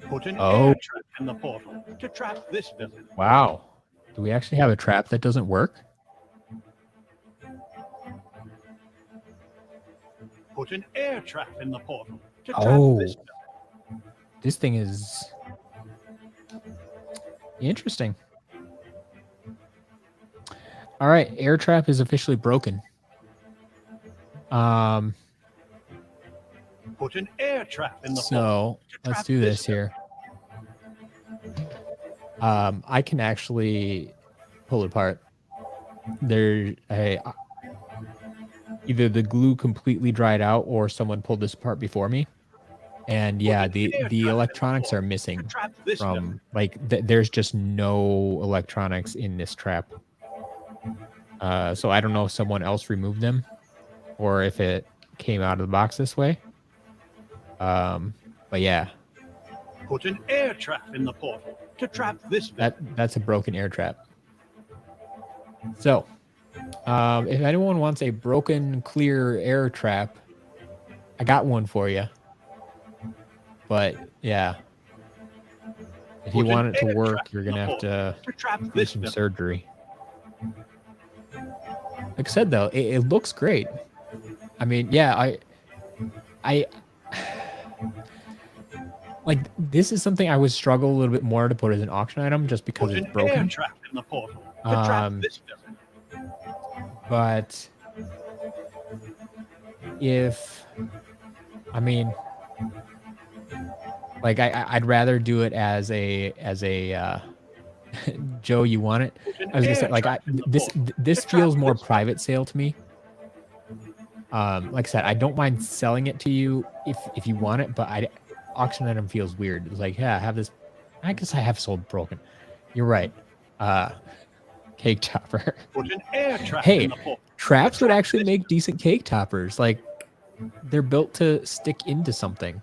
Put an Oh. air trap in the portal to trap this villain. Wow. Do we actually have a trap that doesn't work? Put an air trap in the portal to trap Oh. this villain. This thing is interesting. All right, air trap is officially broken. Put an air trap in the portal. So let's do this here. I can actually pull it apart. Either the glue completely dried out or someone pulled this apart before me. And yeah, the electronics are missing from there's just no electronics in this trap. So I don't know if someone else removed them or if it came out of the box this way. But yeah. Put an air trap in the portal to trap this villain. That's a broken air trap. So, if anyone wants a broken clear air trap, I got one for you. But yeah, if you want it to work, you're gonna have to do some surgery. Like I said, though, it looks great. I mean, yeah, I like this is something I would struggle a little bit more to put as an auction item just because it's broken. Air trap in the portal to trap this villain. But if I mean, like I'd rather do it as a Joe, you want it? I was gonna say like this feels more private sale to me. Like I said, I don't mind selling it to you if you want it, but auction item feels weird. It's like, yeah, I have this. I guess I have sold broken. You're right. Cake topper. Put an air trap Hey, in the portal. traps would actually make decent cake toppers. Like they're built to stick into something.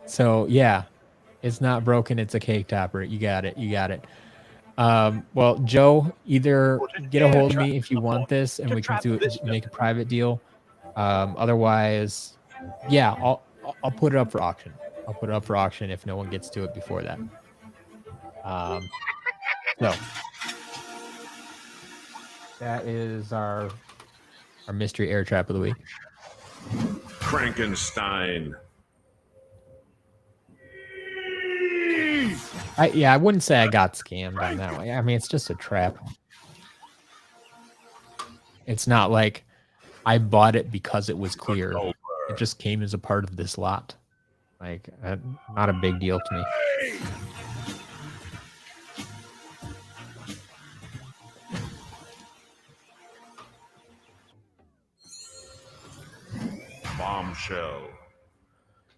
So yeah, it's not broken. It's a cake topper. You got it. You got it. Well, Joe, either get a hold of me if you want this, and we can make a private deal. Otherwise, yeah, I'll put it up for auction. I'll put it up for auction if no one gets to it before that. So that is our mystery air trap of the week. Frankenstein. I wouldn't say I got scammed on that way. I mean, it's just a trap. It's not like I bought it because it was clear. It just came as a part of this lot. Like, not a big deal to me. Bombshell.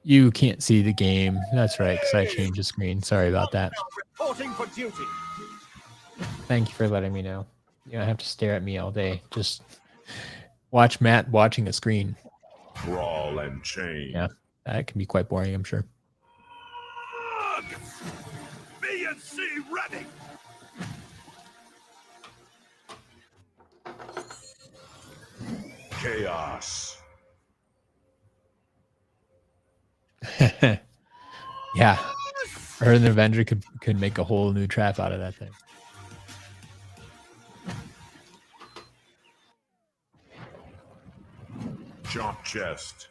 You can't see the game. That's right, because I changed the screen. Sorry about that. Reporting for duty. Thank you for letting me know. You don't have to stare at me all day. Just watch Matt watching the screen. Brawl and chain. Yeah, that can be quite boring, I'm sure. B and C ready. Chaos. Yeah. Or an Avenger could make a whole new trap out of that thing. Jump chest.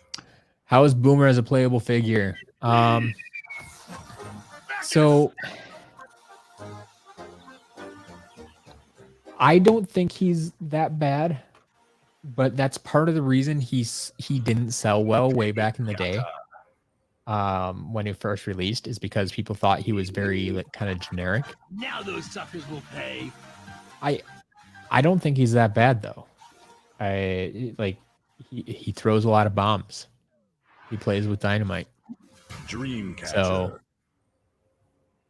How is Boomer as a playable figure? So I don't think he's that bad, but that's part of the reason he didn't sell well way back in the day. When he first released, is because people thought he was very like kind of generic. Now those suckers will pay. I don't think he's that bad though. He throws a lot of bombs. He plays with dynamite. Dreamcatcher. So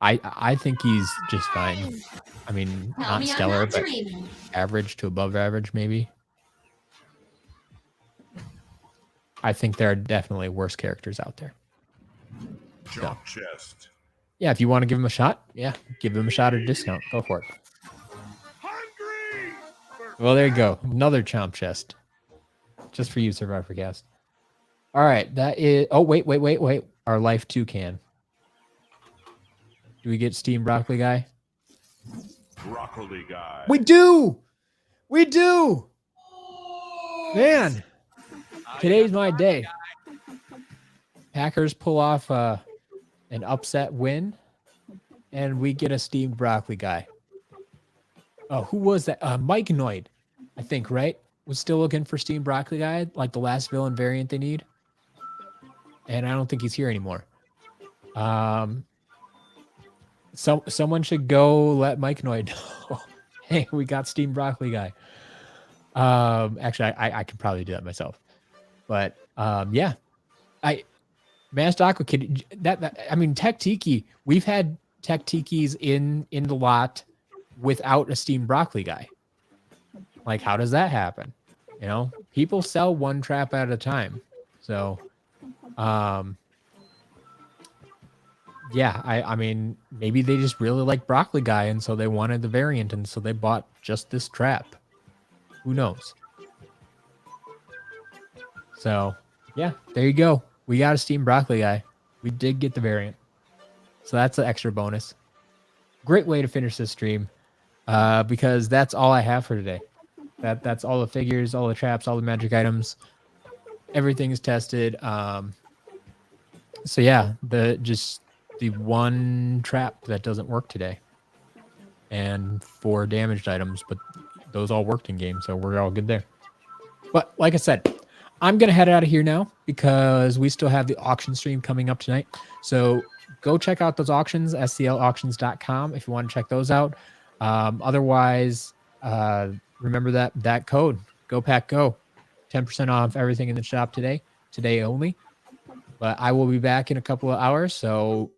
I think he's just fine. I mean, Tell not me I'm stellar, not but dreaming. average to above average, maybe. I think there are definitely worse characters out there. Jump chest. Yeah, if you want to give him a shot, yeah, give him a shot at a discount. Go for it. Hungry. Well, there you go. Another chomp chest. Just for you, Survivor Cast. All right, that is... Oh, wait. Our Life Toucan. Do we get Steam Broccoli Guy? Broccoli guy. We do! We do! Man, today's my day. Packers pull off an upset win, and we get a steamed broccoli guy. Oh, who was that? Mike Noid, I think, right? Was still looking for steamed broccoli guy, like the last villain variant they need. And I don't think he's here anymore. Someone should go let Mike Noid know. Hey, we got steamed broccoli guy. Actually, I could probably do that myself. But yeah, Masked Aqua Kid. I mean, Tech Tiki. We've had Tech Tikis in the lot without a steamed broccoli guy. Like, how does that happen? You know, people sell one trap at a time. So, yeah, I mean, maybe they just really like broccoli guy, and so they wanted the variant, and so they bought just this trap. Who knows? So, yeah, there you go. We got a steamed broccoli guy. We did get the variant. So that's an extra bonus. Great way to finish this stream, because that's all I have for today. That's all the figures, all the traps, all the magic items. Everything is tested. So yeah, the one trap that doesn't work today, and 4 damaged items, but those all worked in game, so we're all good there. But like I said, I'm gonna head out of here now because we still have the auction stream coming up tonight. So go check out those auctions, sclauctions.com, if you want to check those out. Otherwise, remember that code, GOPACKGO, 10% off everything in the shop today only. But I will be back in a couple of hours, so